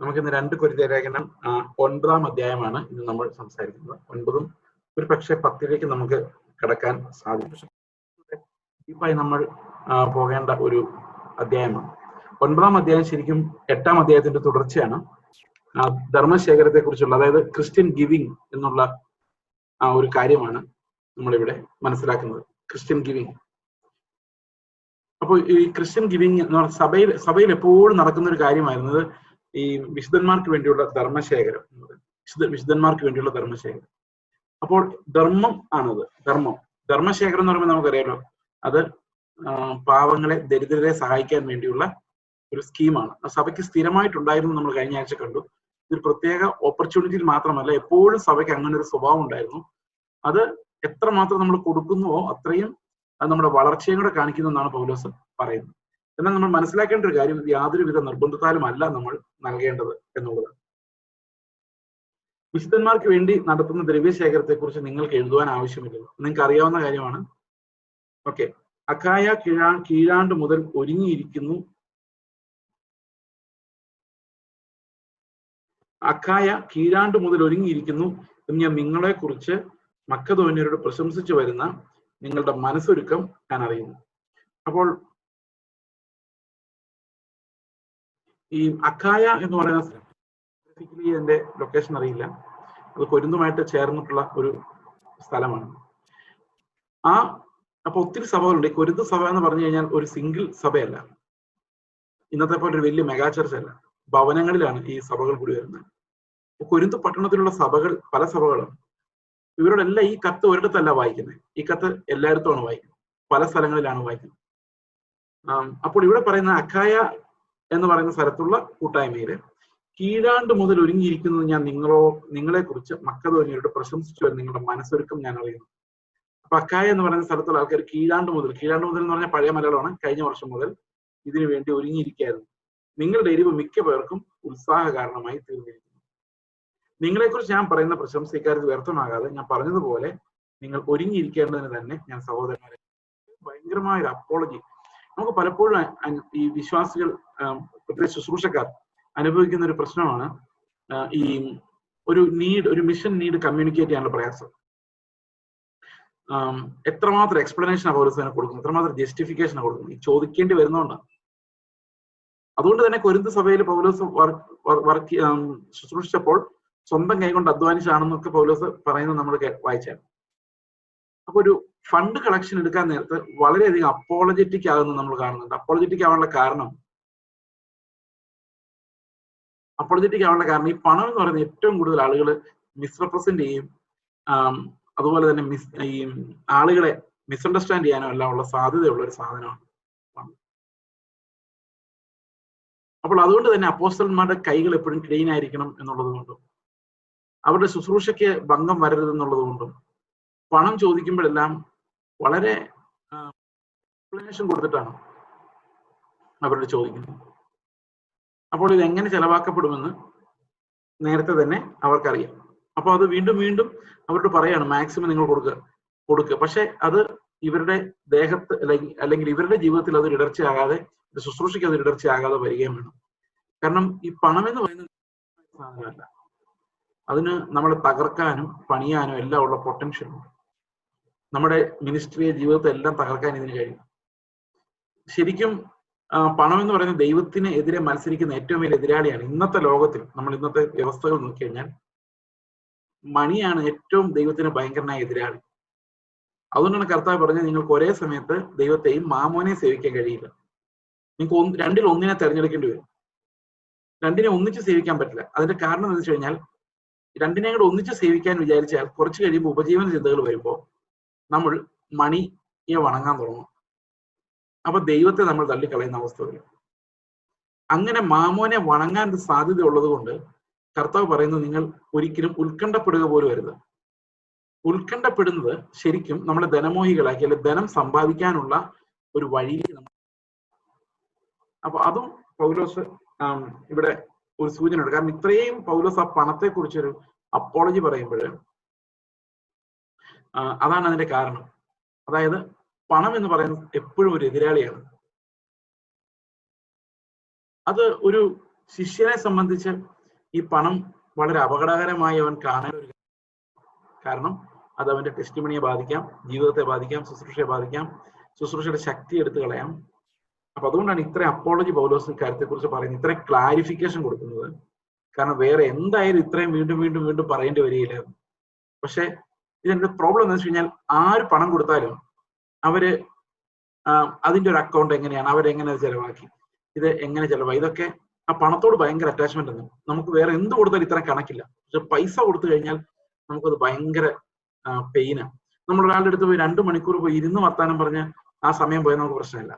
നമുക്കിന്ന് 2 കൊരിന്ത്യലേഖനം 9-ാം അധ്യായമാണ് ഇന്ന് നമ്മൾ സംസാരിക്കുന്നത്. 9-ഉം ഒരു പക്ഷേ 10-ലേക്ക് നമുക്ക് കടക്കാൻ സാധിക്കും. ഡീപ്പായി നമ്മൾ പോകേണ്ട ഒരു അധ്യായമാണ്. 9-ാം അധ്യായം ശരിക്കും 8-ാം അധ്യായത്തിന്റെ തുടർച്ചയാണ്. ധർമ്മശേഖരത്തെ കുറിച്ചുള്ള, അതായത് ക്രിസ്ത്യൻ ഗിവിംഗ് എന്നുള്ള ഒരു കാര്യമാണ് നമ്മളിവിടെ മനസ്സിലാക്കുന്നത്. Christian giving. അപ്പോൾ ഈ ക്രിസ്ത്യൻ ഗിവിംഗ് എന്ന് പറഞ്ഞാൽ സഭയിൽ എപ്പോഴും നടക്കുന്ന ഒരു കാര്യമായിരുന്നത് ഈ വിശുദ്ധന്മാർക്ക് വേണ്ടിയുള്ള ധർമ്മശേഖരം. വിശുദ്ധന്മാർക്ക് വേണ്ടിയുള്ള ധർമ്മശേഖരം. അപ്പോൾ ധർമ്മം ആണത്. ധർമ്മശേഖരം എന്ന് പറയുമ്പോൾ നമുക്കറിയാലോ, അത് പാവങ്ങളെ, ദരിദ്രരെ സഹായിക്കാൻ വേണ്ടിയുള്ള ഒരു സ്കീമാണ്. സഭയ്ക്ക് സ്ഥിരമായിട്ടുണ്ടായിരുന്നു. നമ്മൾ കഴിഞ്ഞ ആഴ്ച കണ്ടു. ഇതൊരു പ്രത്യേക ഓപ്പർച്യൂണിറ്റിയിൽ മാത്രമല്ല, എപ്പോഴും സഭയ്ക്ക് അങ്ങനെ ഒരു സ്വഭാവം ഉണ്ടായിരുന്നു. അത് എത്രമാത്രം നമ്മൾ കൊടുക്കുന്നുവോ അത്രയും അത് നമ്മുടെ വളർച്ചയും കൂടെ കാണിക്കുന്നു എന്നാണ് പൗലോസ് പറയുന്നത്. എന്നാൽ നമ്മൾ മനസ്സിലാക്കേണ്ട ഒരു കാര്യം, ഇത് യാതൊരുവിധ നിർബന്ധത്താലും അല്ല നമ്മൾ നൽകേണ്ടത് എന്നുള്ളതാണ്. വിശുദ്ധന്മാർക്ക് വേണ്ടി നടത്തുന്ന ദ്രവ്യശേഖരത്തെ കുറിച്ച് നിങ്ങൾക്ക് എഴുതുവാൻ ആവശ്യമില്ല, നിങ്ങൾക്ക് അറിയാവുന്ന കാര്യമാണ്. ഓക്കെ. അഖായ കീഴാണ്ട് മുതൽ ഒരുങ്ങിയിരിക്കുന്നു. എന്ന് ഞാൻ നിങ്ങളെ കുറിച്ച് മക്കതോന്യരോട് പ്രശംസിച്ചു വരുന്ന നിങ്ങളുടെ മനസ്സൊരുക്കം ഞാൻ അറിയുന്നു. അപ്പോൾ ഈ അഖായ എന്ന് പറയുന്ന സ്പെസിഫിക്കലി എന്റെ ലൊക്കേഷൻ അറിയില്ല, അത് കൊരിന്തുമായിട്ട് ചേർന്നിട്ടുള്ള ഒരു സ്ഥലമാണ്. അപ്പൊ ഒത്തിരി സഭകളുണ്ട്. ഈ കൊരിന്ത് സഭ എന്ന് പറഞ്ഞു കഴിഞ്ഞാൽ ഒരു സിംഗിൾ സഭയല്ല, ഇന്നത്തെ പോലെ ഒരു വലിയ മെഗാ ചർച്ച് അല്ല. ഭവനങ്ങളിലാണ് ഈ സഭകൾ കൂടി വരുന്നത്. കൊരിന്ത് പട്ടണത്തിലുള്ള സഭകൾ പല സഭകളാണ്. ഇവരോടെല്ലാം ഈ കത്ത് ഒരിടത്തല്ല വായിക്കുന്നത്. ഈ കത്ത് എല്ലായിടത്തുമാണ് വായിക്കുന്നത്, പല സ്ഥലങ്ങളിലാണ് വായിക്കുന്നത്. അപ്പോൾ ഇവിടെ പറയുന്ന അഖായ എന്ന് പറയുന്ന സ്ഥലത്തുള്ള കൂട്ടായ്മയില് കീഴാണ്ട് മുതൽ ഒരുങ്ങിയിരിക്കുന്നത് ഞാൻ നിങ്ങളെ കുറിച്ച് മക്കതോന്യരോട് പ്രശംസിച്ചു വരും നിങ്ങളുടെ മനസ്സൊരുക്കം ഞാൻ അറിയുന്നു. അപ്പൊ അഖായ എന്ന് പറയുന്ന സ്ഥലത്തുള്ള ആൾക്കാർ കീഴാണ്ട് മുതൽ എന്ന് പറഞ്ഞാൽ പഴയ മലയാളമാണ്, കഴിഞ്ഞ വർഷം മുതൽ ഇതിനു വേണ്ടി ഒരുങ്ങിയിരിക്കുകയായിരുന്നു. നിങ്ങളുടെ എരിവ് മിക്ക പേർക്കും ഉത്സാഹ കാരണമായി തീർന്നിരിക്കുന്നു. നിങ്ങളെക്കുറിച്ച് ഞാൻ പറയുന്ന പ്രശംസ ഇക്കാര്യത്തിൽ വ്യർത്ഥമാകാതെ ഞാൻ പറഞ്ഞതുപോലെ നിങ്ങൾ ഒരുങ്ങിയിരിക്കേണ്ടതിന് തന്നെ ഞാൻ സഹോദരന്മാരെ. ഭയങ്കരമായൊരു അപ്പോളജി. നമുക്ക് പലപ്പോഴും ഈ വിശ്വാസികൾ, പ്രത്യേകിച്ച് ശുശ്രൂഷക്കാർ അനുഭവിക്കുന്ന ഒരു പ്രശ്നമാണ് ഈ ഒരു മിഷൻ നീഡ് കമ്മ്യൂണിക്കേറ്റ് ചെയ്യാനുള്ള പ്രയാസം. എത്രമാത്രം എക്സ്പ്ലനേഷൻ പൗലോസ് കൊടുക്കുന്നു, എത്രമാത്രം ജസ്റ്റിഫിക്കേഷൻ കൊടുക്കുന്നു, ഈ ചോദിക്കേണ്ടി വരുന്നതുകൊണ്ടാണ്. അതുകൊണ്ട് തന്നെ കൊരിന്ത് സഭയിൽ പൗലോസ് ശുശ്രൂഷിച്ചപ്പോൾ സ്വന്തം കൈകൊണ്ട് അധ്വാനിച്ചാണെന്നൊക്കെ പൗലോസ് പറയുന്നത് നമ്മൾ വായിച്ചാണ്. അപ്പൊ ഒരു ഫണ്ട് കളക്ഷൻ എടുക്കാൻ നേരത്ത് വളരെയധികം അപ്പോളജറ്റിക് ആകുന്നത് നമ്മൾ കാണുന്നുണ്ട്. അപ്പോളജറ്റിക് ആവാനുള്ള കാരണം ഈ പണം എന്ന് പറയുന്ന ഏറ്റവും കൂടുതൽ ആളുകൾ മിസ്റെപ്രസെന്റ് ചെയ്യും, അതുപോലെ തന്നെ ഈ ആളുകളെ മിസ്അണ്ടർസ്റ്റാൻഡ് ചെയ്യാനോ എല്ലാം ഉള്ള സാധ്യതയുള്ള ഒരു സാധനമാണ് പണം. അപ്പോൾ അതുകൊണ്ട് തന്നെ അപ്പോസ്തലന്മാരുടെ കൈകൾ എപ്പോഴും ക്ലീൻ ആയിരിക്കണം എന്നുള്ളത് കൊണ്ടും അവരുടെ ശുശ്രൂഷയ്ക്ക് ഭംഗം വരരുതെന്നുള്ളത് കൊണ്ടും പണം ചോദിക്കുമ്പോഴെല്ലാം വളരെ എക്സ്പ്ലനേഷൻ കൊടുത്തിട്ടാണ് അവരോട് ചോദിക്കുന്നത്. അപ്പോൾ ഇത് എങ്ങനെ ചെലവാക്കപ്പെടുമെന്ന് നേരത്തെ തന്നെ അവർക്കറിയാം. അപ്പോൾ അത് വീണ്ടും വീണ്ടും അവരോട് പറയാണ്, മാക്സിമം നിങ്ങൾ കൊടുക്കുക. പക്ഷെ അത് ഇവരുടെ ദേഹത്ത് അല്ലെങ്കിൽ ഇവരുടെ ജീവിതത്തിൽ അതൊരു ഇടർച്ചയാകാതെ, ശുശ്രൂഷയ്ക്ക് അതൊരു ഇടർച്ചയാകാതെ വരികയും വേണം. കാരണം ഈ പണം എന്ന് പറയുന്നത് സാധനമല്ല, അതിന് നമ്മളെ തകർക്കാനും പണിയാനും എല്ലാം ഉള്ള പൊട്ടൻഷ്യൽ ഉണ്ട്. നമ്മുടെ മിനിസ്ട്രിയെ, ജീവിതത്തെ എല്ലാം തകർക്കാൻ ഇതിന് കഴിയും. ശരിക്കും പണം എന്ന് പറയുന്നത് ദൈവത്തിന് എതിരെ മത്സരിക്കുന്ന ഏറ്റവും വലിയ എതിരാളിയാണ്. ഇന്നത്തെ ലോകത്തിൽ നമ്മൾ ഇന്നത്തെ വ്യവസ്ഥകൾ നോക്കിക്കഴിഞ്ഞാൽ മണിയാണ് ഏറ്റവും ദൈവത്തിന് ഭയങ്കരനായ എതിരാളി. അതുകൊണ്ടാണ് കർത്താവ് പറഞ്ഞത്, നിങ്ങൾക്ക് ഒരേ സമയത്ത് ദൈവത്തെയും മാമോനെയും സേവിക്കാൻ കഴിയില്ല. നിങ്ങൾക്ക് രണ്ടിൽ ഒന്നിനെ തെരഞ്ഞെടുക്കേണ്ടി വരും. രണ്ടിനെ ഒന്നിച്ച് സേവിക്കാൻ പറ്റില്ല. അതിന്റെ കാരണം എന്ന് വെച്ച് കഴിഞ്ഞാൽ രണ്ടിനെ കൂടെ ഒന്നിച്ച് സേവിക്കാൻ വിചാരിച്ചാൽ കുറച്ച് കഴിയുമ്പോൾ ഉപജീവന ചിന്തകൾ വരുമ്പോൾ നമ്മൾ മണിയെ വണങ്ങാൻ തുടങ്ങും. അപ്പൊ ദൈവത്തെ നമ്മൾ തള്ളിക്കളയുന്ന അവസ്ഥ വരും. അങ്ങനെ മാമോനെ വണങ്ങാൻ സാധ്യത ഉള്ളത് കൊണ്ട് കർത്താവ് പറയുന്നത്, നിങ്ങൾ ഒരിക്കലും ഉത്കണ്ഠപ്പെടുക പോലും വരുത്. ഉത്കണ്ഠപ്പെടുന്നത് ശരിക്കും നമ്മളെ ധനമോഹികളാക്കി, അല്ലെങ്കിൽ ധനം സമ്പാദിക്കാനുള്ള ഒരു വഴിയിൽ നമ്മൾ. അപ്പൊ അതും പൗലോസ് ഇവിടെ ഒരു സൂചനയുണ്ട്. കാരണം ഇത്രയും പൗലോസ് ആ പണത്തെ കുറിച്ചൊരു അപ്പോളജി പറയുമ്പോൾ അതാണ് അതിന്റെ കാരണം. അതായത് പണം എന്ന് പറയുന്നത് എപ്പോഴും ഒരു എതിരാളിയാണ്. അത് ഒരു ശിഷ്യനെ സംബന്ധിച്ച് ഈ പണം വളരെ അപകടകരമായി അവൻ കാണാൻ ഒരു കാരണം അത് അവന്റെ ടെസ്റ്റിമണിയെ ബാധിക്കാം, ജീവിതത്തെ ബാധിക്കാം, ശുശ്രൂഷയെ ബാധിക്കാം, ശുശ്രൂഷയുടെ ശക്തി എടുത്തു കളയാം. അപ്പൊ അതുകൊണ്ടാണ് ഇത്ര അപ്പോളജി പൗലോസ് കാര്യത്തെ കുറിച്ച് പറയുന്നത്, ഇത്രയും ക്ലാരിഫിക്കേഷൻ കൊടുക്കുന്നത്. കാരണം വേറെ എന്തായാലും ഇത്രയും വീണ്ടും വീണ്ടും വീണ്ടും പറയേണ്ടി വരികയില്ലായിരുന്നു. പക്ഷെ ഇതിന്റെ പ്രോബ്ലം എന്ന് വെച്ച് കഴിഞ്ഞാൽ ആര് പണം കൊടുത്താലും അവര് അതിന്റെ ഒരു അക്കൗണ്ട് എങ്ങനെയാണ്, അവരെങ്ങനെ ചെലവാക്കി, ഇത് എങ്ങനെ ചെലവായി, ഇതൊക്കെ ആ പണത്തോട് ഭയങ്കര അറ്റാച്ച്മെന്റ് ആണ്. നമുക്ക് വേറെ എന്ത് കൊടുത്താലും ഇത്ര കണക്കില്ല. പക്ഷെ പൈസ കൊടുത്തു കഴിഞ്ഞാൽ നമുക്കത് ഭയങ്കര പെയിനാണ്. നമ്മൾ ഒരാളുടെ അടുത്ത് പോയി 2 മണിക്കൂർ പോയി ഇരുന്ന് വർത്താനം പറഞ്ഞ് ആ സമയം പോയാൽ നമുക്ക് പ്രശ്നമില്ല,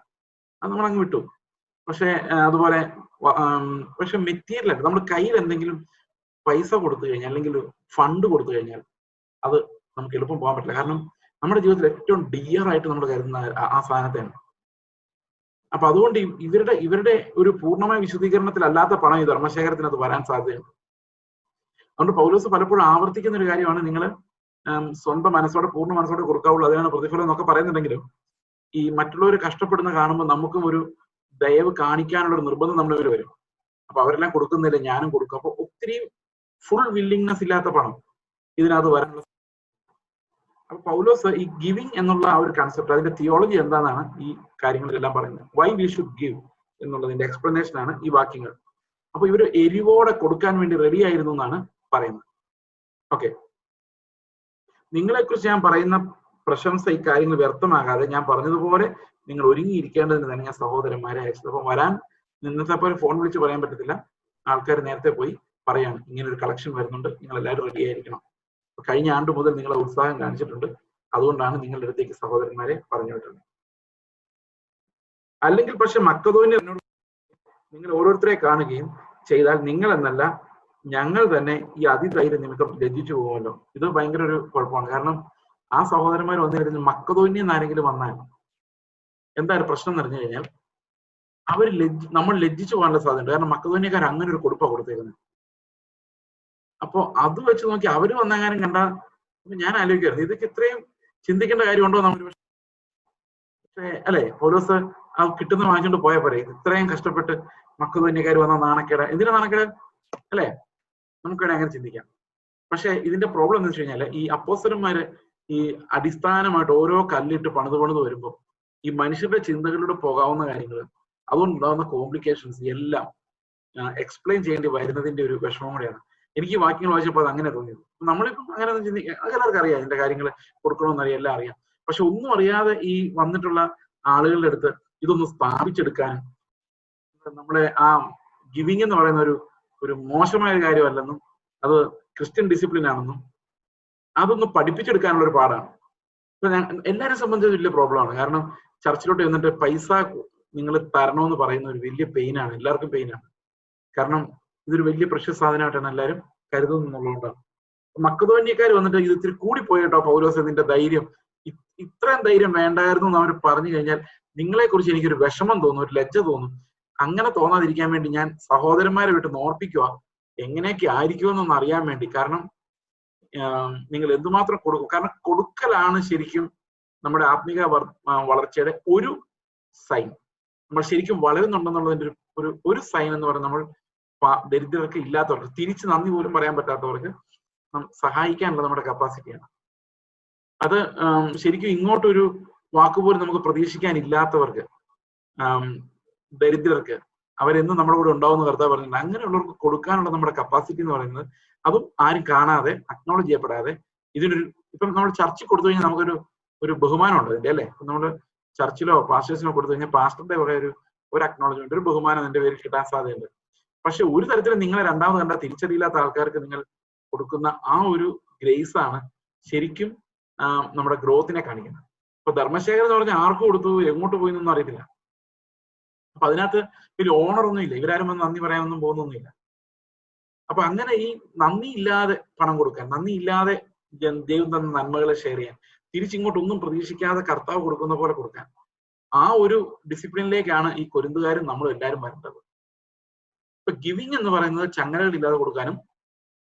അത് നമ്മളങ്ങ് വിട്ടു. പക്ഷെ അതുപോലെ പക്ഷെ മെറ്റീരിയൽ ആയിട്ട് നമ്മുടെ കയ്യിൽ എന്തെങ്കിലും പൈസ കൊടുത്തു കഴിഞ്ഞാൽ അല്ലെങ്കിൽ ഫണ്ട് കൊടുത്തു കഴിഞ്ഞാൽ അത് നമുക്ക് എളുപ്പം പോകാൻ പറ്റില്ല. കാരണം നമ്മുടെ ജീവിതത്തിൽ ഏറ്റവും ഡിയർ ആയിട്ട് നമ്മൾ കരുതുന്ന ആ സാധനത്തെയാണ്. അപ്പൊ അതുകൊണ്ട് ഇവരുടെ ഒരു പൂർണ്ണമായ വിശദീകരണത്തിലല്ലാത്ത പണം ഈ ധർമ്മശേഖരത്തിന് അത് വരാൻ സാധ്യതയുണ്ട്. അതുകൊണ്ട് പൗലോസ് പലപ്പോഴും ആവർത്തിക്കുന്ന ഒരു കാര്യമാണ്, നിങ്ങൾ സ്വന്തം മനസ്സോടെ പൂർണ്ണ മനസ്സോടെ കൊടുക്കാവുള്ളൂ, അതിനാണ് പ്രതിഫലം എന്നൊക്കെ പറയുന്നുണ്ടെങ്കിലും ഈ മറ്റുള്ളവർ കഷ്ടപ്പെടുന്ന കാണുമ്പോൾ നമുക്കും ഒരു ദയവ് കാണിക്കാനുള്ള ഒരു നിർബന്ധം നമ്മുടെ ഇവർ വരും. അപ്പൊ അവരെല്ലാം കൊടുക്കുന്നില്ല, ഞാനും കൊടുക്കും. അപ്പൊ ഒത്തിരി ഫുൾ വില്ലിങ്നെസ് ഇല്ലാത്ത പണം ഇതിനകത്ത് വരാനുള്ള. അപ്പൊ പൗലോസ് ഈ ഗിവിങ് എന്നുള്ള ആ ഒരു കൺസെപ്റ്റ്, അതിന്റെ തിയോളജി എന്താണെന്നാണ് ഈ കാര്യങ്ങളിലെല്ലാം പറയുന്നത്. വൈ വി ഷുഡ് ഗിവ് എന്നുള്ളതിന്റെ എക്സ്പ്ലനേഷൻ ആണ് ഈ വാക്യങ്ങൾ. അപ്പൊ ഇവര് എരിവോടെ കൊടുക്കാൻ വേണ്ടി റെഡി ആയിരുന്നു എന്നാണ് പറയുന്നത്. ഓക്കെ, നിങ്ങളെക്കുറിച്ച് ഞാൻ പറയുന്ന പ്രശംസ ഈ കാര്യങ്ങൾ വ്യർത്ഥമാകാതെ ഞാൻ പറഞ്ഞതുപോലെ നിങ്ങൾ ഒരുങ്ങിയിരിക്കേണ്ടതിന് തന്നെ ഞാൻ സഹോദരന്മാരെ അയച്ചത്. അപ്പൊ വരാൻ നിന്നത്തെ പോലെ ഫോൺ വിളിച്ച് പറയാൻ പറ്റത്തില്ല, ആൾക്കാർ നേരത്തെ പോയി പറയാണ് ഇങ്ങനെ ഒരു കളക്ഷൻ വരുന്നുണ്ട്, നിങ്ങൾ എല്ലാവരും റെഡി ആയിരിക്കണം. കഴിഞ്ഞ ആണ്ട് മുതൽ നിങ്ങളെ ഉത്സാഹം കാണിച്ചിട്ടുണ്ട്, അതുകൊണ്ടാണ് നിങ്ങളുടെ അടുത്തേക്ക് സഹോദരന്മാരെ പറഞ്ഞു വിട്ടുള്ളത്. അല്ലെങ്കിൽ പക്ഷെ മക്കതോന്യ നിങ്ങൾ ഓരോരുത്തരെ കാണുകയും ചെയ്താൽ നിങ്ങൾ എന്നല്ല ഞങ്ങൾ തന്നെ ഈ അതിധൈര്യ നിമിത്തം ലജ്ജിച്ചു പോകുമല്ലോ. ഇത് ഭയങ്കര ഒരു കുഴപ്പമാണ്. കാരണം ആ സഹോദരന്മാർ വന്നു കഴിഞ്ഞാൽ മക്കതോന്യ എന്നാരെങ്കിലും വന്നാൽ എന്തായാലും പ്രശ്നം എന്ന് പറഞ്ഞു കഴിഞ്ഞാൽ അവർ നമ്മൾ ലജ്ജിച്ചു പോകാനുള്ള സാധ്യതയുണ്ട്. കാരണം മക്കതോന്യക്കാർ അങ്ങനെ ഒരു കൊടുപ്പാണ് കൊടുത്തേക്കുന്നത്. അപ്പൊ അത് വെച്ച് നോക്കി അവര് വന്നെങ്ങാനും കണ്ടാൽ ഞാൻ ആലോചിക്കായിരുന്നു, ഇതൊക്കെ ഇത്രയും ചിന്തിക്കേണ്ട കാര്യമുണ്ടോ നമ്മൾ. പക്ഷേ അല്ലെ, പൗലോസ് ആ കിട്ടുന്ന വാങ്ങിച്ചോണ്ട് പോയ പോരെ, ഇത്രയും കഷ്ടപ്പെട്ട് മക്കതോന്യക്കാർ വന്ന നാണക്കേട്, എന്തിനാ നാണക്കേട് അല്ലെ, നമുക്ക് വേണേ അങ്ങനെ ചിന്തിക്കാം. പക്ഷെ ഇതിന്റെ പ്രോബ്ലം എന്ന് വെച്ച് കഴിഞ്ഞാൽ ഈ അപ്പോസ്തലന്മാര് ഈ അടിസ്ഥാനമായിട്ട് ഓരോ കല്ലിട്ട് പണിത് വരുമ്പോൾ ഈ മനുഷ്യരുടെ ചിന്തകളിലൂടെ പോകാവുന്ന കാര്യങ്ങൾ, അതുകൊണ്ടുണ്ടാകുന്ന കോംപ്ലിക്കേഷൻസ് എല്ലാം എക്സ്പ്ലെയിൻ ചെയ്യേണ്ടി വരുന്നതിന്റെ ഒരു വിഷമം കൂടെയാണ്. എനിക്ക് വാക്യങ്ങൾ വായിച്ചപ്പോൾ അത് അങ്ങനെ തോന്നിയത്. നമ്മളിപ്പം അങ്ങനെ ഒന്നും ചിന്തിക്കുക, അത് എല്ലാവർക്കും അറിയാം, ഇതിന്റെ കാര്യങ്ങൾ കൊടുക്കണമെന്നറിയാം, എല്ലാം അറിയാം. പക്ഷെ ഒന്നും അറിയാതെ ഈ വന്നിട്ടുള്ള ആളുകളുടെ അടുത്ത് ഇതൊന്ന് സ്ഥാപിച്ചെടുക്കാനും നമ്മളെ ആ ഗിവിങ് എന്ന് പറയുന്ന ഒരു മോശമായ ഒരു കാര്യമല്ലെന്നും അത് ക്രിസ്ത്യൻ ഡിസിപ്ലിൻ ആണെന്നും അതൊന്ന് പഠിപ്പിച്ചെടുക്കാനുള്ള ഒരു പാടാണ്. ഇപ്പൊ എല്ലാവരെ സംബന്ധിച്ച് വലിയ പ്രോബ്ലമാണ്. കാരണം ചർച്ചിലോട്ട് ചെന്നിട്ട് പൈസ നിങ്ങൾ തരണമെന്ന് പറയുന്ന ഒരു വലിയ പെയിനാണ്, എല്ലാവർക്കും പെയിനാണ്. കാരണം ഇതൊരു വലിയ പ്രഷ്യസ് സാധനമായിട്ടാണ് എല്ലാവരും കരുതുന്നുള്ളതുകൊണ്ടാണ്. മക്കതോന്യക്കാർ വന്നിട്ട് ഇത് ഇത്തിരി കൂടിപ്പോയി കേട്ടോ പൗലോസ്, ഇതിന്റെ ധൈര്യം, ഇത്രയും ധൈര്യം വേണ്ടായിരുന്നു എന്ന് അവർ പറഞ്ഞു കഴിഞ്ഞാൽ നിങ്ങളെ കുറിച്ച് എനിക്കൊരു വിഷമം തോന്നും, ഒരു ലജ്ജ തോന്നും. അങ്ങനെ തോന്നാതിരിക്കാൻ വേണ്ടി ഞാൻ സഹോദരന്മാരെ വിട്ട് ഓർപ്പിക്കുക, എങ്ങനെയൊക്കെ ആയിരിക്കുമെന്നൊന്ന് അറിയാൻ വേണ്ടി. കാരണം നിങ്ങൾ എന്തുമാത്രം കൊടുക്കും, കാരണം കൊടുക്കലാണ് ശരിക്കും നമ്മുടെ ആത്മീക വളർച്ചയുടെ ഒരു സൈൻ. നമ്മൾ ശരിക്കും വളരുന്നുണ്ടെന്നുള്ളതിന്റെ ഒരു സൈൻ എന്ന് പറയുന്നത് നമ്മൾ ദരിദ്രർക്ക് ഇല്ലാത്തവർക്ക്, തിരിച്ച് നന്ദി പോലും പറയാൻ പറ്റാത്തവർക്ക് സഹായിക്കാനുള്ള നമ്മുടെ കപ്പാസിറ്റിയാണ്. അത് ശരിക്കും ഇങ്ങോട്ടൊരു വാക്കുപോലും നമുക്ക് പ്രതീക്ഷിക്കാനില്ലാത്തവർക്ക്, ദരിദ്രർക്ക്, അവരെന്നും നമ്മുടെ കൂടെ ഉണ്ടാവുന്ന കർത്താവ് പറഞ്ഞിട്ടുണ്ട്. അങ്ങനെയുള്ളവർക്ക് കൊടുക്കാനുള്ള നമ്മുടെ കപ്പാസിറ്റി എന്ന് പറയുന്നത് അതും ആരും കാണാതെ, അക്നോളജ് ചെയ്യപ്പെടാതെ, ഇതിനൊരു ഇപ്പം നമ്മൾ ചർച്ചിൽ കൊടുത്തു കഴിഞ്ഞാൽ നമുക്കൊരു ബഹുമാനം ഉണ്ട് അതിന്റെ, അല്ലെ. ഇപ്പം നമ്മൾ ചർച്ചിലോ പാസ്റ്റേഴ്സിനോ കൊടുത്തു കഴിഞ്ഞാൽ പാസ്റ്ററിന്റെ വക ഒരു അക്നോളജ്മെന്റ്, ഒരു ബഹുമാനം അതിന്റെ പേരിൽ കിട്ടാൻ സാധ്യതയുണ്ട്. പക്ഷെ ഒരു തരത്തിലും നിങ്ങളെ രണ്ടാമത് കണ്ട തിരിച്ചറിയില്ലാത്ത ആൾക്കാർക്ക് നിങ്ങൾ കൊടുക്കുന്ന ആ ഒരു ഗ്രേസ് ആണ് ശരിക്കും നമ്മുടെ ഗ്രോത്തിനെ കാണിക്കുന്നത്. ഇപ്പൊ ധർമ്മശേഖരൻ എന്ന് പറഞ്ഞാൽ ആർക്ക് കൊടുത്തു, എങ്ങോട്ട് പോയി എന്നൊന്നും അറിയത്തില്ല. അപ്പൊ അതിനകത്ത് വലിയ ഓണറൊന്നും ഇല്ല, ഇവരാരും വന്ന് നന്ദി പറയാനൊന്നും പോകുന്നൊന്നുമില്ല. അപ്പൊ അങ്ങനെ ഈ നന്ദി ഇല്ലാതെ പണം കൊടുക്കാൻ, നന്ദി ഇല്ലാതെ ദൈവം തന്ന നന്മകളെ ഷെയർ ചെയ്യാൻ, തിരിച്ചിങ്ങോട്ടൊന്നും പ്രതീക്ഷിക്കാതെ കർത്താവ് കൊടുക്കുന്ന പോലെ കൊടുക്കാൻ, ആ ഒരു ഡിസിപ്ലിനിലേക്കാണ് ഈ കൊരിന്തുകാരും നമ്മളും എല്ലാവരും വരേണ്ടത്. ഇപ്പൊ ഗിവിങ് എന്ന് പറയുന്നത് ചങ്ങലകളില്ലാതെ കൊടുക്കാനും,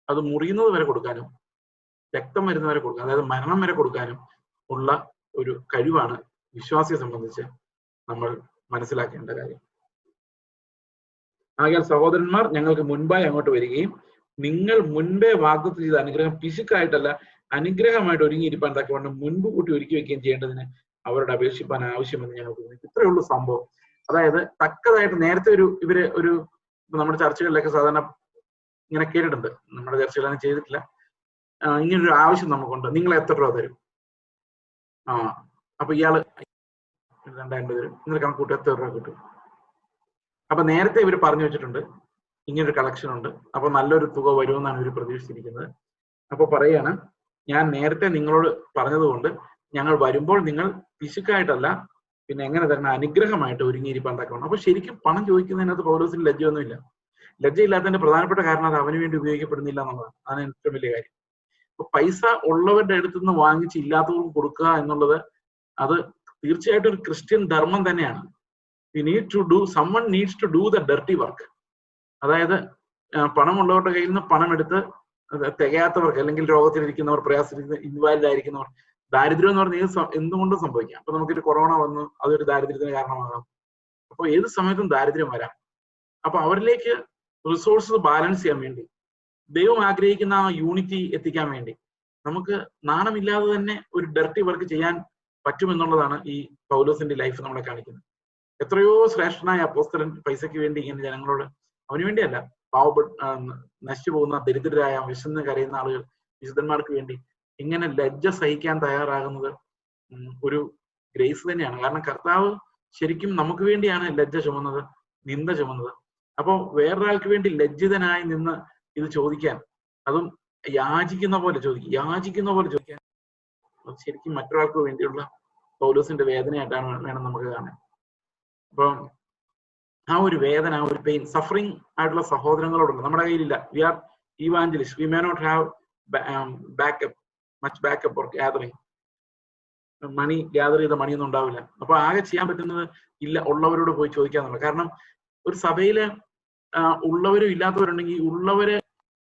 അത് മുറിയുന്നത് വരെ കൊടുക്കാനും, രക്തം വരുന്നവരെ കൊടുക്കാനും, അതായത് മരണം വരെ കൊടുക്കാനും ഉള്ള ഒരു കഴിവാണ് വിശ്വാസിയെ സംബന്ധിച്ച് നമ്മൾ മനസ്സിലാക്കേണ്ട കാര്യം. ആകയാൽ സഹോദരന്മാർ, ഞങ്ങൾക്ക് മുൻപായി അങ്ങോട്ട് വരികയും നിങ്ങൾ മുൻപേ വാഗ്ദത്തം ചെയ്ത അനുഗ്രഹം പിശുക്കായിട്ടല്ല അനുഗ്രഹമായിട്ട് ഒരുങ്ങിയിരിപ്പാൻ തക്കവണ്ണം മുൻപ് കൂട്ടി ഒരുക്കി വെക്കുകയും ചെയ്യേണ്ടതിന് അവരോട് അപേക്ഷിപ്പാൻ ആവശ്യമെന്ന് ഞങ്ങൾക്ക് തോന്നി. ഇത്രയേ ഉള്ളൂ സംഭവം. അതായത് തക്കതായിട്ട് നേരത്തെ ഇവര് നമ്മുടെ ചർച്ചകളിലൊക്കെ സാധാരണ ഇങ്ങനെ കേട്ടിട്ടുണ്ട്, നമ്മുടെ ചർച്ചകളൊന്നും ചെയ്തിട്ടില്ല. ഇങ്ങനൊരു ആവശ്യം നമുക്കുണ്ട്, നിങ്ങൾ എത്ര രൂപ തരും? അപ്പൊ ഇയാള് 250 തരും, ഇന്നലെ കണക്കൂട്ട് എത്ര രൂപ കിട്ടും? അപ്പൊ നേരത്തെ ഇവർ പറഞ്ഞു വെച്ചിട്ടുണ്ട് ഇങ്ങനൊരു കളക്ഷൻ ഉണ്ട്, അപ്പൊ നല്ലൊരു തുക വരുമെന്നാണ് ഇവർ പ്രതീക്ഷിച്ചിരിക്കുന്നത്. അപ്പൊ പറയാണ്, ഞാൻ നേരത്തെ നിങ്ങളോട് പറഞ്ഞതുകൊണ്ട് ഞങ്ങൾ വരുമ്പോൾ നിങ്ങൾ പിശുക്കായിട്ടല്ല പിന്നെ എങ്ങനെ തരണം, അനുഗ്രഹമായിട്ട് ഒരുങ്ങിയിരിപ്പാൻ തക്കണം. അപ്പൊ ശരിക്കും പണം ചോദിക്കുന്നതിനകത്ത് പൗലോസിന് ലജ്ജയൊന്നുമില്ല. ലജ്ജയില്ലാത്തതിന്റെ പ്രധാനപ്പെട്ട കാരണം അത് അവന് വേണ്ടി ഉപയോഗിക്കപ്പെടുന്നില്ല എന്നുള്ളതാണ്. അതാണ് ഏറ്റവും വലിയ കാര്യം. അപ്പൊ പൈസ ഉള്ളവരുടെ അടുത്ത് നിന്ന് വാങ്ങിച്ച് ഇല്ലാത്തവർക്ക് കൊടുക്കുക എന്നുള്ളത് അത് തീർച്ചയായിട്ടും ഒരു ക്രിസ്ത്യൻ ധർമ്മം തന്നെയാണ്. someone needs to do the dirty work. അതായത് പണമുള്ളവരുടെ കയ്യിൽ നിന്ന് പണം എടുത്ത് തികയാത്തവർക്ക്, അല്ലെങ്കിൽ രോഗത്തിലിരിക്കുന്നവർ, പ്രയാസത്തിലിരിക്കുന്ന, ഇൻവാലിഡ് ആയിരിക്കുന്നവർ, ദാരിദ്ര്യം എന്ന് പറഞ്ഞാൽ എന്തുകൊണ്ടും സംഭവിക്കാം. അപ്പൊ നമുക്കൊരു കൊറോണ വന്നു, അതൊരു ദാരിദ്ര്യത്തിന് കാരണമാകാം. അപ്പൊ ഏത് സമയത്തും ദാരിദ്ര്യം വരാം. അപ്പൊ അവരിലേക്ക് റിസോഴ്സസ് ബാലൻസ് ചെയ്യാൻ വേണ്ടി, ദൈവം ആഗ്രഹിക്കുന്ന ആ യൂണിറ്റി എത്തിക്കാൻ വേണ്ടി നമുക്ക് നാണമില്ലാതെ തന്നെ ഒരു ഡർട്ടി വർക്ക് ചെയ്യാൻ പറ്റുമെന്നുള്ളതാണ് ഈ പൗലോസിന്റെ ലൈഫ് നമ്മളെ കാണിക്കുന്നത്. എത്രയോ ശ്രേഷ്ഠനായ അപ്പോസ്തലൻ പൈസയ്ക്ക് വേണ്ടി ഇങ്ങനെ ജനങ്ങളോട്, അവന് വേണ്ടിയല്ല, നശിച്ചു പോകുന്ന ദരിദ്രരായ വിശന്ന് കരയുന്ന ആളുകൾ, വിശുദ്ധന്മാർക്ക് വേണ്ടി ഇങ്ങനെ ലജ്ജ സഹിക്കാൻ തയ്യാറാകുന്നത് ഒരു ഗ്രേസ് തന്നെയാണ്. കാരണം കർത്താവ് ശരിക്കും നമുക്ക് വേണ്ടിയാണ് ലജ്ജ ചുമന്നത്, നിന്ദ ചുമന്നത്. അപ്പൊ വേറൊരാൾക്ക് വേണ്ടി ലജ്ജിതനായി നിന്ന് ഇത് ചോദിക്കാൻ, അതും യാചിക്കുന്ന പോലെ ചോദിക്കാൻ, അത് ശരിക്കും മറ്റൊരാൾക്ക് വേണ്ടിയുള്ള പൗലോസിന്റെ വേദനയായിട്ടാണ് വേണം നമുക്ക് കാണാൻ. അപ്പൊ ആ ഒരു വേദന, ആ ഒരു പെയിൻ, സഫറിങ് ആയിട്ടുള്ള സഹോദരങ്ങളോടുണ്ട്. നമ്മുടെ കയ്യിലില്ല. We are evangelist, we may not have much backup or gathering money, gather ചെയ്ത മണിയൊന്നും ഉണ്ടാവില്ല. അപ്പൊ ആകെ ചെയ്യാൻ പറ്റുന്നത് ഉള്ളവരോട് പോയി ചോദിക്കാന്നുള്ള. കാരണം ഒരു സഭയില് ഉള്ളവരും ഇല്ലാത്തവരുണ്ടെങ്കിൽ ഉള്ളവര്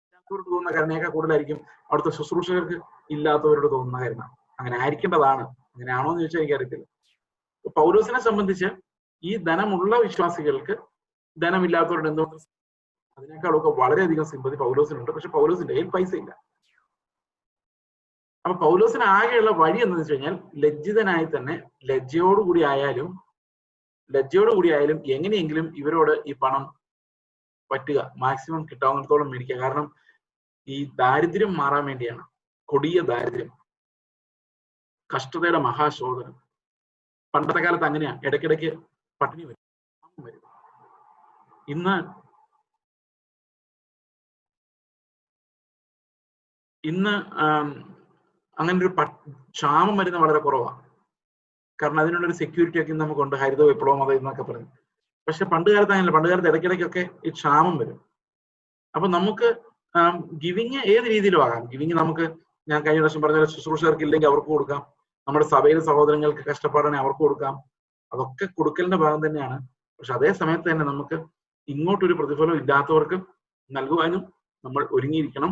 ഇല്ലാത്തവരോട് തോന്നുന്ന കരുണയേക്കാൾ കൂടുതലായിരിക്കും അവിടുത്തെ ശുശ്രൂഷകർക്ക് ഇല്ലാത്തവരോട് തോന്നുന്ന കരുണ. അങ്ങനെ ആയിരിക്കേണ്ടതാണ്. അങ്ങനെയാണോ എന്ന് ചോദിച്ചാൽ എനിക്കറിയത്തില്ല. പൗലോസിനെ സംബന്ധിച്ച് ഈ ധനമുള്ള വിശ്വാസികൾക്ക് ധനമില്ലാത്തവരുടെ എന്തുകൊണ്ട് അതിനേക്കാളൊക്കെ വളരെയധികം സിമ്പതി പൗലോസിനുണ്ട്. പക്ഷെ പൗലോസിന്റെ കയ്യിൽ പൈസ ഇല്ല. അപ്പൊ പൗലോസിന് ആകെയുള്ള വഴി എന്താണെന്ന് വെച്ച് കഴിഞ്ഞാൽ ലജ്ജിതനായി തന്നെ, ലജ്ജയോടുകൂടി ആയാലും എങ്ങനെയെങ്കിലും ഇവരോട് ഈ പണം പറ്റുക, മാക്സിമം കിട്ടാവുന്നിടത്തോളം മേടിക്കുക. കാരണം ഈ ദാരിദ്ര്യം മാറാൻ വേണ്ടിയാണ്. കൊടിയ ദാരിദ്ര്യം, കഷ്ടതയുടെ മഹാശോധനം. പണ്ടത്തെ കാലത്ത് അങ്ങനെയാ, ഇടയ്ക്കിടയ്ക്ക് പട്ടിണി വരും. ഇന്ന് അങ്ങനെ ഒരു ക്ഷാമം വരുന്ന വളരെ കുറവാണ്. കാരണം അതിനുള്ളൊരു സെക്യൂരിറ്റി ഒക്കെ നമുക്കുണ്ട്, ഹരിത വിപ്ലവം അത് എന്നൊക്കെ പറഞ്ഞു. പക്ഷെ പണ്ട് കാലത്ത് അങ്ങനെയല്ല. പണ്ട് കാലത്ത് ഇടയ്ക്കിടയ്ക്കൊക്കെ ഈ ക്ഷാമം വരും. അപ്പൊ നമുക്ക് ഗിവിങ് ഏത് രീതിയിലും ആകാം. ഗിവിങ് നമുക്ക്, ഞാൻ കഴിഞ്ഞ പ്രാവശ്യം പറഞ്ഞ ശുശ്രൂഷകർക്ക് ഇല്ലെങ്കിൽ അവർക്ക് കൊടുക്കാം, നമ്മുടെ സഭയിലെ സഹോദരങ്ങൾക്ക് കഷ്ടപ്പാടാണെങ്കിൽ അവർക്ക് കൊടുക്കാം. അതൊക്കെ കൊടുക്കലിന്റെ ഭാഗം തന്നെയാണ്. പക്ഷെ അതേ സമയത്ത് തന്നെ നമുക്ക് ഇങ്ങോട്ടൊരു പ്രതിഫലം ഇല്ലാത്തവർക്ക് നൽകുവാനും നമ്മൾ ഒരുങ്ങിയിരിക്കണം.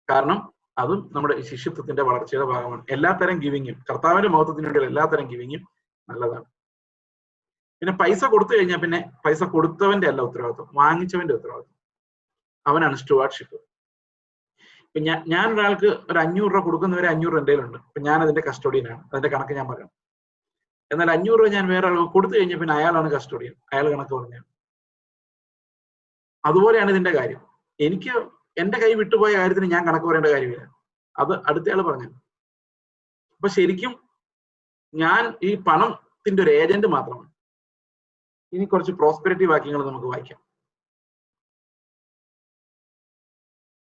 കാരണം അതും നമ്മുടെ ശിഷ്യത്വത്തിന്റെ വളർച്ചയുടെ ഭാഗമാണ്. എല്ലാത്തരം ഗിവിങ്ങും, കർത്താവിന്റെ മഹത്വത്തിന് വേണ്ടിയുള്ള എല്ലാത്തരം ഗിവിങ്ങും നല്ലതാണ്. പിന്നെ പൈസ കൊടുത്തു കഴിഞ്ഞാൽ പിന്നെ പൈസ കൊടുത്തവന്റെ അല്ല ഉത്തരവാദിത്വം, വാങ്ങിച്ചവന്റെ ഉത്തരവാദിത്വം. അവനാണ് സ്റ്റുവാർഡ്ഷിപ്പ്. ഇപ്പൊ ഞാൻ ഒരാൾക്ക് ഒരു 500 രൂപ കൊടുക്കുന്നവരെ 500 രൂപ എൻ്റെ കയ്യിലുണ്ട്. അപ്പൊ ഞാൻ അതിന്റെ കസ്റ്റോഡിയനാണ്, അതിന്റെ കണക്ക് ഞാൻ പറയണം. എന്നാൽ 500 രൂപ ഞാൻ വേറെ ആൾക്ക് കൊടുത്തു കഴിഞ്ഞാൽ പിന്നെ അയാളാണ് കസ്റ്റോഡിയൻ, അയാൾ കണക്ക് പറഞ്ഞാണ്. അതുപോലെയാണ് ഇതിന്റെ കാര്യം. എനിക്ക് എന്റെ കൈ വിട്ടുപോയ കാര്യത്തിന് ഞാൻ കണക്ക് പറയേണ്ട കാര്യമില്ല, അത് അടുത്തയാൾ പറഞ്ഞു. അപ്പൊ ശരിക്കും ഞാൻ ഈ പണത്തിന്റെ ഒരു ഏജന്റ് മാത്രമാണ്. ഇനി കുറച്ച് പ്രോസ്പെരിറ്റി വാക്യങ്ങൾ നമുക്ക് വായിക്കാം.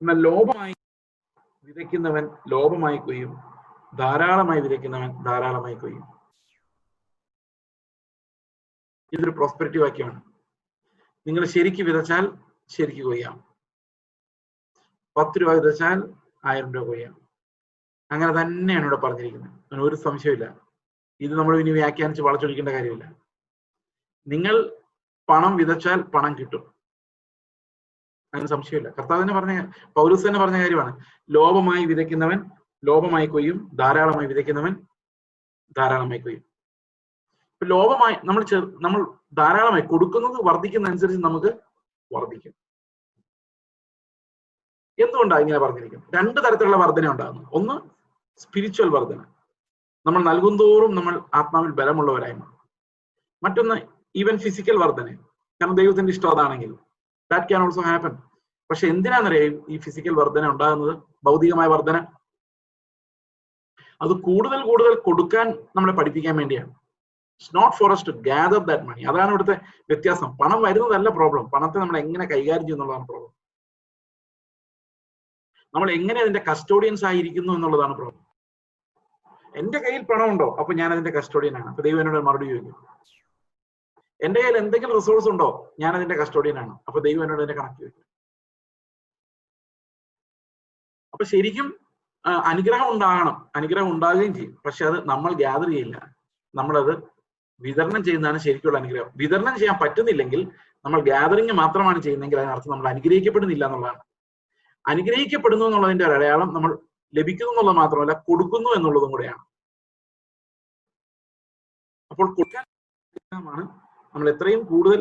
എന്നാൽ ലോഭമായി വിതയ്ക്കുന്നവൻ ലോഭമായി കൊയ്യും, ധാരാളമായി വിതയ്ക്കുന്നവൻ ധാരാളമായി കൊയ്യും. ഇതൊരു പ്രോസ്പെരിറ്റി വാക്യമാണ്. നിങ്ങൾ ശരിക്ക് വിതച്ചാൽ ശരിക്ക് കൊയ്യാം. 10 രൂപ വിതച്ചാൽ 1000 രൂപ കൊയ്യാം. അങ്ങനെ തന്നെയാണ് ഇവിടെ പറഞ്ഞിരിക്കുന്നത്. അങ്ങനെ ഒരു സംശയമില്ല. ഇത് നമ്മൾ ഇനി വ്യാഖ്യാനിച്ച് വളച്ചൊടിക്കേണ്ട കാര്യമില്ല. നിങ്ങൾ പണം വിതച്ചാൽ പണം കിട്ടും, അതിന് സംശയമില്ല. കർത്താവ് തന്നെ പറഞ്ഞ, പൗലോസ് തന്നെ പറഞ്ഞ കാര്യമാണ്. ലോഭമായി വിതയ്ക്കുന്നവൻ ലോഭമായി കൊയ്യും, ധാരാളമായി വിതയ്ക്കുന്നവൻ ധാരാളമായി കൊയ്യും. ഇപ്പൊ ലോഭമായി നമ്മൾ ധാരാളമായി കൊടുക്കുന്നത് വർദ്ധിക്കുന്നതനുസരിച്ച് നമുക്ക് വർദ്ധിക്കും. എന്തുകൊണ്ടാണ് ഇങ്ങനെ പറഞ്ഞിരിക്കുന്നത്? 2 തരത്തിലുള്ള വർധന ഉണ്ടാകുന്നു. ഒന്ന് സ്പിരിച്വൽ വർധന, നമ്മൾ നൽകുന്തോറും നമ്മൾ ആത്മാവിൽ ബലമുള്ളവരായി മാറും. മറ്റൊന്ന് ഈവൻ ഫിസിക്കൽ വർധന, കാരണം ദൈവത്തിന്റെ ഇഷ്ടം അതാണെങ്കിൽ ദാറ്റ് ക്യാൻ ഓൾസോ ഹാപ്പൻ. പക്ഷെ എന്തിനാണെന്നറിയാം ഈ ഫിസിക്കൽ വർധന ഉണ്ടാകുന്നത്? ഭൗതികമായ വർധന. അത് കൂടുതൽ കൂടുതൽ കൊടുക്കാൻ നമ്മളെ പഠിപ്പിക്കാൻ വേണ്ടിയാണ്. It's not for us to gather that money. അതാണ് ഇവിടുത്തെ വ്യത്യാസം. പണം വരുന്നതല്ല പ്രോബ്ലം, പണത്തെ നമ്മൾ എങ്ങനെ കൈകാര്യം ചെയ്യുന്നുള്ളതാണ് പ്രോബ്ലം. നമ്മൾ എങ്ങനെ അതിന്റെ കസ്റ്റോഡിയൻസ് ആയിരിക്കുന്നു എന്നുള്ളതാണ് പ്രോബ്ലം. എന്റെ കയ്യിൽ പണമുണ്ടോ, അപ്പൊ ഞാൻ അതിന്റെ കസ്റ്റോഡിയനാണ്. അപ്പൊ ദൈവം എന്നോട് മറുപടി ചോദിക്കും. എന്റെ കയ്യിൽ എന്തെങ്കിലും റിസോഴ്സ് ഉണ്ടോ, ഞാൻ അതിന്റെ കസ്റ്റോഡിയനാണ്. അപ്പൊ ദൈവം എന്നോട് അതിന്റെ കണക്ക് ചോദിക്കും. അപ്പൊ ശരിക്കും അനുഗ്രഹം ഉണ്ടാകണം, അനുഗ്രഹം ഉണ്ടാകുകയും ചെയ്യും. പക്ഷെ അത് നമ്മൾ ഗ്യാദർ ചെയ്യില്ല, നമ്മളത് വിതരണം ചെയ്യുന്നതാണ് ശരിക്കുള്ള അനുഗ്രഹം. വിതരണം ചെയ്യാൻ പറ്റുന്നില്ലെങ്കിൽ, നമ്മൾ ഗ്യാദറിങ് മാത്രമാണ് ചെയ്യുന്നതെങ്കിൽ അതിനർത്ഥം നമ്മൾ അനുഗ്രഹിക്കപ്പെടുന്നില്ല എന്നുള്ളതാണ്. അനുഗ്രഹിക്കപ്പെടുന്നു എന്നുള്ളതിന്റെ ഒരു അടയാളം നമ്മൾ ലഭിക്കുന്നു എന്നുള്ളത് മാത്രമല്ല, കൊടുക്കുന്നു എന്നുള്ളതും കൂടെയാണ്. അപ്പോൾ കൊടുക്കാൻ അനുഗ്രഹമാണ്. നമ്മൾ എത്രയും കൂടുതൽ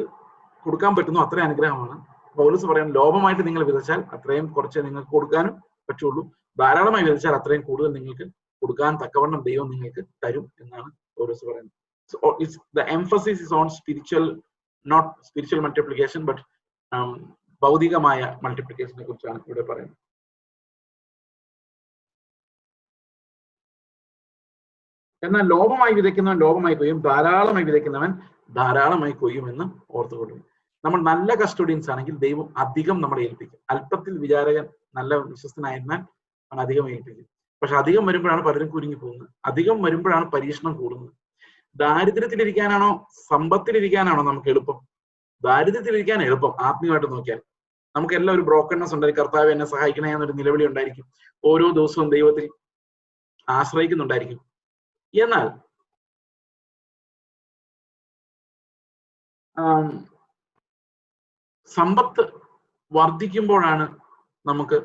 കൊടുക്കാൻ പറ്റുന്നു അത്രയും അനുഗ്രഹമാണ്. പൗലോസ് പറയാൻ, ലോഭമായിട്ട് നിങ്ങൾ വിതച്ചാൽ അത്രയും കുറച്ച് നിങ്ങൾക്ക് കൊടുക്കാനും പറ്റുള്ളൂ, ധാരാളമായി വിതച്ചാൽ അത്രയും കൂടുതൽ നിങ്ങൾക്ക് കൊടുക്കാൻ തക്കവണ്ണം ദൈവം നിങ്ങൾക്ക് തരും എന്നാണ് പൗലോസ് പറയുന്നത്. So the emphasis is on spiritual, not spiritual multiplication, but ഭൗതികമായ മൾട്ടിപ്ലിക്കേഷനെ കുറിച്ചാണ് ഇവിടെ പറയുന്നത്. എന്നാൽ ലോഭമായി വിതയ്ക്കുന്നവൻ ലോഭമായി കൊയ്യും, ധാരാളമായി വിതയ്ക്കുന്നവൻ ധാരാളമായി കൊയ്യും എന്ന് ഓർത്തുകൊള്ളും. നമ്മൾ നല്ല കസ്റ്റോഡിയൻസ് ആണെങ്കിൽ ദൈവം അധികം നമ്മളെ ഏൽപ്പിക്കും. അല്പത്തിൽ വിചാരകൻ നല്ല വിശ്വസ്തനായിരുന്നാൽ അവൻ അധികം ഏൽപ്പിക്കും. പക്ഷെ അധികം വരുമ്പോഴാണ് പലരും കുരുങ്ങി പോകുന്നത്. അധികം വരുമ്പോഴാണ് പരീക്ഷണം കൂടുന്നത്. ദാരിദ്ര്യത്തിലിരിക്കാനാണോ സമ്പത്തിലിരിക്കാനാണോ നമുക്ക് എളുപ്പം? ദാരിദ്ര്യത്തിലിരിക്കാൻ എളുപ്പം. ആത്മീയമായിട്ട് നോക്കിയാൽ നമുക്ക് എല്ലാം ഒരു ബ്രോക്കൺനെസ് ഉണ്ടായിരിക്കും. കർത്താവ് എന്നെ സഹായിക്കണേ എന്നൊരു നിലവിളി ഉണ്ടായിരിക്കും. ഓരോ ദിവസവും ദൈവത്തിൽ ആശ്രയിക്കുന്നുണ്ടായിരിക്കും. എന്നാൽ സമ്പത്ത് വർദ്ധിക്കുമ്പോഴാണ് നമുക്ക്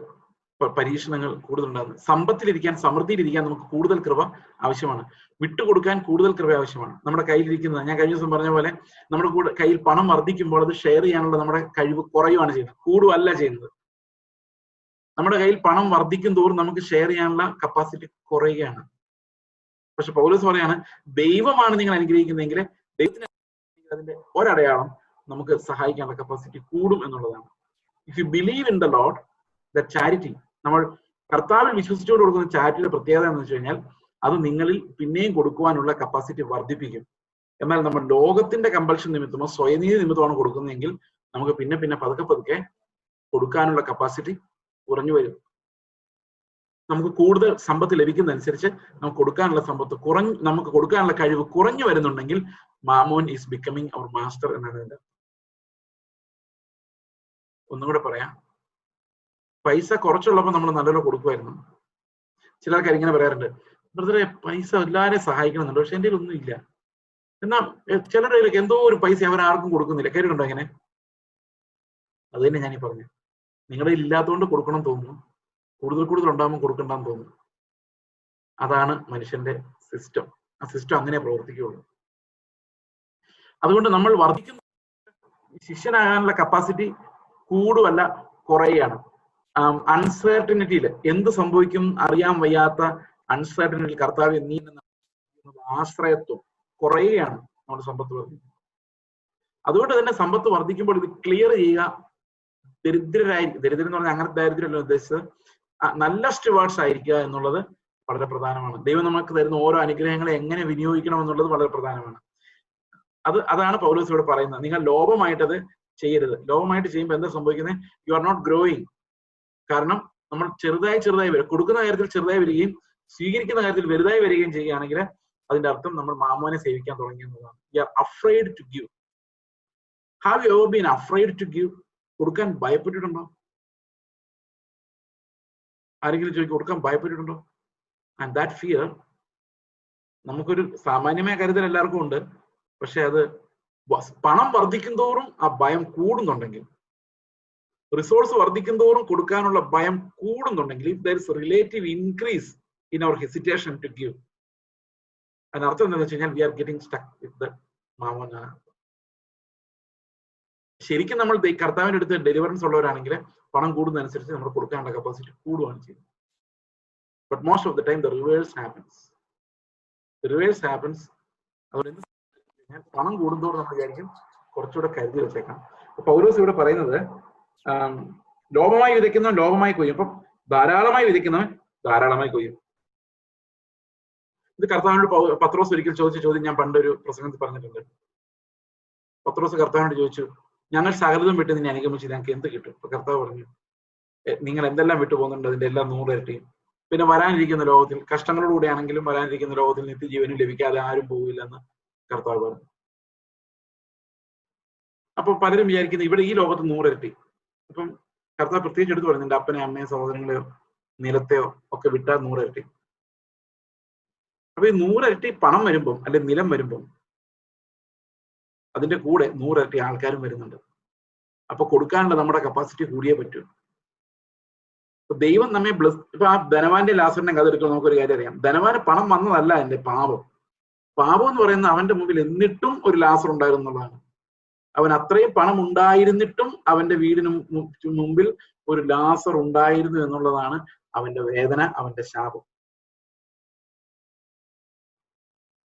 പരീക്ഷണങ്ങൾ കൂടുതൽ ഉണ്ടാകുന്നത്. സമ്പത്തിലിരിക്കാൻ, സമൃദ്ധിയിലിരിക്കാൻ നമുക്ക് കൂടുതൽ കൃപ ആവശ്യമാണ്. വിട്ടുകൊടുക്കാൻ കൂടുതൽ കൃപ ആവശ്യമാണ്. നമ്മുടെ കയ്യിലിരിക്കുന്നത്, ഞാൻ കഴിഞ്ഞ ദിവസം പറഞ്ഞ പോലെ, നമ്മുടെ കയ്യിൽ പണം വർദ്ധിക്കുമ്പോൾ അത് ഷെയർ ചെയ്യാനുള്ള നമ്മുടെ കഴിവ് കുറയുകയാണ് ചെയ്യുന്നത്, കൂടുകയല്ല ചെയ്യുന്നത്. നമ്മുടെ കയ്യിൽ പണം വർദ്ധിക്കും തോറും നമുക്ക് ഷെയർ ചെയ്യാനുള്ള കപ്പാസിറ്റി കുറയുകയാണ്. പക്ഷെ പൗലോസ് പറയാണ്, ദൈവമാണ് നിങ്ങൾ അനുഗ്രഹിക്കുന്നതെങ്കിൽ ദൈവത്തിന് അതിന്റെ ഒരടയാളം നമുക്ക് സഹായിക്കാനുള്ള കപ്പാസിറ്റി കൂടും എന്നുള്ളതാണ്. If you believe in the Lord, the charity, നമ്മൾ കർത്താവിൽ വിശ്വസിച്ചുകൊണ്ട് കൊടുക്കുന്ന ചാരിറ്റിയുടെ പ്രത്യേകത എന്ന് വെച്ച് കഴിഞ്ഞാൽ അത് നിങ്ങളിൽ പിന്നെയും കൊടുക്കുവാനുള്ള കപ്പാസിറ്റി വർദ്ധിപ്പിക്കും. എന്നാൽ നമ്മൾ ലോകത്തിന്റെ കമ്പൽഷൻ നിമിത്തമോ സ്വയനീതി നിമിത്തമാണ് കൊടുക്കുന്നതെങ്കിൽ നമുക്ക് പിന്നെ പിന്നെ പതുക്കെ പതുക്കെ കൊടുക്കാനുള്ള കപ്പാസിറ്റി കുറഞ്ഞു വരും. നമുക്ക് കൂടുതൽ സമ്പത്ത് ലഭിക്കുന്നതനുസരിച്ച് നമുക്ക് കൊടുക്കാനുള്ള സമ്പത്ത് നമുക്ക് കൊടുക്കാനുള്ള കഴിവ് കുറഞ്ഞു വരുന്നുണ്ടെങ്കിൽ mammon is becoming our master എന്നാണ് ഇതിന്റെ. ഒന്നും കൂടെ പറയാം, പൈസ കുറച്ചുള്ളപ്പോൾ നമ്മൾ നല്ലപോലെ കൊടുക്കുമായിരുന്നു. ചില ആൾക്കാർ ഇങ്ങനെ പറയാറുണ്ട്, ബ്രദറെ പൈസ എല്ലാവരെയും സഹായിക്കണമെന്നുണ്ട്, പക്ഷെ എൻ്റെ ഒന്നും ഇല്ല. എന്നാൽ ചിലരുടെ കയ്യിലേക്ക് എന്തോ ഒരു പൈസ അവരാർക്കും കൊടുക്കുന്നില്ല. കേട്ടിട്ടുണ്ടോ ഇങ്ങനെ? അത് തന്നെ ഞാനീ പറഞ്ഞു, നിങ്ങളുടെ ഇല്ലാത്തതുകൊണ്ട് കൊടുക്കണം തോന്നുന്നു, കൂടുതൽ കൂടുതൽ ഉണ്ടാകുമ്പോൾ കൊടുക്കണ്ടെന്ന് തോന്നുന്നു. അതാണ് മനുഷ്യന്റെ സിസ്റ്റം. ആ സിസ്റ്റം അങ്ങനെ പ്രവർത്തിക്കുകയുള്ളൂ. അതുകൊണ്ട് നമ്മൾ വർദ്ധിക്കുന്ന ശിഷ്യനാകാനുള്ള കപ്പാസിറ്റി കൂടുവല്ല കുറയുകയാണ്. അൺസർട്ടനിറ്റിയിൽ എന്ത് സംഭവിക്കും അറിയാൻ വയ്യാത്ത അൺസർട്ടനിറ്റിയിൽ കർത്താവ് നീ ആശ്രയത്വം കുറയുകയാണ് നമ്മുടെ സമ്പത്ത് വർദ്ധിക്കും. അതുകൊണ്ട് തന്നെ സമ്പത്ത് വർദ്ധിക്കുമ്പോൾ ഇത് ക്ലിയർ ചെയ്യുക. ദരിദ്രം എന്ന് പറഞ്ഞാൽ അങ്ങനത്തെ ദാരിദ്ര്യമല്ല ഉദ്ദേശിച്ചത്, നല്ല സ്റ്റുവാർഡ്സ് ആയിരിക്കുക എന്നുള്ളത് വളരെ പ്രധാനമാണ്. ദൈവം നമുക്ക് തരുന്ന ഓരോ അനുഗ്രഹങ്ങളെ എങ്ങനെ വിനിയോഗിക്കണം എന്നുള്ളത് വളരെ പ്രധാനമാണ്. അതാണ് പൗലോസ് ഇവിടെ പറയുന്നത്. നിങ്ങൾ ലോഭമായിട്ടത് ചെയ്യരുത്. ലോഭമായിട്ട് ചെയ്യുമ്പോൾ എന്താ സംഭവിക്കുന്നത്? You are not growing. കാരണം നമ്മൾ ചെറുതായി വരും, കൊടുക്കുന്ന കാര്യത്തിൽ ചെറുതായി വരികയും സ്വീകരിക്കുന്ന കാര്യത്തിൽ വലുതായി വരികയും ചെയ്യുകയാണെങ്കിൽ അതിന്റെ അർത്ഥം നമ്മൾ മാമോനെ സേവിക്കാൻ തുടങ്ങി എന്നതാണ്. You are afraid to give. Have you ever been afraid to give? കൊടുക്കാൻ ഭയപ്പെട്ടിട്ടുണ്ടോ? ആരെങ്കിലും ചോദിക്കും, കൊടുക്കാൻ ഭയപ്പെട്ടിട്ടുണ്ടോ? ആൻഡ് ദാറ്റ് ഫിയർ നമുക്കൊരു സാമാന്യമായ കരുതൽ എല്ലാവർക്കും ഉണ്ട്. പക്ഷെ അത് പണം വർദ്ധിക്കും തോറും ആ ഭയം കൂടുന്നുണ്ടെങ്കിൽ, റിസോഴ്സ് വർദ്ധിക്കും തോറും കൊടുക്കാനുള്ള ഭയം കൂടുന്നുണ്ടെങ്കിൽ, if there is relative increase in our hesitation to give, അതിനർത്ഥം എന്താണെന്ന് വെച്ച് കഴിഞ്ഞാൽ we are getting stuck with the mammon. ശരിക്കും നമ്മൾ കർത്താവിന്റെ അടുത്ത് ഡെലിവറൻസ് ഉള്ളവരാണെങ്കിൽ പണം കൂടുന്നതനുസരിച്ച് നമ്മൾ കൊടുക്കാനുള്ള കപ്പാസിറ്റി കൂടുകയാണ് ചെയ്യുന്നത്. But most of the time the reverse happens. അതുകൊണ്ട് പണം കൂടുന്നതോടെ നമ്മൾ വിചാരിക്കും കുറച്ചുകൂടെ കരുതി വെച്ചേക്കാം. പൗലോസ് ഇവിടെ പറയുന്നത് ലോഭമായി വിതയ്ക്കുന്നവൻ ലോഭമായി കൊയ്യും. അപ്പം ധാരാളമായി വിതയ്ക്കുന്നവൻ ധാരാളമായി കൊയ്യും. ഇത് കർത്താവിനോട് പത്രോസ് ഒരിക്കൽ ചോദിച്ച ചോദ്യം ഞാൻ പണ്ടൊരു പ്രസംഗത്തിൽ പറഞ്ഞിട്ടുണ്ട്. പത്രോസ് കർത്താവിനോട് ചോദിച്ചു, ഞങ്ങൾ സകലതും വിട്ട് നിന്നെ അനുഗമിച്ച് ഞങ്ങൾക്ക് എന്ത് കിട്ടും? അപ്പൊ കർത്താവ് പറഞ്ഞു, നിങ്ങൾ എന്തെല്ലാം വിട്ടു പോകുന്നുണ്ട് അതിന്റെ എല്ലാം 100 ഇരട്ടിയും. പിന്നെ വരാനിരിക്കുന്ന ലോകത്തിൽ കഷ്ടങ്ങളോടുകൂടി ആണെങ്കിലും വരാനിരിക്കുന്ന ലോകത്തിൽ നിത്യജീവനും ലഭിക്കാതെ ആരും പോകില്ലെന്ന് കർത്താവ് പറഞ്ഞു. അപ്പൊ പലരും വിചാരിക്കുന്നത് ഇവിടെ ഈ ലോകത്ത് 100 ഇരട്ടി. അപ്പം കർത്താവ് പ്രത്യേകിച്ച് എടുത്ത് പറയുന്നുണ്ട്, അപ്പനെ അമ്മയെ സഹോദരങ്ങളെയോ നിലത്തെയോ ഒക്കെ വിട്ടാൽ 100 ഇരട്ടി. അപ്പൊ ഈ 100 ഇരട്ടി പണം വരുമ്പം അല്ലെങ്കിൽ നിലം വരുമ്പം അതിന്റെ കൂടെ 100 ഇരട്ടി ആൾക്കാരും വരുന്നുണ്ട്. അപ്പൊ കൊടുക്കാനുള്ള നമ്മുടെ കപ്പാസിറ്റി കൂടിയേ പറ്റൂ. ദൈവം നമ്മെ ഇപ്പൊ ആ ധനവാന്റെ ലാസറിന്റെ കഥ എടുക്കുമ്പോൾ നമുക്കൊരു കാര്യം അറിയാം. ധനവാന് പണം വന്നതല്ല എന്റെ പാപം എന്ന് പറയുന്നത് അവന്റെ മുമ്പിൽ എന്നിട്ടും ഒരു ലാസർ ഉണ്ടായിരുന്നു എന്നുള്ളതാണ്. അവൻ അത്രയും പണം ഉണ്ടായിരുന്നിട്ടും അവന്റെ വീടിന് മുമ്പിൽ ഒരു ലാസർ ഉണ്ടായിരുന്നു എന്നുള്ളതാണ് അവന്റെ വേദന, അവന്റെ ശാപം.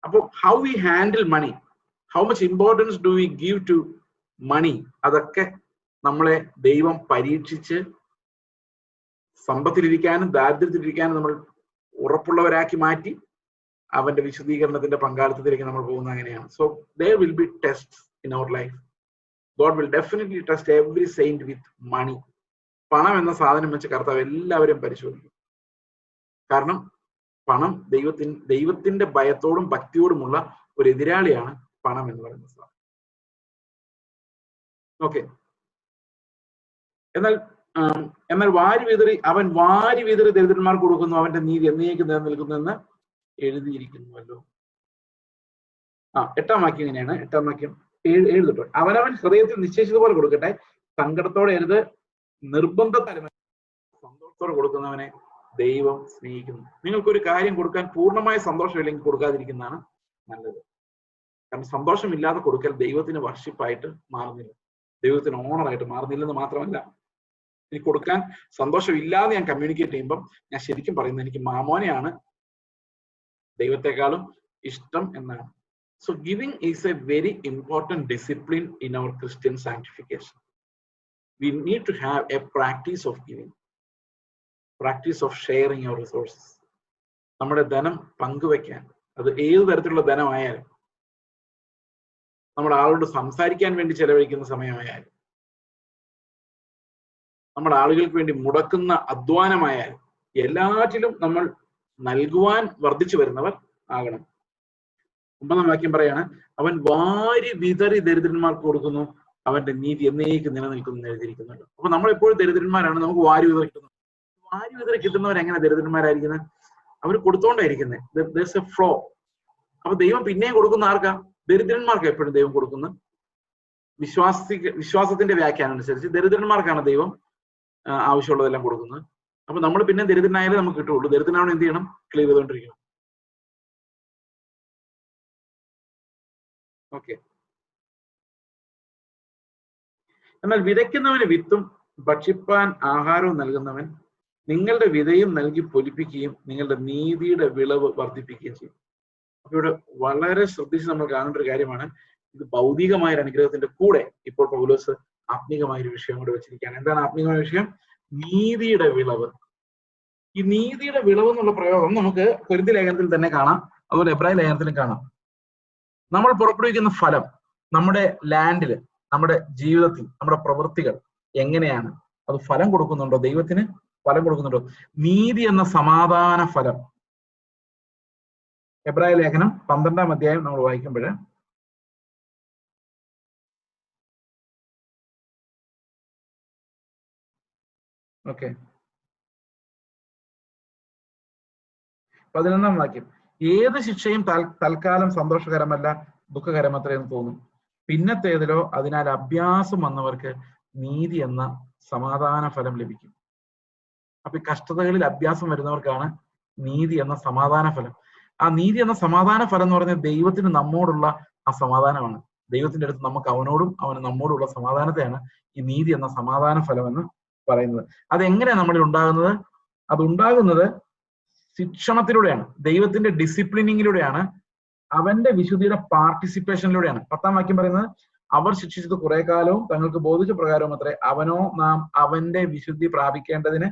അപ്പൊ how we handle money, how much importance do we give to money, അതൊക്കെ നമ്മളെ ദൈവം പരീക്ഷിച്ച് സമ്പത്തിലിരിക്കാനും ദാരിദ്ര്യത്തിലിരിക്കാനും നമ്മൾ ഉറപ്പുള്ളവരാക്കി മാറ്റി അവന്റെ വിശദീകരണത്തിന്റെ പങ്കാളിത്തത്തിലേക്ക് നമ്മൾ പോകുന്നത് അങ്ങനെയാണ്. So there will be tests in our life. God will definitely test every saint with money. പണം എന്ന സാധനം വെച്ച് കർത്താവ് എല്ലാവരും പരിശോധിക്കും. കാരണം പണം ദൈവത്തിന്റെ ഭയത്തോടും ഭക്തിയോടുമുള്ള ഒരു എതിരാളിയാണ് പണം എന്ന് പറയുന്ന സാധനം. ഓക്കെ, എന്നാൽ വാരി വിതറി ദരിദ്രന്മാർക്ക് കൊടുക്കുന്നു, അവന്റെ നീതി എന്നേക്ക് നിലനിൽക്കുന്നു എന്ന് എഴുതിയിരിക്കുന്നുവല്ലോ. 8ാം വാക്യം ഇങ്ങനെയാണ്. 8ാം വാക്യം 7 തൊട്ട്, അവനവൻ ഹൃദയത്തിൽ നിശ്ചയിച്ചതുപോലെ കൊടുക്കട്ടെ, സങ്കടത്തോടെ എഴുത്, നിർബന്ധത്താലും സന്തോഷത്തോടെ കൊടുക്കുന്നവനെ ദൈവം സ്നേഹിക്കുന്നു. നിങ്ങൾക്കൊരു കാര്യം കൊടുക്കാൻ പൂർണ്ണമായ സന്തോഷമില്ലെങ്കിൽ കൊടുക്കാതിരിക്കുന്നതാണ് നല്ലത്. കാരണം സന്തോഷമില്ലാതെ കൊടുക്കൽ ദൈവത്തിന് വർഷിപ്പായിട്ട് മാറുന്നില്ല, ദൈവത്തിന് ഓണറായിട്ട് മാറുന്നില്ലെന്ന് മാത്രമല്ല, എനിക്ക് കൊടുക്കാൻ സന്തോഷമില്ലാതെ ഞാൻ കമ്മ്യൂണിക്കേറ്റ് ചെയ്യുമ്പം ഞാൻ ശരിക്കും പറയുന്നത് എനിക്ക് മാമോനെയാണ് ദൈവത്തെക്കാളും ഇഷ്ടം എന്നാണ്. So giving is a very important discipline in our Christian sanctification. We need to have a practice of giving, practice of sharing your resources. നമ്മുടെ ധനം പങ്കുവെക്കാൻ, അത് ഏത് തരത്തിലുള്ള ധനമായാലും, നമ്മുടെ ആളോട് സംസാരിക്കാൻ വേണ്ടി ചെലവഴിക്കുന്ന സമയമായാലും, നമ്മുടെ ആളുകൾക്ക് വേണ്ടി മുടക്കുന്ന അധ്വാനമായാലും, എല്ലാറ്റിലും നമ്മൾ നൽകുവാൻ വർദ്ധിച്ചു വരുന്നവർ ആകണം. 9ാം വാക്യം പറയാണ്, അവൻ വാരി വിതറി ദരിദ്രന്മാർക്ക് കൊടുക്കുന്നു, അവന്റെ നീതി എന്നേക്ക് നിലനിൽക്കുന്നു എഴുതിയിരിക്കുന്നുണ്ട്. അപ്പൊ നമ്മളെപ്പോഴും ദരിദ്രന്മാരാണ്, നമുക്ക് വാരി വിതറി കിട്ടുന്നത്. വാരി വിതറി കിട്ടുന്നവരെങ്ങനെ ദരിദ്രന്മാരായിരിക്കുന്നത്? അവർ കൊടുത്തോണ്ടായിരിക്കുന്നത്. ഫ്ലോ. അപ്പൊ ദൈവം പിന്നെയും കൊടുക്കുന്ന ആർക്കാ? ദരിദ്രന്മാർക്ക് എപ്പോഴും ദൈവം കൊടുക്കുന്നത്. വിശ്വാസത്തിന്റെ വ്യാഖ്യാനം അനുസരിച്ച് ദരിദ്രന്മാർക്കാണ് ദൈവം ആവശ്യമുള്ളതെല്ലാം കൊടുക്കുന്നത്. അപ്പൊ നമ്മൾ പിന്നെ ദരിദ്രനായാലേ നമുക്ക് കിട്ടുള്ളൂ. ദരിദ്രനാണ് എന്ത് ചെയ്യണം? ക്ലിയർ ചെയ്തുകൊണ്ടിരിക്കണം. ഓക്കെ. എന്നാൽ വിതയ്ക്കുന്നവന് വിത്തും ഭക്ഷിപ്പാൻ ആഹാരവും നൽകുന്നവൻ നിങ്ങളുടെ വിതയും നൽകി പൊലിപ്പിക്കുകയും നിങ്ങളുടെ നീതിയുടെ വിളവ് വർദ്ധിപ്പിക്കുകയും ചെയ്യും. അപ്പൊ ഇവിടെ വളരെ ശ്രദ്ധിച്ച് നമ്മൾ കാണേണ്ട ഒരു കാര്യമാണ്, ഇത് ഭൗതികമായ അനുഗ്രഹത്തിന്റെ കൂടെ ഇപ്പോൾ പൗലോസ് ആത്മീകമായ ഒരു വിഷയം കൂടെ വെച്ചിരിക്കുകയാണ്. എന്താണ് ആത്മീകമായ വിഷയം? നീതിയുടെ വിളവ്. ഈ നീതിയുടെ വിളവ് എന്നുള്ള പ്രയോഗം നമുക്ക് കൊരിന്ത്യ ലേഖനത്തിൽ തന്നെ കാണാം, അതുപോലെ എബ്രായ ലേഖനത്തിലും കാണാം. നമ്മൾ പുറപ്പെടുവിക്കുന്ന ഫലം നമ്മുടെ ലാൻഡില്, നമ്മുടെ ജീവിതത്തിൽ, നമ്മുടെ പ്രവൃത്തികൾ എങ്ങനെയാണ്? അത് ഫലം കൊടുക്കുന്നുണ്ടോ? ദൈവത്തിന് ഫലം കൊടുക്കുന്നുണ്ടോ? നീതി എന്ന സമാധാന ഫലം. എബ്രായ ലേഖനം 12ാം അധ്യായം നമ്മൾ വായിക്കുമ്പോൾ ഓക്കെ 11ാം വാക്യം, ഏത് ശിക്ഷയും തൽക്കാലം സന്തോഷകരമല്ല, ദുഃഖകരമത്രയെന്ന് തോന്നും. പിന്നത്തേതിലോ അതിനാൽ അഭ്യാസം വന്നവർക്ക് നീതി എന്ന സമാധാന ഫലം ലഭിക്കും. അപ്പൊ ഈ കഷ്ടതകളിൽ അഭ്യാസം വരുന്നവർക്കാണ് നീതി എന്ന സമാധാന ഫലം. ആ നീതി എന്ന സമാധാന ഫലം എന്ന് പറഞ്ഞാൽ ദൈവത്തിന് നമ്മോടുള്ള ആ സമാധാനമാണ്. ദൈവത്തിന്റെ അടുത്ത് നമുക്ക് അവനോടും അവന് നമ്മോടുള്ള സമാധാനത്തെയാണ് ഈ നീതി എന്ന സമാധാന ഫലം എന്ന് പറയുന്നത്. അതെങ്ങനെയാണ് നമ്മളിൽ ഉണ്ടാകുന്നത്? അതുണ്ടാകുന്നത് ശിക്ഷണത്തിലൂടെയാണ്, ദൈവത്തിന്റെ ഡിസിപ്ലിനിങ്ങിലൂടെയാണ്, അവന്റെ വിശുദ്ധിയുടെ പാർട്ടിസിപ്പേഷനിലൂടെയാണ്. 10-ാം വാക്യം പറയുന്നത്, അവർ ശിക്ഷിച്ചത് കുറെ കാലവും തങ്ങൾക്ക് ബോധിച്ച പ്രകാരവും അത്രേ, അവനോ നാം അവന്റെ വിശുദ്ധി പ്രാപിക്കേണ്ടതിന്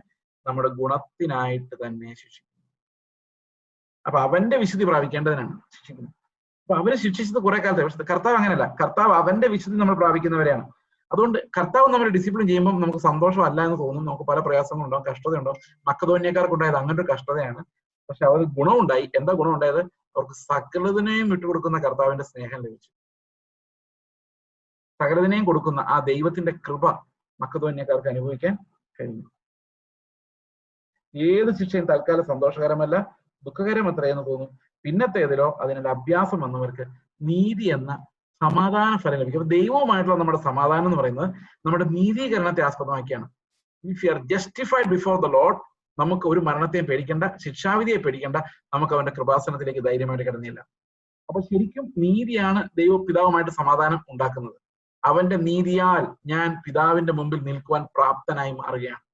നമ്മുടെ ഗുണത്തിനായിട്ട് തന്നെ ശിക്ഷിക്കുന്നു. അപ്പൊ അവന്റെ വിശുദ്ധി പ്രാപിക്കേണ്ടതിനാണ് ശിക്ഷിക്കുന്നത്. അപ്പൊ അവരെ ശിക്ഷിച്ചത് കുറെ കാലത്തെ. പക്ഷെ കർത്താവ് അങ്ങനെയല്ല. കർത്താവ് അവന്റെ വിശുദ്ധി നമ്മൾ പ്രാപിക്കുന്നവരെയാണ്. അതുകൊണ്ട് കർത്താവ് നമ്മൾ ഡിസിപ്ലിൻ ചെയ്യുമ്പോൾ നമുക്ക് സന്തോഷമല്ല എന്ന് തോന്നും, നമുക്ക് പല പ്രയാസങ്ങളുണ്ടാവും, കഷ്ടതയുണ്ടാവും. മക്കതോന്യക്കാർക്കുണ്ടായത് അങ്ങനെ ഒരു കഷ്ടതയാണ്. പക്ഷെ അവർക്ക് ഗുണമുണ്ടായി. എന്താ ഗുണമുണ്ടായത്? അവർക്ക് സകലതിനെയും വിട്ടുകൊടുക്കുന്ന കർത്താവിന്റെ സ്നേഹം ലഭിച്ചു. സകലതിനെയും കൊടുക്കുന്ന ആ ദൈവത്തിന്റെ കൃപ മക്കതോന്യക്കാർക്ക് അനുഭവിക്കാൻ കഴിഞ്ഞു. ഏത് ശിക്ഷയും തൽക്കാലം സന്തോഷകരമല്ല, ദുഃഖകരം എത്രയെന്ന് തോന്നും. പിന്നത്തേതിലോ അതിനുള്ള അഭ്യാസം വന്നവർക്ക് നീതി എന്ന സമാധാന ഫലം ലഭിക്കും. അപ്പൊ ദൈവവുമായിട്ടുള്ള നമ്മുടെ സമാധാനം എന്ന് പറയുന്നത് നമ്മുടെ നീതീകരണത്തെ ആസ്പദമാക്കിയാണ്. If you R justified before the Lord, നമുക്ക് ഒരു മരണത്തെയും പേടിക്കേണ്ട, ശിക്ഷാവിധിയെ പേടിക്കേണ്ട, നമുക്ക് അവന്റെ കൃപാസനത്തിലേക്ക് ധൈര്യമായിട്ട് കിടന്നില്ല. അപ്പൊ ശരിക്കും നീതിയാണ് ദൈവ പിതാവുമായിട്ട് സമാധാനം ഉണ്ടാക്കുന്നത്. അവന്റെ നീതിയാൽ ഞാൻ പിതാവിന്റെ മുമ്പിൽ നിൽക്കുവാൻ പ്രാപ്തനായി മാറുകയാണ്.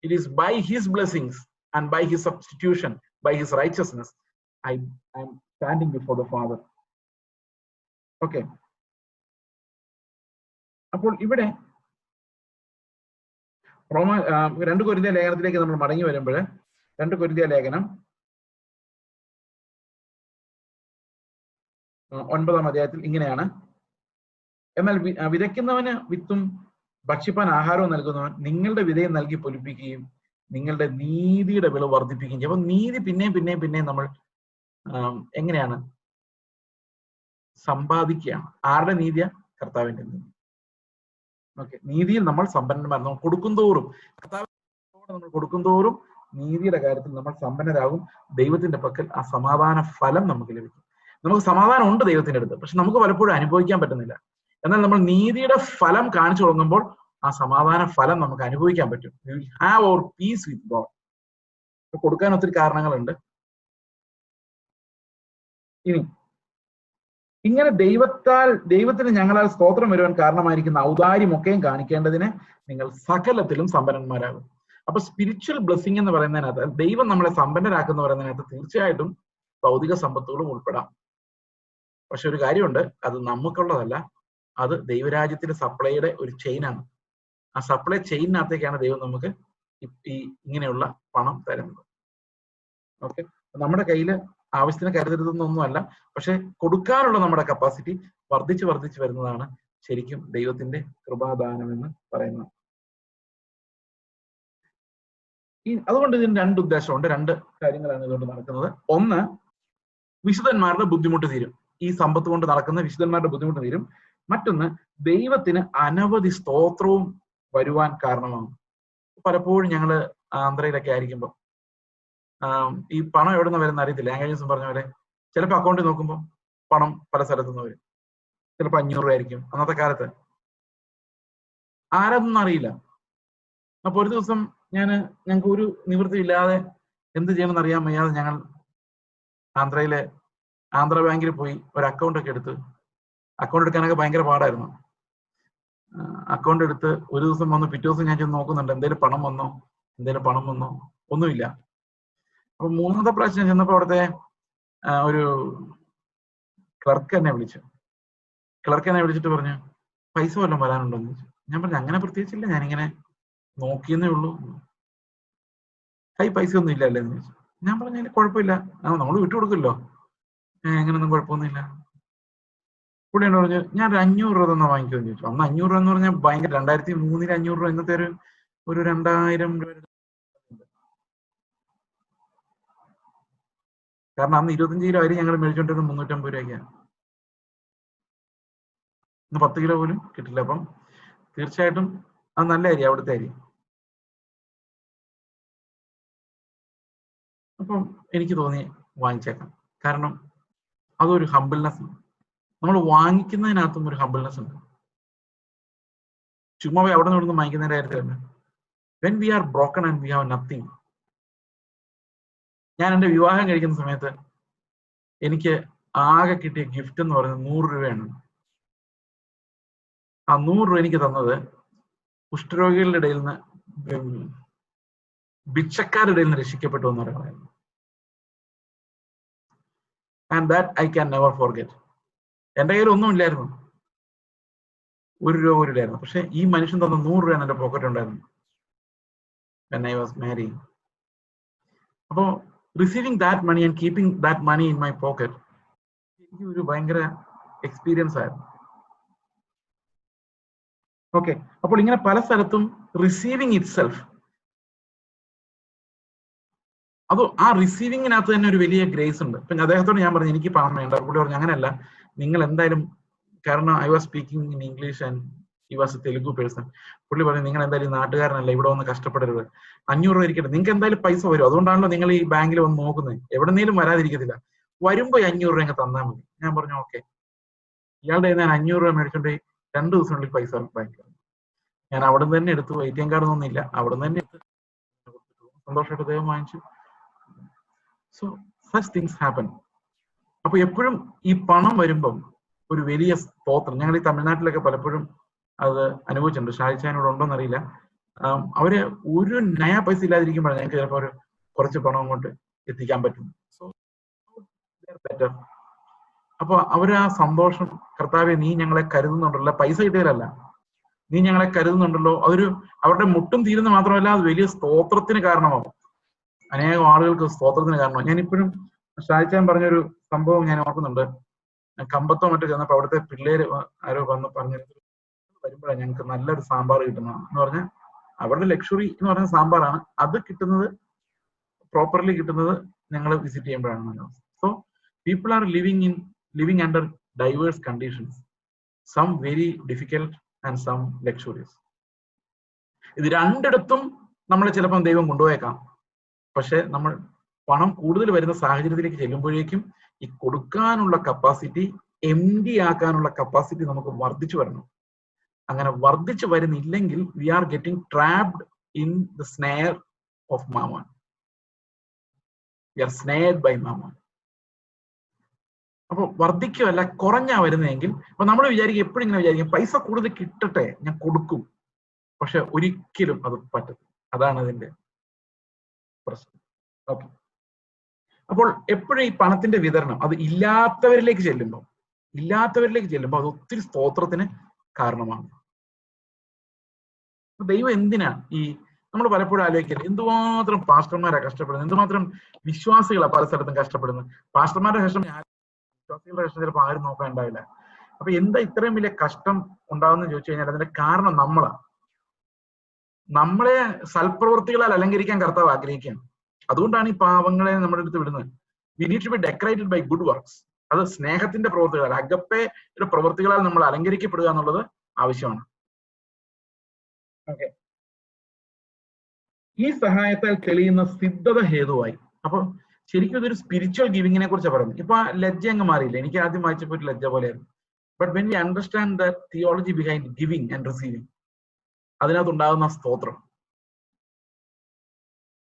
It is by his blessings and by his substitution, by his righteousness, I am standing before the Father. Okay. അപ്പോൾ ഇവിടെ 2 കൊരിന്ത്യർ ലേഖനത്തിലേക്ക് നമ്മൾ മടങ്ങി വരുമ്പോൾ 2 കൊരിന്ത്യർ ലേഖനം 9-ാം അധ്യായത്തിൽ ഇങ്ങനെയാണ്, എന്നാൽ വിതയ്ക്കുന്നവന് വിത്തും ഭക്ഷിപ്പാൻ ആഹാരവും നൽകുന്നവൻ നിങ്ങളുടെ വിതയും നൽകി പൊലിപ്പിക്കുകയും നിങ്ങളുടെ നീതിയുടെ വിളവ് വർദ്ധിപ്പിക്കുകയും ചെയ്യും. അപ്പൊ നീതി പിന്നെയും നമ്മൾ എങ്ങനെയാണ് സമ്പാദിക്കുകയാണ്? ആരുടെ നീതിയാ? കർത്താവിന്റെ നീതി. ഓക്കെ, നീതിയിൽ നമ്മൾ സമ്പന്നന്മാർ. നമ്മൾ കൊടുക്കുന്തോറും, കർത്താവിനോട് നമ്മൾ കൊടുക്കുന്തോറും നീതിയുടെ കാര്യത്തിൽ നമ്മൾ സമ്പന്നരാകും. ദൈവത്തിന്റെ പക്കൽ ആ സമാധാന ഫലം നമുക്ക് ലഭിക്കും. നമുക്ക് സമാധാനം ഉണ്ട് ദൈവത്തിന്റെ അടുത്ത്, പക്ഷെ നമുക്ക് പലപ്പോഴും അനുഭവിക്കാൻ പറ്റുന്നില്ല. എന്നാൽ നമ്മൾ നീതിയുടെ ഫലം കാണിച്ചു തുടങ്ങുമ്പോൾ ആ സമാധാന ഫലം നമുക്ക് അനുഭവിക്കാൻ പറ്റും. We will have our peace with God. കൊടുക്കാൻ ഒത്തിരി കാരണങ്ങളുണ്ട്. ഇനി ഇങ്ങനെ ദൈവത്തിന് ഞങ്ങളാൽ സ്തോത്രം വരുവാൻ കാരണമായിരിക്കുന്ന ഔദാര്യമൊക്കെയും കാണിക്കേണ്ടതിന് നിങ്ങൾ സകലത്തിലും സമ്പന്നന്മാരാകും. അപ്പൊ സ്പിരിച്വൽ ബ്ലെസ്സിങ് എന്ന് പറയുന്നതിനകത്ത്, ദൈവം നമ്മളെ സമ്പന്നരാക്കുന്ന പറയുന്നതിനകത്ത് തീർച്ചയായിട്ടും ഭൗതിക സമ്പത്തുകളും ഉൾപ്പെടാം. പക്ഷെ ഒരു കാര്യമുണ്ട്, അത് നമുക്കുള്ളതല്ല, അത് ദൈവരാജ്യത്തിന്റെ സപ്ലൈയുടെ ഒരു ചെയിനാണ്. ആ സപ്ലൈ ചെയിനകത്തേക്കാണ് ദൈവം നമുക്ക് ഈ ഇങ്ങനെയുള്ള പണം തരുന്നത്. ഓക്കെ, നമ്മുടെ കയ്യിൽ ആവശ്യത്തിന് കരുതരുതെന്നൊന്നുമല്ല, പക്ഷെ കൊടുക്കാനുള്ള നമ്മുടെ കപ്പാസിറ്റി വർദ്ധിച്ചു വരുന്നതാണ് ശരിക്കും ദൈവത്തിന്റെ കൃപാദാനം എന്ന് പറയുന്നത്. അതുകൊണ്ട് ഇതിന് 2 ഉദ്ദേശമുണ്ട്, 2 കാര്യങ്ങളാണ് ഇതുകൊണ്ട് നടക്കുന്നത്. ഒന്ന്, വിശുദ്ധന്മാരുടെ ബുദ്ധിമുട്ട് തീരും. ഈ സമ്പത്ത് കൊണ്ട് നടക്കുന്ന വിശുദ്ധന്മാരുടെ ബുദ്ധിമുട്ട് തീരും. മറ്റൊന്ന്, ദൈവത്തിന് അനവധി സ്തോത്രവും വരുവാൻ കാരണമാകും. പലപ്പോഴും ഞങ്ങള് ആന്ധ്രയിലൊക്കെ ആയിരിക്കുമ്പോൾ ഈ പണം എവിടെ നിന്ന് വരുന്ന അറിയത്തില്ല. ഞാൻ കഴിഞ്ഞ ദിവസം പറഞ്ഞ പോലെ ചിലപ്പോൾ അക്കൗണ്ടിൽ നോക്കുമ്പോൾ പണം പല സ്ഥലത്തുനിന്ന് വരും. ചിലപ്പോൾ 500 രൂപ ആയിരിക്കും അന്നത്തെ കാലത്ത്, ആരതൊന്നും അറിയില്ല. അപ്പൊ ഒരു ദിവസം ഞങ്ങൾക്ക് ഒരു നിവൃത്തി ഇല്ലാതെ എന്ത് ചെയ്യണമെന്ന് അറിയാൻ വയ്യാതെ ഞങ്ങൾ ആന്ധ്ര ബാങ്കിൽ പോയി ഒരു അക്കൗണ്ട് ഒക്കെ എടുത്ത്, അക്കൗണ്ട് എടുക്കാനൊക്കെ ഭയങ്കര പാടായിരുന്നു. അക്കൗണ്ട് എടുത്ത് ഒരു ദിവസം വന്നു, പിറ്റേ ദിവസം ഞാൻ ചെന്ന് നോക്കുന്നുണ്ട് എന്തേലും പണം വന്നോ, ഒന്നുമില്ല. അപ്പൊ 3-ാമത്തെ പ്രാവശ്യം ചെന്നപ്പോ അവിടുത്തെ ഒരു ക്ലർക്ക് എന്നെ വിളിച്ചിട്ട് പറഞ്ഞു, പൈസ വല്ലതും വരാനുണ്ടോ എന്ന് ചോദിച്ചു. ഞാൻ പറഞ്ഞു, അങ്ങനെ പ്രത്യേകിച്ചില്ല, ഞാനിങ്ങനെ നോക്കിയെന്നേ ഉള്ളൂ. പൈസ ഒന്നും ഇല്ല അല്ലേ എന്ന് ചോദിച്ചു. ഞാൻ പറഞ്ഞു, കുഴപ്പമില്ല, നമ്മൾ വിട്ടുകൊടുക്കുമല്ലോ, എങ്ങനെയൊന്നും കുഴപ്പമൊന്നുമില്ല. പുള്ളി എന്നോട് പറഞ്ഞു, ഞാൻ ഒരു 500 രൂപ തന്നെ വാങ്ങിക്കുമെന്ന് ചോദിച്ചു. അന്ന് 500 രൂപ എന്ന് പറഞ്ഞാൽ ഭയങ്കര, 2003 500 രൂപ ഇന്നത്തെ ഒരു 2000 രൂപ. കാരണം അന്ന് 25 കിലോ അരി ഞങ്ങൾ മേടിച്ചോണ്ടിരുന്നത് 350 രൂപയ്ക്കാണ്. ഇന്ന് 10 കിലോ പോലും കിട്ടില്ല. അപ്പം തീർച്ചയായിട്ടും അത് നല്ല അരി, അവിടുത്തെ അരി. അപ്പം എനിക്ക് തോന്നി വാങ്ങിച്ചേക്കാം. കാരണം അതൊരു ഹംബിൾനെസ്, നമ്മൾ വാങ്ങിക്കുന്നതിനകത്തും ഒരു ഹംബിൾനെസ് ഉണ്ട്. ചുമ്മാ അവിടെ നിന്ന് വാങ്ങിക്കുന്നതിന്റെ കാര്യത്തിലല്ല. When we are broken and we have nothing. ഞാൻ എൻ്റെ വിവാഹം കഴിക്കുന്ന സമയത്ത് എനിക്ക് ആകെ കിട്ടിയ ഗിഫ്റ്റ് എന്ന് പറയുന്നത് 100 രൂപയാണ്. ആ 100 രൂപ എനിക്ക് തന്നത് കുഷ്ഠരോഗികളുടെ ഇടയിൽ നിന്ന് ഭിക്ഷക്കാരുടെ നിന്ന് രക്ഷിക്കപ്പെട്ടു എന്ന് പറയുന്നത്. And that I can never forget. എൻ്റെ കയ്യിൽ ഒന്നും ഇല്ലായിരുന്നു, 1 രൂപ പോലും ഇല്ലായിരുന്നു. പക്ഷെ ഈ മനുഷ്യൻ തന്ന 100 രൂപ എൻ്റെ പോക്കറ്റ് ഉണ്ടായിരുന്നു when I was marrying. അപ്പോൾ receiving that money and keeping that money in my pocket എനിക്ക് ഒരു ഭയങ്കര എക്സ്പീരിയൻസ് ആയിരുന്നു. ഓക്കെ, അപ്പോൾ ഇങ്ങനെ പല സ്ഥലത്തും റിസീവിങ് ഇറ്റ് സെൽഫ്, അത് ആ റിസീവിങ്ങിനകത്ത് തന്നെ ഒരു വലിയ ഗ്രേസ് ഉണ്ട്. ഇപ്പൊ അദ്ദേഹത്തോട് ഞാൻ പറഞ്ഞു എനിക്ക് പണം വേണ്ട, പുള്ളി പറഞ്ഞു അങ്ങനെയല്ല, നിങ്ങൾ എന്തായാലും, കാരണം I was speaking in English and he was A Telugu person. പുള്ളി പറഞ്ഞു നിങ്ങൾ എന്തായാലും നാട്ടുകാരനല്ല, ഇവിടെ വന്ന് കഷ്ടപ്പെടരുത്, 500 രൂപ ഇരിക്കട്ടെ, നിങ്ങൾക്ക് എന്തായാലും പൈസ വരും, അതുകൊണ്ടാണല്ലോ നിങ്ങൾ ഈ ബാങ്കിൽ വന്ന് നോക്കുന്നത്, എവിടെന്നേലും വരാതിരിക്കത്തില്ല, വരുമ്പോ 500 രൂപ തന്നാൽ മതി. ഞാൻ പറഞ്ഞു ഓക്കെ. ഇയാളുടെ ഞാൻ 500 രൂപ മേടിച്ചോണ്ട് 2 ദിവസത്തിനുള്ളിൽ പൈസ ബാങ്കിൽ. ഞാൻ അവിടെ നിന്ന് തന്നെ എടുത്തു, ATM കാർഡ് ഒന്നും ഇല്ല, അവിടെ നിന്ന് തന്നെ എടുത്ത് സന്തോഷമായിട്ട് ദൈവം വാങ്ങിച്ചു. So such things happen. അപ്പൊ എപ്പോഴും ഈ പണം വരുമ്പം ഒരു വലിയ സ്തോത്രം. ഞങ്ങൾ ഈ തമിഴ്നാട്ടിലൊക്കെ പലപ്പോഴും അത് അനുഭവിച്ചിട്ടുണ്ട്. ഷാഹിച്ചാനോട് ഉണ്ടോന്ന് അറിയില്ല. അവര് ഒരു നയ പൈസ ഇല്ലാതിരിക്കുമ്പോഴാണ് ഞങ്ങൾക്ക് ചിലപ്പോൾ ഒരു കുറച്ച് പണം അങ്ങോട്ട് എത്തിക്കാൻ പറ്റും. So better. അപ്പൊ അവര് ആ സന്തോഷം, കർത്താവെ നീ ഞങ്ങളെ കരുതുന്നുണ്ടല്ലോ, പൈസ കിട്ടിയാലല്ല, നീ ഞങ്ങളെ കരുതുന്നുണ്ടല്ലോ, അതൊരു അവരുടെ മുട്ടും തീരുന്ന മാത്രമല്ല, അത് വലിയ സ്തോത്രത്തിന് കാരണമാകും. അനേകം ആളുകൾക്ക് സ്തോത്രത്തിന് കാരണമാകും. ഞാനിപ്പോഴും ഷാഹിച്ചാൻ പറഞ്ഞൊരു സംഭവം ഞാൻ ഓർക്കുന്നുണ്ട്. കമ്പത്തോ മറ്റോ ചെന്നപ്പോ അവിടുത്തെ പിള്ളേര് ആരോ വന്ന് പറഞ്ഞു വരുമ്പോഴാണ് ഞങ്ങൾക്ക് നല്ലൊരു സാമ്പാർ കിട്ടുന്നത് എന്ന് പറഞ്ഞാൽ, അവരുടെ ലക്ഷറി എന്ന് പറയുന്ന സാമ്പാറാണ്, അത് കിട്ടുന്നത് പ്രോപ്പർലി കിട്ടുന്നത് ഞങ്ങൾ വിസിറ്റ് ചെയ്യുമ്പോഴാണ്. So people are living under diverse conditions, some very difficult and some luxurious. ഇത് രണ്ടിടത്തും നമ്മളെ ചിലപ്പം ദൈവം കൊണ്ടുപോയേക്കാം. പക്ഷെ നമ്മൾ പണം കൂടുതൽ വരുന്ന സാഹചര്യത്തിലേക്ക് ചെല്ലുമ്പോഴേക്കും ഈ കൊടുക്കാനുള്ള കപ്പാസിറ്റി, എംഡി ആക്കാനുള്ള കപ്പാസിറ്റി നമുക്ക് വർദ്ധിച്ചു വരണം. അങ്ങനെ വർദ്ധിച്ചു വരുന്നില്ലെങ്കിൽ we are getting trapped in the snare of mammon. We are snared by mammon. അപ്പൊ വർദ്ധിക്കുകയല്ല, കുറഞ്ഞാ വരുന്നതെങ്കിൽ, അപ്പൊ നമ്മൾ വിചാരിക്കും, എപ്പോഴും ഇങ്ങനെ വിചാരിക്കും പൈസ കൂടുതൽ കിട്ടട്ടെ ഞാൻ കൊടുക്കും, പക്ഷെ ഒരിക്കലും അത് പറ്റത്തില്ല. അതാണ് അതിന്റെ പ്രശ്നം. ഓക്കെ, അപ്പോൾ എപ്പോഴും ഈ പണത്തിന്റെ വിതരണം അത് ഇല്ലാത്തവരിലേക്ക് ചെല്ലുമ്പോൾ അത് ഒത്തിരി സ്തോത്രത്തിന് കാരണമാണ്. ദൈവം എന്തിനാ ഈ നമ്മൾ പലപ്പോഴും ആലോചിക്കരുത്, എന്തുമാത്രം പാസ്റ്റർമാരാ കഷ്ടപ്പെടുന്നത്, എന്തുമാത്രം വിശ്വാസികളാ പല സ്ഥലത്തും കഷ്ടപ്പെടുന്നത്. പാസ്റ്റർമാരുടെ കഷ്ടം വിശ്വാസികളുടെ കഷ്ടം ചിലപ്പോൾ ആരും നോക്കാൻ ഉണ്ടാവില്ല. അപ്പൊ എന്താ ഇത്രയും വലിയ കഷ്ടം ഉണ്ടാവുന്ന ചോദിച്ചു കഴിഞ്ഞാൽ അതിന്റെ കാരണം നമ്മളെ സൽപ്രവൃത്തികളാൽ അലങ്കരിക്കാൻ കർത്താവ് ആഗ്രഹിക്കുകയാണ്. അതുകൊണ്ടാണ് ഈ പാവങ്ങളെ നമ്മുടെ അടുത്ത് വിടുന്നത്. We need to be decorated by good works. അത് സ്നേഹത്തിന്റെ പ്രവൃത്തികളാൽ, അഗപ്പയുടെ പ്രവൃത്തികളാൽ നമ്മൾ അലങ്കരിക്കപ്പെടുക എന്നുള്ളത് ആവശ്യമാണ്. ഓക്കെ, ഈ സഹായത്താൽ തെളിയുന്ന സിദ്ധത ഹേതുവായി. അപ്പൊ ശരിക്കും ഇതൊരു സ്പിരിച്വൽ ഗിവിങ്ങിനെ കുറിച്ചാണ് പറയുന്നത്. ഇപ്പൊ ലജ്ജ അങ്ങ് മാറിയില്ല. എനിക്ക് ആദ്യം വായിച്ചപ്പോൾ ഒരു ലജ്ജ പോലെയായിരുന്നു. But when we understand the theology behind giving and receiving, അതിനകത്തുണ്ടാകുന്ന സ്തോത്രം,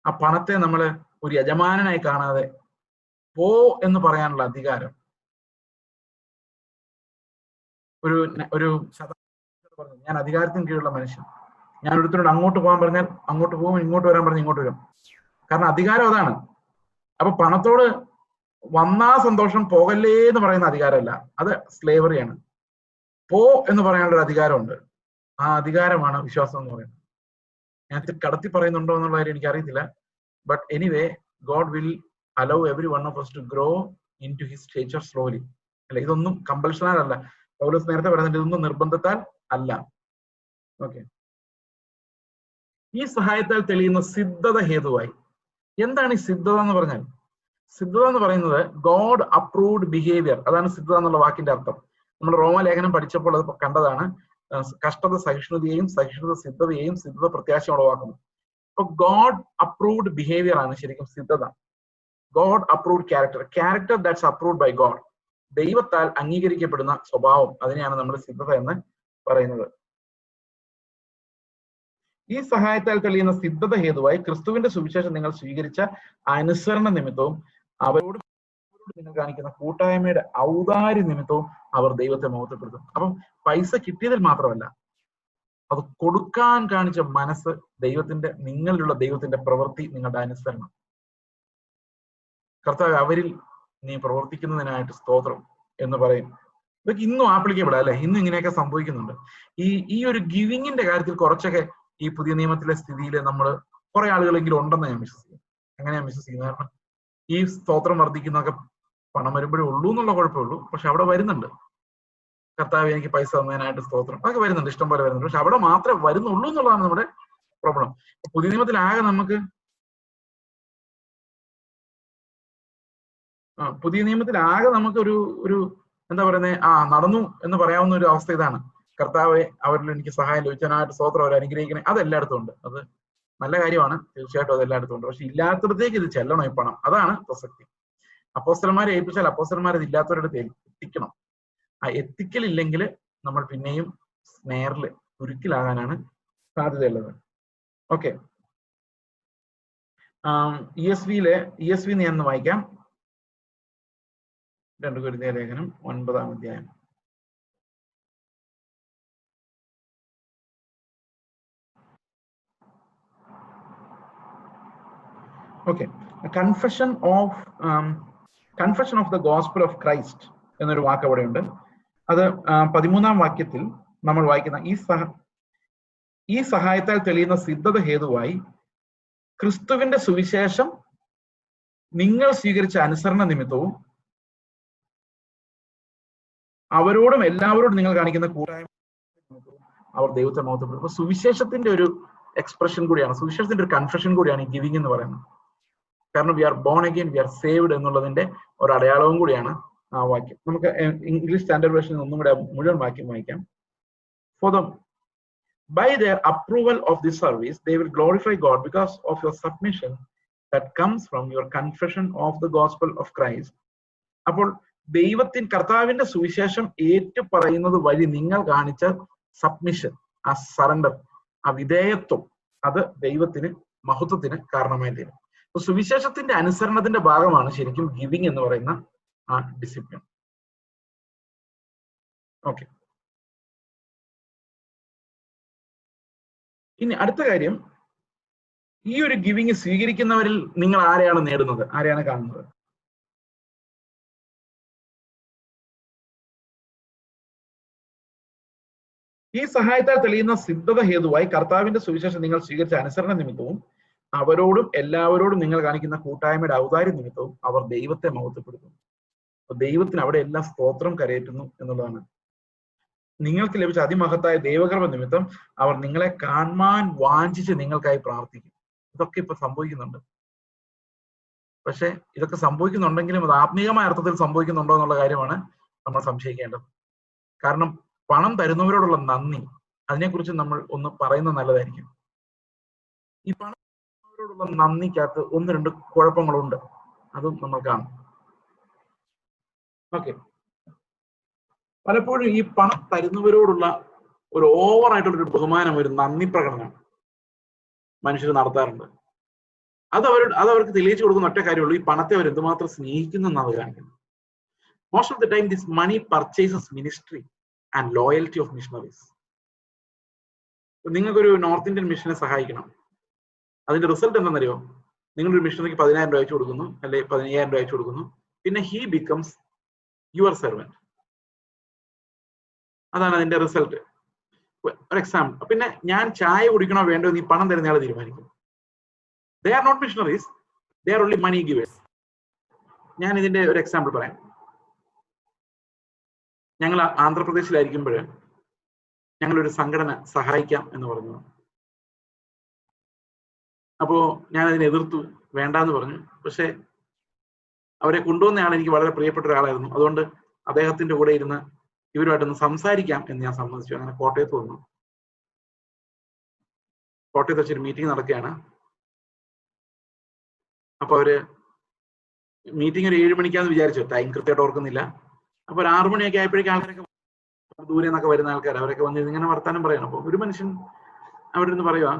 ആ പണത്തെ നമ്മൾ ഒരു യജമാനനായി കാണാതെ പോ എന്ന് പറയാനുള്ള അധികാരം, ഒരു ഞാൻ അധികാരത്തിന് കീഴിലുള്ള മനുഷ്യൻ, ഞാൻ ഒരുത്തരോട് അങ്ങോട്ട് പോകാൻ പറഞ്ഞാൽ അങ്ങോട്ട് പോകും, ഇങ്ങോട്ട് വരാൻ പറഞ്ഞാൽ ഇങ്ങോട്ട് വരും. കാരണം അധികാരം അതാണ്. അപ്പൊ പണത്തോട് വന്നാ സന്തോഷം, പോകല്ലേ എന്ന് പറയുന്ന അധികാരമല്ല, അത് സ്ലേവറിയാണ്. പോ എന്ന് പറയാനുള്ള ഒരു അധികാരമുണ്ട്. ആ അധികാരമാണ് വിശ്വാസം എന്ന് പറയുന്നത്. ഞാൻ കടത്തി പറയുന്നുണ്ടോ എന്നുള്ള കാര്യം എനിക്കറിയത്തില്ല. But anyway, God will allow every one of us to grow into his stature slowly. അല്ല, ഇതൊന്നും കമ്പൽഷനാൽ അല്ല. പൗലോസ് നേരത്തെ പറയുന്നുണ്ട്, ഇതൊന്നും നിർബന്ധത്താൽ അല്ല. ഓക്കെ, ഈ സഹായത്താൽ തെളിയുന്ന സിദ്ധത ഹേതുവായി. എന്താണ് ഈ സിദ്ധത എന്ന് പറഞ്ഞാൽ? സിദ്ധത എന്ന് പറയുന്നത് ഗോഡ് അപ്രൂവ്ഡ് ബിഹേവിയർ. അതാണ് സിദ്ധത എന്നുള്ള വാക്കിന്റെ അർത്ഥം. നമ്മൾ റോമാലേഖനം പഠിച്ചപ്പോൾ അത് കണ്ടതാണ്. കഷ്ടത സഹിഷ്ണുതയെയും, സഹിഷ്ണുത സിദ്ധതയെയും, സിദ്ധത പ്രത്യാശ ഉളവാക്കുന്നു. അപ്പൊ ഗോഡ് അപ്രൂവ്ഡ് ബിഹേവിയർ ആണ് ശരിക്കും സിദ്ധത. God approved character that's approved by God. ദൈവത്താൽ അംഗീകരിക്കപ്പെടുന്ന സ്വഭാവം, അതിനെയാണ് നമ്മൾ സിദ്ധത എന്ന് പറയുന്നത്. ഈ സഹായത്താൽ തെളിയുന്ന സിദ്ധത ഹേതുവായി ക്രിസ്തുവിന്റെ സുവിശേഷം നിങ്ങൾ സ്വീകരിച്ച അനുസരണ നിമിത്തവും അവരോട് നിങ്ങൾ കാണിക്കുന്ന കൂട്ടായ്മയുടെ ഔദാര്യ നിമിത്തവും അവർ ദൈവത്തെ മഹത്വപ്പെടുത്തും. അപ്പം പൈസ കിട്ടിയതിൽ മാത്രമല്ല, അത് കൊടുക്കാൻ കാണിച്ച മനസ്സ്, നിങ്ങളിലുള്ള ദൈവത്തിന്റെ പ്രവൃത്തി, നിങ്ങളുടെ അനുസരണം. കർത്താവ്, അവരിൽ നീ പ്രവർത്തിക്കുന്നതിനായിട്ട് സ്തോത്രം എന്ന് പറയും. ഇതൊക്കെ ഇന്നും ആപ്ലിക്കബിൾ അല്ലെ? ഇന്നും ഇങ്ങനെയൊക്കെ സംഭവിക്കുന്നുണ്ട്. ഈ ഒരു ഗിവിങ്ങിന്റെ കാര്യത്തിൽ കുറച്ചൊക്കെ ഈ പുതിയ നിയമത്തിലെ സ്ഥിതിയിൽ നമ്മൾ കുറെ ആളുകളെങ്കിലും ഉണ്ടെന്ന് ഞാൻ വിശ്വസിക്കുന്നു. അങ്ങനെയാ വിശ്വസിക്കുന്നത്. കാരണം ഈ സ്തോത്രം വർദ്ധിക്കുന്നതൊക്കെ പണം വരുമ്പോഴേ ഉള്ളൂ എന്നുള്ള കുഴപ്പമുള്ളൂ. പക്ഷെ അവിടെ വരുന്നുണ്ട്, കർത്താവ് എനിക്ക് പൈസ തന്നതിനായിട്ട് സ്തോത്രം, അതൊക്കെ വരുന്നുണ്ട്, ഇഷ്ടം പോലെ വരുന്നുണ്ട്. പക്ഷെ അവിടെ മാത്രമേ വരുന്നുള്ളൂ എന്നുള്ളതാണ് നമ്മുടെ പ്രോബ്ലം. പുതിയ നിയമത്തിലാകെ നമുക്ക് ഒരു എന്താ പറയുന്നത്, നടന്നു എന്ന് പറയാവുന്ന ഒരു അവസ്ഥ ഇതാണ്. കർത്താവെ, അവരിൽ എനിക്ക് സഹായം ലഭിക്കാനായിട്ട് സ്തോത്രം, അവർ അനുഗ്രഹിക്കണേ. അത് എല്ലായിടത്തും ഉണ്ട്. അത് നല്ല കാര്യമാണ്, തീർച്ചയായിട്ടും അത് എല്ലായിടത്തും ഉണ്ട്. പക്ഷെ ഇല്ലാത്തടത്തേക്ക് ഇത് ചെല്ലണം ഈ പണം. അതാണ് പ്രസക്തി. അപ്പോസ്തലന്മാരെ ഏൽപ്പിച്ചാൽ അപ്പോസ്തലന്മാർ ഇത് ഇല്ലാത്തവരുടെ എത്തിക്കണം. ആ എത്തിക്കലില്ലെങ്കിൽ നമ്മൾ പിന്നെയും സ്നേറില് കുരുക്കിലാകാനാണ് സാധ്യതയുള്ളത്. ഓക്കെ, ESV ഞാൻ വായിക്കാം. 2 കൊരിന്ത്യർ ലേഖനം 9-ാം അധ്യായം. Okay, confession of the gospel of Christ എന്നൊരു വാക്ക് അവിടെയുണ്ട്. അത് 13-ാം വാക്യത്തിൽ നമ്മൾ വായിക്കുന്ന ഈ സഹായത്താൽ തെളിയുന്ന സിദ്ധത ഹേതുവായി ക്രിസ്തുവിന്റെ സുവിശേഷം നിങ്ങൾ സ്വീകരിച്ച അനുസരണ നിമിത്തവും അവരോടും എല്ലാവരോടും നിങ്ങൾ കാണിക്കുന്ന കൂട്ടായ്മ അവർ ദൈവത്തെ മഹത്വപ്പെടുത്തും. അപ്പൊ സുവിശേഷത്തിന്റെ ഒരു എക്സ്പ്രഷൻ കൂടിയാണ്, സുവിശേഷത്തിന്റെ ഒരു കൺഫെഷൻ കൂടിയാണ് ഈ ഗിവിംഗ് എന്ന് പറയുന്നത്. കാരണം we are born again, we are saved എന്നുള്ളതിന്റെ ഒരു അടയാളവും കൂടിയാണ് ആ വാക്യം. നമുക്ക് ഇംഗ്ലീഷ് സ്റ്റാൻഡേർഡ് വേർഷനിൽ ഒന്നും കൂടെ മുഴുവൻ വാക്യം വായിക്കാം. For them, by their approval of this service, they will glorify God because of your submission that comes from your confession of the gospel of Christ. അപ്പോൾ കർത്താവിന്റെ സുവിശേഷം ഏറ്റു പറയുന്നത് വഴി നിങ്ങൾ കാണിച്ച സബ്മിഷൻ, ആ സറണ്ടർ, ആ വിധേയത്വം, അത് ദൈവത്തിന് മഹത്വത്തിന് കാരണമായി തീരും. അപ്പൊ സുവിശേഷത്തിന്റെ അനുസരണത്തിന്റെ ഭാഗമാണ് ശരിക്കും ഗിവിംഗ് എന്ന് പറയുന്ന ആ ഡിസിപ്ലിൻ. ഓക്കെ, ഇനി അടുത്ത കാര്യം, ഈ ഒരു ഗിവിംഗ് സ്വീകരിക്കുന്നവരിൽ നിങ്ങൾ ആരെയാണ് നേടുന്നത്, ആരെയാണ് കാണുന്നത്? ഈ സഹായത്താൽ തെളിയുന്ന സിദ്ധത ഹേതുവായി കർത്താവിന്റെ സുവിശേഷം നിങ്ങൾ സ്വീകരിച്ച അനുസരണ നിമിത്തവും അവരോടും എല്ലാവരോടും നിങ്ങൾ കാണിക്കുന്ന കൂട്ടായ്മയുടെ ഔദാര്യ നിമിത്തവും അവർ ദൈവത്തെ മഹത്വപ്പെടുത്തുന്നു. അപ്പൊ ദൈവത്തിന് അവിടെ എല്ലാം സ്തോത്രം കരയേറ്റുന്നു എന്നുള്ളതാണ്. നിങ്ങൾക്ക് ലഭിച്ച അതിമഹത്തായ ദൈവകൃപ നിമിത്തം അവർ നിങ്ങളെ കാണാൻ വാഞ്ചിച്ച് നിങ്ങൾക്കായി പ്രാർത്ഥിക്കും. ഇതൊക്കെ ഇപ്പൊ സംഭവിക്കുന്നുണ്ട്. പക്ഷെ ഇതൊക്കെ സംഭവിക്കുന്നുണ്ടെങ്കിലും അത് ആത്മീയമായ അർത്ഥത്തിൽ സംഭവിക്കുന്നുണ്ടോ എന്നുള്ള കാര്യമാണ് നമ്മൾ സംശയിക്കേണ്ടത്. കാരണം പണം തരുന്നവരോടുള്ള നന്ദി, അതിനെക്കുറിച്ച് നമ്മൾ ഒന്ന് പറയുന്നത് നല്ലതായിരിക്കും. ഈ പണം തരുന്നവരോടുള്ള നന്ദിക്കകത്ത് 1-2 കുഴപ്പങ്ങളുണ്ട്, അതും നമ്മൾ കാണും. ഓക്കെ, പലപ്പോഴും ഈ പണം തരുന്നവരോടുള്ള ഒരു ഓവറായിട്ടുള്ളൊരു ബഹുമാനം, ഒരു നന്ദി പ്രകടനം മനുഷ്യർ നടത്താറുണ്ട്. അത് അവർക്ക് തെളിയിച്ചു കൊടുക്കുന്ന ഒറ്റ കാര്യമുള്ളൂ, ഈ പണത്തെ അവർ എന്തുമാത്രം സ്നേഹിക്കുന്നു എന്നാണ് കാണിക്കുന്നത്. Most of the time this money purchases ministry and loyalty of missionaries. നിങ്ങൾക്കൊരു നോർത്ത് ഇന്ത്യൻ മിഷനെ സഹായിക്കണം, അതിന്റെ റിസൾട്ട് എന്താണെന്നറിയോ? നിങ്ങളൊരു മിഷണറിക്ക് 10,000 രൂപ അയച്ചു കൊടുക്കുന്നു, അല്ലെ 15,000 രൂപ അയച്ചു കൊടുക്കുന്നു, പിന്നെ ഹി ബിക്കംസ് യുവർ സെർവന്റ്. അതാണ് അതിന്റെ റിസൾട്ട്. ഒരു എക്സാമ്പിൾ, പിന്നെ ഞാൻ ചായ കുടിക്കണോ വേണ്ടോ നീ പണം തരുന്നയാളെ തീരുമാനിക്കും. They are not missionaries, they are only money givers. ഞാൻ ഇതിന്റെ ഒരു എക്സാമ്പിൾ പറയാം. ഞങ്ങൾ ആന്ധ്രാപ്രദേശിലായിരിക്കുമ്പോൾ ഞങ്ങളൊരു സംഘടന സഹായിക്കാം എന്ന് പറഞ്ഞു. അപ്പോ ഞാൻ അതിനെ എതിർത്തു, വേണ്ടാന്ന് പറഞ്ഞു. പക്ഷെ അവരെ കൊണ്ടുവന്ന ആൾ എനിക്ക് വളരെ പ്രിയപ്പെട്ട ഒരാളായിരുന്നു. അതുകൊണ്ട് അദ്ദേഹത്തിന്റെ കൂടെ ഇരുന്ന് ഇവരുമായിട്ടൊന്ന് സംസാരിക്കാം എന്ന് ഞാൻ സമ്മതിച്ചു. അങ്ങനെ കോട്ടയത്ത് വന്നു. കോട്ടയത്ത് വെച്ചൊരു മീറ്റിംഗ് നടക്കുകയാണ്. അപ്പൊ അവര് മീറ്റിംഗ് ഒരു 7 മണിക്കാന്ന് വിചാരിച്ചു, ടൈം കൃത്യമായിട്ട് ഓർക്കുന്നില്ല. അപ്പൊ ഒരു 6 മണിയൊക്കെ ആയപ്പോഴേക്കും ആൾക്കാരൊക്കെ ദൂരെ നിന്നൊക്കെ വരുന്ന ആൾക്കാർ, അവരൊക്കെ വന്ന് ഇങ്ങനെ വർത്താനം പറയണം. അപ്പൊ ഒരു മനുഷ്യൻ അവിടെ നിന്ന് പറയുക,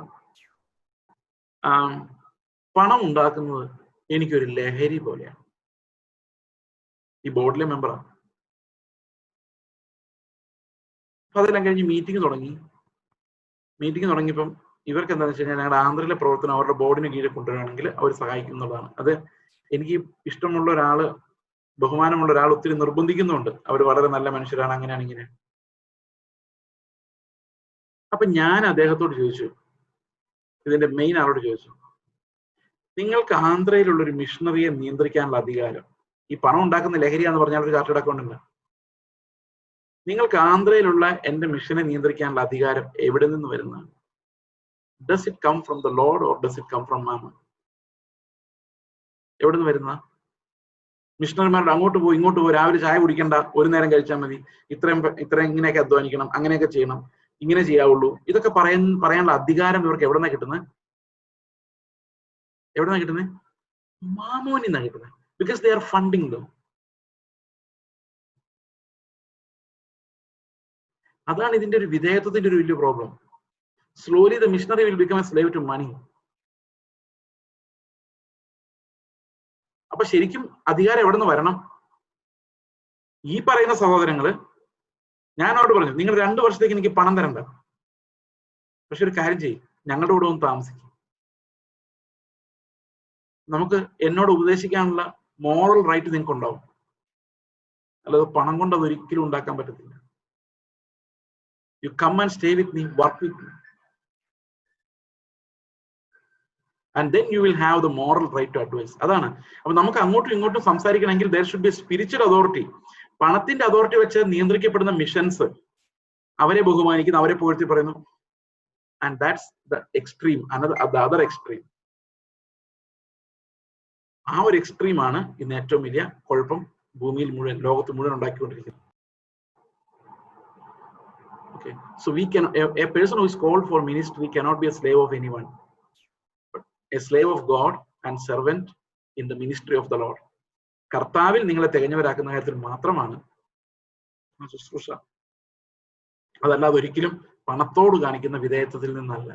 പണം ഉണ്ടാക്കുന്നത് എനിക്കൊരു ലഹരി പോലെയാണ്. ഈ ബോർഡിലെ മെമ്പറാണ്. അപ്പൊ അതെല്ലാം കഴിഞ്ഞ് മീറ്റിംഗ് തുടങ്ങി. മീറ്റിംഗ് തുടങ്ങിയപ്പം ഇവർക്ക് എന്താണെന്ന് വെച്ച് കഴിഞ്ഞാൽ ഞങ്ങളുടെ ആന്ധ്രയിലെ പ്രവർത്തനം അവരുടെ ബോർഡിന് കീഴിൽ കൊണ്ടുവരികയാണെങ്കിൽ അവർ സഹായിക്കും എന്നുള്ളതാണ്. അത് എനിക്ക് ഇഷ്ടമുള്ള ഒരാള്, ബഹുമാനമുള്ള ഒരാൾ ഒത്തിരി നിർബന്ധിക്കുന്നുണ്ട്. അവർ വളരെ നല്ല മനുഷ്യരാണ്, അങ്ങനെയാണ് ഇങ്ങനെ. അപ്പൊ ഞാൻ അദ്ദേഹത്തോട് ചോദിച്ചു, ഇതിന്റെ മെയിൻ ആളോട് ചോദിച്ചു, നിങ്ങൾക്ക് ആന്ധ്രയിലുള്ള ഒരു മിഷണറിയെ നിയന്ത്രിക്കാനുള്ള അധികാരം, ഈ പണം ഉണ്ടാക്കുന്ന ലഹരിയാന്ന് പറഞ്ഞാൽ ഒരു ചാർട്ടേഡ് അക്കൗണ്ടന്റ്, നിങ്ങൾക്ക് ആന്ധ്രയിലുള്ള എന്റെ മിഷനെ നിയന്ത്രിക്കാനുള്ള അധികാരം എവിടെ നിന്ന് വരുന്നതാണ്? Does it come from the Lord or does it come from mammon? എവിടെ നിന്ന് വരുന്ന? മിഷണറിമാരുടെ അങ്ങോട്ട് പോയി ഇങ്ങോട്ട് പോയി, രാവിലെ ചായ കുടിക്കണ്ട, ഒരു നേരം കഴിച്ചാൽ മതി, ഇത്രയും ഇങ്ങനെയൊക്കെ അധ്വാനിക്കണം, അങ്ങനെയൊക്കെ ചെയ്യണം, ഇങ്ങനെ ചെയ്യാവുള്ളൂ, ഇതൊക്കെ പറയാനുള്ള അധികാരം ഇവർക്ക് എവിടെ നിന്നാണ് കിട്ടുന്നത്? എവിടെ നിന്നാണ് കിട്ടുന്നത്? മാമോനിൽ നിന്നാണ് കിട്ടുന്നത്. Because they are funding them. അതാണ് ഇതിന്റെ ഒരു വിധേയത്വത്തിന്റെ ഒരു വലിയ problem. Slowly the missionary will become a slave to money. അപ്പൊ ശരിക്കും അധികാരം എവിടെ നിന്ന് വരണം? ഈ പറയുന്ന സഹോദരങ്ങള്, ഞാൻ അവരോട് പറഞ്ഞു, നിങ്ങൾ 2 വർഷത്തേക്ക് എനിക്ക് പണം തരണ്ട, പക്ഷെ ഒരു കാര്യം ചെയ്യും, ഞങ്ങളുടെ കൂടെ ഒന്ന് താമസിക്കും, നമുക്ക് എന്നോട് ഉപദേശിക്കാനുള്ള മോറൽ റൈറ്റ് നിങ്ങൾക്ക് ഉണ്ടാവും, അല്ലാതെ പണം കൊണ്ട് അത് ഒരിക്കലും ഉണ്ടാക്കാൻ പറ്റത്തില്ല. You come and stay with me, work with me, and then you will have the moral right to advise. അതാണ്. അപ്പൊ നമുക്ക് അങ്ങോട്ടും ഇങ്ങോട്ടും സംസാരിക്കണമെങ്കിൽ there should be spiritual authority. പണത്തിന്റെ അതോറിറ്റി വെച്ച് നിയന്ത്രിക്കപ്പെടുന്ന മിഷൻസ് അവരെ ബഹുമാനിക്കുന്നു, അവരെ പുകഴ്ത്തി പറയുന്നു. And that's the extreme, the other extreme. ആ ഒരു എക്സ്ട്രീമാണ് ഇന്ന് ഏറ്റവും വലിയ കുഴപ്പം ഭൂമിയിൽ മുഴുവൻ, ലോകത്ത് മുഴുവൻ ഉണ്ടാക്കിക്കൊണ്ടിരിക്കുന്നത്. Okay, so we can, a person who is called for ministry cannot be a slave of anyone, but a slave of God and servant in the ministry of the Lord. കർത്താവിൽ നിങ്ങളെ തികഞ്ഞവരാക്കുന്ന കാര്യത്തിൽ മാത്രമാണ് ശുശ്രൂഷ. അതല്ലാതെ ഒരിക്കലും പണത്തോട് കാണിക്കുന്ന വിധേയത്വത്തിൽ നിന്നല്ല.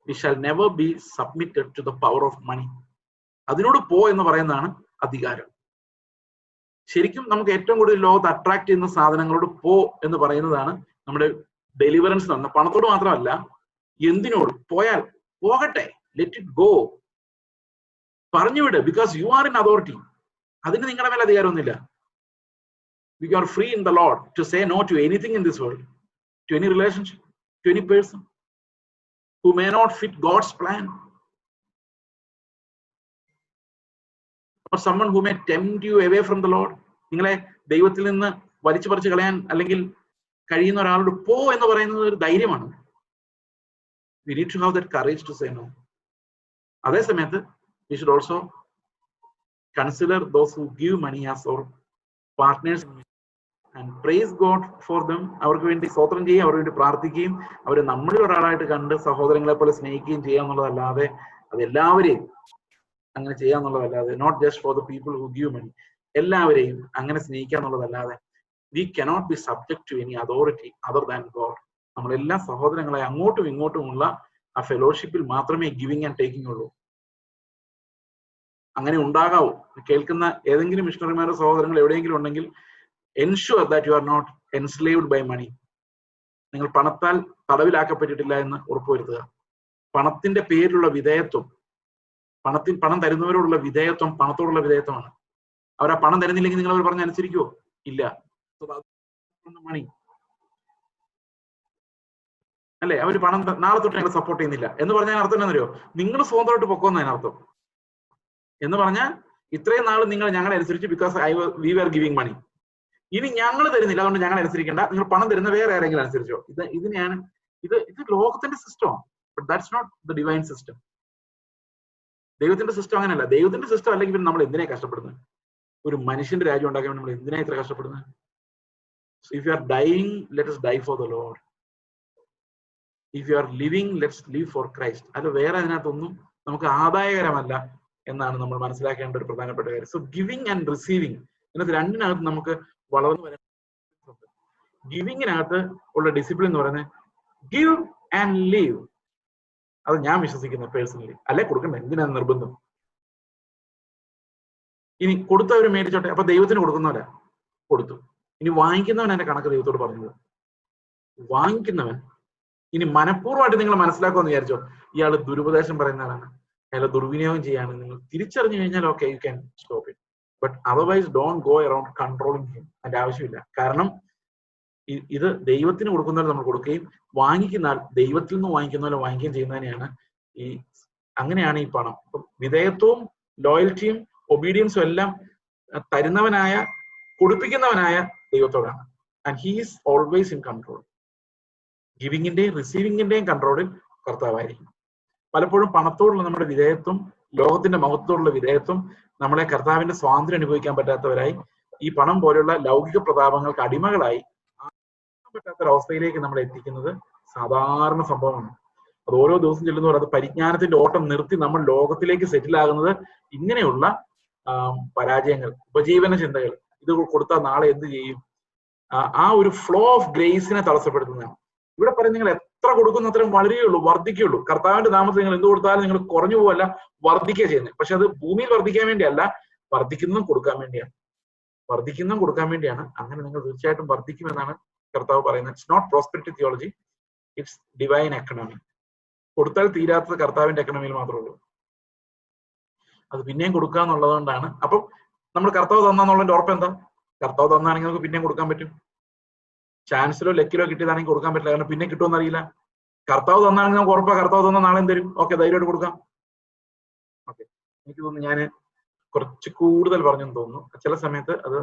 We shall never be submitted to the power of money. അതിനോട് പോ എന്ന് പറയുന്നതാണ് അധികാരം. ശരിക്കും നമുക്ക് ഏറ്റവും കൂടുതൽ ലോകത്ത് അട്രാക്ട് ചെയ്യുന്ന സാധനങ്ങളോട് പോ എന്ന് പറയുന്നതാണ് നമ്മുടെ ഡെലിവറൻസ് എന്ന് പറഞ്ഞാൽ. പണത്തോട് മാത്രമല്ല, എന്തിനോട് പോയാൽ പോകട്ടെ, ലെറ്റ് ഇറ്റ് ഗോ, പറഞ്ഞുവിട്, because you are in authority. അതിന് നിങ്ങളുടെ മേലെ അധികാരമൊന്നുമില്ല. You are free in the Lord to say no to anything in this world, to any relationship, to any person who may not fit God's plan, or someone who may tempt you away from the Lord. നിങ്ങളെ ദൈവത്തിൽ നിന്ന് വലിച്ചു പറിച്ച് കളയാൻ അല്ലെങ്കിൽ കഴിയുന്ന ഒരാളോട് പോ എന്ന് പറയുന്നത് ഒരു ധൈര്യമാണ്. We need to have that courage to say no. അതേ സമയത്ത് we should also consider those who give money as our partners and praise God for them. അവർക്ക് വേണ്ടി സ്തോത്രം ചെയ്യുകയും അവർക്ക് വേണ്ടി പ്രാർത്ഥിക്കുകയും അവരെ നമ്മളിൽ ഒരാളായിട്ട് കണ്ട് സഹോദരങ്ങളെ പോലെ സ്നേഹിക്കുകയും ചെയ്യാന്നുള്ളതല്ലാതെ, അതെല്ലാവരെയും അങ്ങനെ ചെയ്യാന്നുള്ളതല്ലാതെ, not just for the people who give money, എല്ലാവരെയും അങ്ങനെ സ്നേഹിക്കാന്നുള്ളതല്ലാതെ, we cannot be subject to any authority other than God. നമ്മളെല്ലാ സഹോദരങ്ങളെ അങ്ങോട്ടും ഇങ്ങോട്ടുമുള്ള ആ ഫെലോഷിപ്പിൽ മാത്രമേ ഗിവിങ് ആൻഡ് ടേക്കിംഗ് ഉള്ളൂ. അങ്ങനെ ഉണ്ടാകാവൂ. കേൾക്കുന്ന ഏതെങ്കിലും മിഷണറിമാരോ സഹോദരങ്ങൾ എവിടെയെങ്കിലും ഉണ്ടെങ്കിൽ, ensure that you are not enslaved by money. നിങ്ങൾ പണത്താൽ തടവിലാക്കപ്പെട്ടിട്ടില്ല എന്ന് ഉറപ്പുവരുത്തുക. പണത്തിന്റെ പേരിലുള്ള വിധേയത്വം, പണം തരുന്നവരോടുള്ള വിധേയത്വം പണത്തോടുള്ള വിധേയത്വമാണ്. അവർ ആ പണം തരുന്നില്ലെങ്കിൽ നിങ്ങൾ അവർ പറഞ്ഞ് അനുസരിക്കുവോ? ഇല്ല. മണി അല്ലെ, അവർ പണം നാളെ തൊട്ട് ഞങ്ങൾ സപ്പോർട്ട് ചെയ്യുന്നില്ല എന്ന് പറഞ്ഞാൽ അർത്ഥം എന്താണെന്നറിയോ? നിങ്ങൾ സ്വന്തമായിട്ട് പൊക്കോന്ന് അതിനർത്ഥം. എന്ന് പറഞ്ഞാൽ ഇത്രയും നാൾ നിങ്ങൾ ഞങ്ങളെ അനുസരിച്ച്, ബിക്കോസ് വി വർ ഗിവിംഗ് മണി. ഇനി ഞങ്ങൾ തരുന്നില്ല, അതുകൊണ്ട് ഞങ്ങൾ അനുസരിക്കേണ്ട, നിങ്ങൾ പണം തരുന്ന വേറെ ആരെങ്കിലും അനുസരിച്ചോ. ഇതിനെയാണ് ഇത് ലോകത്തിന്റെ system. But that's not the divine system. ദൈവത്തിന്റെ സിസ്റ്റം അങ്ങനെയല്ല. ദൈവത്തിന്റെ സിസ്റ്റം അല്ലെങ്കിൽ പിന്നെ നമ്മൾ എന്തിനാ കഷ്ടപ്പെടുന്നത്? ഒരു മനുഷ്യന്റെ രാജ്യം ഉണ്ടാക്കാൻ നമ്മൾ എന്തിനാ ഇത്ര കഷ്ടപ്പെടുന്നത്? If you are dying, let us die for the Lord. If you are living, let's live for Christ. അല്ല, വേറെ അതിനകത്തൊന്നും നമുക്ക് ആദായകരമല്ല എന്നാണ് നമ്മൾ മനസ്സിലാക്കേണ്ട ഒരു പ്രധാനപ്പെട്ട കാര്യം. സോ ഗിവിങ് ആൻഡ് റിസീവിങ്, ഇതിനകത്ത് രണ്ടിനകത്ത് നമുക്ക് വളർന്നു വരാൻ. ഗിവിങ്ങിനകത്ത് ഉള്ള ഡിസിപ്ലിൻ എന്ന് പറയുന്നത് ഗിവ് ആൻഡ് ലീവ്. അത് ഞാൻ വിശ്വസിക്കുന്ന പേഴ്സണലി. അല്ലെ കൊടുക്കണ്ട, എന്തിനാണ് നിർബന്ധം? ഇനി കൊടുത്തവർ മേടിച്ചോട്ടെ, അപ്പൊ ദൈവത്തിന് കൊടുക്കുന്നവരാ കൊടുത്തു. ഇനി വാങ്ങിക്കുന്നവൻ എന്റെ കണക്ക് ദൈവത്തോട് പറഞ്ഞത്. വാങ്ങിക്കുന്നവൻ ഇനി മനഃപൂർവ്വമായിട്ട് നിങ്ങൾ മനസ്സിലാക്കുമെന്ന് വിചാരിച്ചോ, ഇയാൾ ദുരുപദേശം പറയുന്ന ആളാണ്, അയാൾ ദുർവിനിയോഗം ചെയ്യാണ്, നിങ്ങൾ തിരിച്ചറിഞ്ഞു കഴിഞ്ഞാൽ okay, you can stop it. But otherwise don't go around controlling him. അതിന്റെ ആവശ്യമില്ല. കാരണം ഇത് ദൈവത്തിന് കൊടുക്കുന്നവരെ നമ്മൾ കൊടുക്കുകയും വാങ്ങിക്കുന്ന ആൾ ദൈവത്തിൽ നിന്ന് വാങ്ങിക്കുന്നവരെ വാങ്ങിക്കുകയും ചെയ്യുന്നതിനെയാണ് അങ്ങനെയാണ് ഈ പണം. വിധേയത്വവും ലോയൽറ്റിയും ഒബീഡിയൻസും എല്ലാം തരുന്നവനായ കൊടുപ്പിക്കുന്നവനായ ദൈവത്തോടാണ്. And he is always in control. ഗിവിങ്ങിന്റെയും റിസീവിങ്ങിന്റെയും കൺട്രോളിൽ കർത്താവായിരിക്കും. പലപ്പോഴും പണത്തോടുള്ള നമ്മുടെ വിധേയത്വം, ലോകത്തിന്റെ മഹത്വത്തോടുള്ള വിധേയത്വം നമ്മളെ കർത്താവിന്റെ സ്വാതന്ത്ര്യം അനുഭവിക്കാൻ പറ്റാത്തവരായി, ഈ പണം പോലെയുള്ള ലൗകിക പ്രതാപങ്ങൾക്ക് അടിമകളായി പറ്റാത്തൊരവസ്ഥയിലേക്ക് നമ്മളെ എത്തിക്കുന്നത് സാധാരണ സംഭവമാണ്. അത് ഓരോ ദിവസം ചെല്ലുന്നവർ അത് പരിജ്ഞാനത്തിന്റെ ഓട്ടം നിർത്തി നമ്മൾ ലോകത്തിലേക്ക് സെറ്റിൽ ആകുന്നത് ഇങ്ങനെയുള്ള പരാജയങ്ങൾ, ഉപജീവന ചിന്തകൾ, ഇത് കൊടുത്താൽ നാളെ എന്ത് ചെയ്യും, ആ ഒരു ഫ്ലോ ഓഫ് ഗ്രേസിനെ തടസ്സപ്പെടുത്തുന്നതാണ്. ഇവിടെ പറയും നിങ്ങൾ എത്ര കൊടുക്കുന്ന അത്രയും വളരെയുള്ളൂ, വർദ്ധിക്കുള്ളൂ. കർത്താവിന്റെ നാമത്തിൽ നിങ്ങൾ എന്ത് കൊടുത്താലും നിങ്ങൾ കുറഞ്ഞു പോവല്ല, വർദ്ധിക്കുക ചെയ്യുന്നത്. പക്ഷെ അത് ഭൂമിയിൽ വർദ്ധിക്കാൻ വേണ്ടിയല്ല, വർദ്ധിക്കുന്നതും കൊടുക്കാൻ വേണ്ടിയാണ്. വർദ്ധിക്കുന്നതും കൊടുക്കാൻ വേണ്ടിയാണ്. അങ്ങനെ നിങ്ങൾ തീർച്ചയായിട്ടും വർദ്ധിക്കുമെന്നാണ് കർത്താവ് പറയുന്നത്. It's not prosperity theology, it's divine economy. കൊടുത്താൽ തീരാത്തത് കർത്താവിന്റെ എക്കണോമിയിൽ മാത്രമേ ഉള്ളൂ. അത് പിന്നെയും കൊടുക്കുക എന്നുള്ളതുകൊണ്ടാണ്. അപ്പം നമ്മൾ കർത്താവ് തന്നാന്നുള്ളതിന്റെ ഉറപ്പ് എന്താ? കർത്താവ് തന്നാണെങ്കിൽ നമുക്ക് പിന്നെയും കൊടുക്കാൻ പറ്റും. ചാൻസിലോ ലക്കിലോ കിട്ടിയതാണെങ്കിൽ കൊടുക്കാൻ പറ്റില്ല, കാരണം പിന്നെ കിട്ടുമെന്ന് അറിയില്ല. കർത്താവ് തന്നാണെങ്കിൽ നമുക്ക് ഉറപ്പാ, കർത്താവ് തന്നാൽ നാളെ തരും, ഓക്കെ, ധൈര്യമായിട്ട് കൊടുക്കാം. ഓക്കെ, എനിക്ക് തോന്നുന്നു ഞാൻ കുറച്ച് കൂടുതൽ പറഞ്ഞെന്ന് തോന്നുന്നു. ചില സമയത്ത് അത്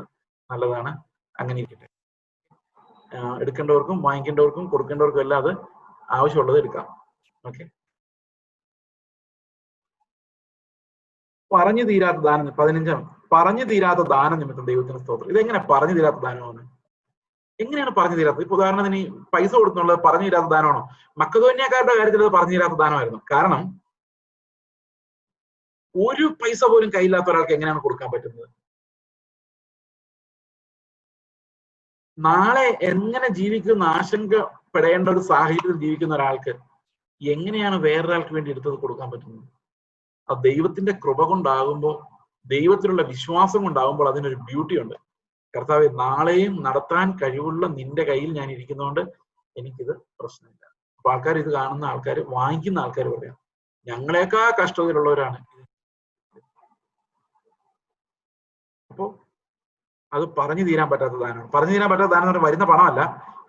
നല്ലതാണ്, അങ്ങനെ ഇരിക്കട്ടെ. എടുക്കേണ്ടവർക്കും വാങ്ങിക്കേണ്ടവർക്കും കൊടുക്കേണ്ടവർക്കും എല്ലാം അത് ആവശ്യമുള്ളത് എടുക്കാം. ഓക്കെ, പറഞ്ഞു തീരാത്ത ദാനം, 15 പറഞ്ഞു തീരാത്ത ദാനം നിമിത്തം ദൈവത്തിന് സ്തോത്രം. ഇതെങ്ങനെ പറഞ്ഞു തീരാത്ത ദാനമാണ്? എങ്ങനെയാണ് പറഞ്ഞു തീരാത്തത്? ഇപ്പൊ ഉദാഹരണത്തിന് പൈസ കൊടുക്കുന്നുള്ളത് പറഞ്ഞു തീരാത്ത ദാനമാണോ? മക്കതോന്യക്കാരുടെ കാര്യത്തിൽ അത് പറഞ്ഞു തീരാത്ത ദാനമായിരുന്നു. കാരണം ഒരു പൈസ പോലും കയ്യില്ലാത്ത ഒരാൾക്ക് എങ്ങനെയാണ് കൊടുക്കാൻ പറ്റുന്നത്? നാളെ എങ്ങനെ ജീവിക്കുന്ന ആശങ്കപ്പെടേണ്ട ഒരു സാഹചര്യത്തിൽ ജീവിക്കുന്ന ഒരാൾക്ക് എങ്ങനെയാണ് വേറൊരാൾക്ക് വേണ്ടി എടുത്തത് കൊടുക്കാൻ പറ്റുന്നത്? അത് ദൈവത്തിന്റെ കൃപ കൊണ്ടാകുമ്പോൾ, ദൈവത്തിലുള്ള വിശ്വാസം കൊണ്ടാകുമ്പോൾ അതിനൊരു ബ്യൂട്ടി ഉണ്ട്. കർത്താവെ, നാളെയും നടത്താൻ കഴിവുള്ള നിന്റെ കയ്യിൽ ഞാൻ ഇരിക്കുന്നതുകൊണ്ട് എനിക്കിത് പ്രശ്നമില്ല. അപ്പൊ ആൾക്കാർ, ഇത് കാണുന്ന ആൾക്കാർ, വാങ്ങിക്കുന്ന ആൾക്കാർ പറയാം, ഞങ്ങളെക്കാ കഷ്ടതയിലുള്ളവരാണ്. അപ്പോ അത് പറഞ്ഞു തീരാൻ പറ്റാത്ത ദാനമാണ്. പറഞ്ഞു തീരാൻ പറ്റാത്ത ദാനം എന്ന് പറഞ്ഞാൽ വരുന്ന പണമല്ല,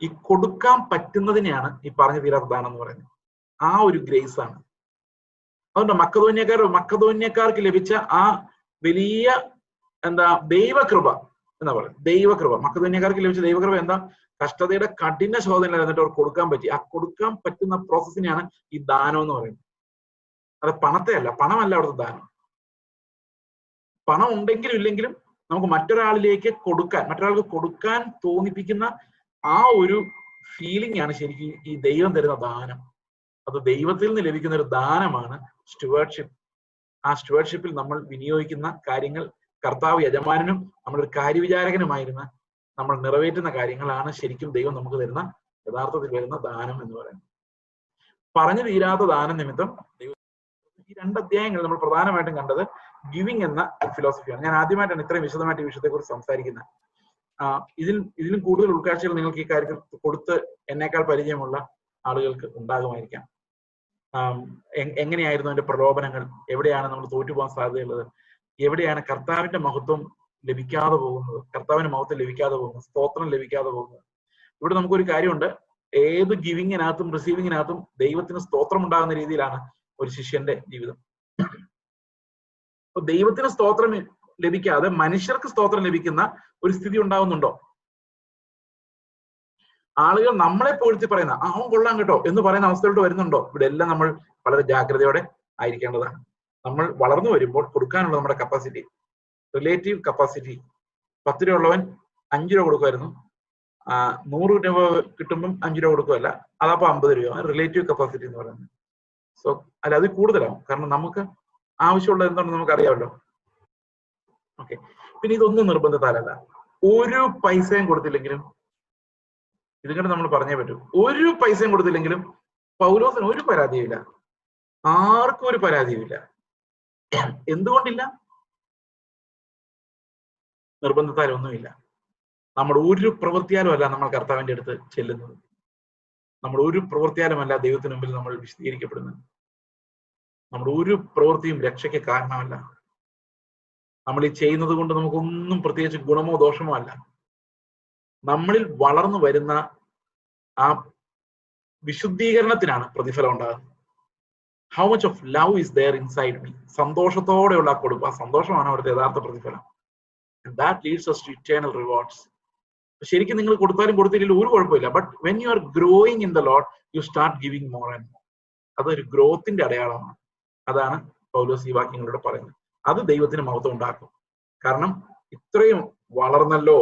ഈ കൊടുക്കാൻ പറ്റുന്നതിനെയാണ് ഈ പറഞ്ഞു തീരാത്ത ദാനം എന്ന് പറയുന്നത്. ആ ഒരു ഗ്രേസ് ആണ്. അതുകൊണ്ട് മക്കതോന്യക്കാർക്ക് ലഭിച്ച ആ വലിയ ദൈവകൃപ എന്താ പറയുക, ദൈവകൃപ, മക്കതോന്യക്കാർക്ക് ലഭിച്ച ദൈവകൃപ എന്താ? കഷ്ടതയുടെ കഠിന ശോധന എന്നിട്ട് അവർ കൊടുക്കാൻ പറ്റി. ആ കൊടുക്കാൻ പറ്റുന്ന പ്രോസസ്സിനെയാണ് ഈ ദാനം എന്ന് പറയുന്നത്. അത് പണത്തെ അല്ല, പണമല്ല അവിടുത്തെ ദാനം. പണം ഉണ്ടെങ്കിലും ഇല്ലെങ്കിലും നമുക്ക് മറ്റൊരാളിലേക്ക് കൊടുക്കാൻ, മറ്റൊരാൾക്ക് കൊടുക്കാൻ തോന്നിപ്പിക്കുന്ന ആ ഒരു ഫീലിംഗ് ആണ് ശരിക്കും ഈ ദൈവം തരുന്ന ദാനം. അത് ദൈവത്തിൽ നിന്ന് ലഭിക്കുന്ന ഒരു ദാനമാണ് സ്റ്റുവേർഡ്ഷിപ്പ്. ആ സ്റ്റുവേർഡ്ഷിപ്പിൽ നമ്മൾ വിനിയോഗിക്കുന്ന കാര്യങ്ങൾ, കർത്താവ് യജമാനനും നമ്മളൊരു കാര്യവിചാരകനുമായിരുന്ന നമ്മൾ നിറവേറ്റുന്ന കാര്യങ്ങളാണ് ശരിക്കും ദൈവം നമുക്ക് തരുന്ന യഥാർത്ഥത്തിൽ വരുന്ന ദാനം എന്ന് പറയുന്നത്. പറഞ്ഞു തീരാത്ത ദാനം നിമിത്തം ദൈവം, ഈ 2 അധ്യായങ്ങൾ നമ്മൾ പ്രധാനമായിട്ടും കണ്ടത് ഗിവിംഗ് എന്ന ഫിലോസഫിയാണ്. ഞാൻ ആദ്യമായിട്ടാണ് ഇത്രയും വിശദമായിട്ട് ഈ വിഷയത്തെക്കുറിച്ച് സംസാരിക്കുന്നത്. ഇതിലും കൂടുതൽ ഉൾക്കാഴ്ചകൾ നിങ്ങൾക്ക് ഈ കാര്യത്തിൽ കൊടുത്ത് എന്നേക്കാൾ പരിചയമുള്ള ആളുകൾക്ക് ഉണ്ടാകുമായിരിക്കാം. എങ്ങനെയായിരുന്നു അതിന്റെ പ്രലോഭനങ്ങൾ, എവിടെയാണ് നമ്മൾ തോറ്റുപോകാൻ സാധ്യതയുള്ളത്, എവിടെയാണ് കർത്താവിന്റെ മഹത്വം ലഭിക്കാതെ പോകുന്നത്, കർത്താവിന്റെ മഹത്വം ലഭിക്കാതെ പോകുന്നത്, സ്തോത്രം ലഭിക്കാതെ പോകുന്നത്. ഇവിടെ നമുക്കൊരു കാര്യമുണ്ട്, ഏത് ഗിവിങ്ങിനകത്തും റിസീവിങ്ങിനകത്തും ദൈവത്തിന് സ്തോത്രം ഉണ്ടാകുന്ന രീതിയിലാണ് ഒരു ശിഷ്യന്റെ ജീവിതം. അപ്പൊ ദൈവത്തിന് സ്തോത്രം ലഭിക്കാതെ മനുഷ്യർക്ക് സ്തോത്രം ലഭിക്കുന്ന ഒരു സ്ഥിതി ഉണ്ടാകുന്നുണ്ടോ? ആളുകൾ നമ്മളെ പൊഴുത്തി പറയുന്ന അവൻ കൊള്ളാൻ കേട്ടോ എന്ന് പറയുന്ന അവസ്ഥയിലോട്ട് വരുന്നുണ്ടോ? ഇവിടെ എല്ലാം നമ്മൾ വളരെ ജാഗ്രതയോടെ ആയിരിക്കേണ്ടതാണ്. നമ്മൾ വളർന്നു വരുമ്പോൾ കൊടുക്കാനുള്ള നമ്മുടെ കപ്പാസിറ്റി, റിലേറ്റീവ് കപ്പാസിറ്റി, 10 രൂപ ഉള്ളവൻ 5 രൂപ കൊടുക്കുമായിരുന്നു, 100 രൂപ കിട്ടുമ്പം 5 രൂപ കൊടുക്കുമല്ല, അതപ്പോ 50 രൂപ, റിലേറ്റീവ് കപ്പാസിറ്റി എന്ന് പറയുന്നത്. സോ അല്ല, അത് കൂടുതലാവും, കാരണം നമുക്ക് ആവശ്യമുള്ളത് എന്താണെന്ന് നമുക്ക് അറിയാമല്ലോ. ഓക്കെ, പിന്നെ ഇതൊന്നും നിർബന്ധത്താലല്ല. ഒരു പൈസയും കൊടുത്തില്ലെങ്കിലും, ഇതിങ്ങനെ നമ്മൾ പറഞ്ഞേ പറ്റൂ, ഒരു പൈസയും കൊടുത്തില്ലെങ്കിലും പൗലോസിന് ഒരു പരാതിയുമില്ല, ആർക്കും ഒരു പരാതിയുമില്ല. എന്തുകൊണ്ടില്ല? നിർബന്ധത്താലൊന്നുമില്ല. നമ്മുടെ ഒരു പ്രവൃത്തിയാലും അല്ല നമ്മൾ കർത്താവിന്റെ അടുത്ത് ചെല്ലുന്നത്. നമ്മുടെ ഒരു പ്രവൃത്തിയാലുമല്ല ദൈവത്തിന് മുമ്പിൽ നമ്മൾ വിശദീകരിക്കപ്പെടുന്നത്. നമ്മുടെ ഒരു പ്രവൃത്തിയും രക്ഷയ്ക്ക് കാരണമല്ല. നമ്മൾ ഈ ചെയ്യുന്നത് കൊണ്ട് നമുക്കൊന്നും പ്രത്യേകിച്ച് ഗുണമോ ദോഷമോ അല്ല. നമ്മളിൽ വളർന്നു വരുന്ന ആ വിശുദ്ധീകരണത്തിനാണ് പ്രതിഫലം ഉണ്ടാകുന്നത്. How much of love is there inside me. സന്തോഷത്തോടെയുള്ള ആ കൊടുപ്പ്, ആ സന്തോഷമാണ് അവിടുത്തെ യഥാർത്ഥ പ്രതിഫലം. That leads us to eternal rewards. ശരിക്കും നിങ്ങൾ കൊടുത്താലും കൊടുത്തില്ലെങ്കിലും ഒരു കുഴപ്പമില്ല. But when you are growing in the Lord you start giving more and more. അതൊരു ഗ്രോത്തിന്റെ അടയാളമാണ്. അതാണ് പൗലോസ് ഈ വാക്യങ്ങളിലൂടെ പറയുന്നത്. അത് ദൈവത്തിന് മഹത്വം ഉണ്ടാക്കും. കാരണം ഇത്രയും വളർന്നല്ലോ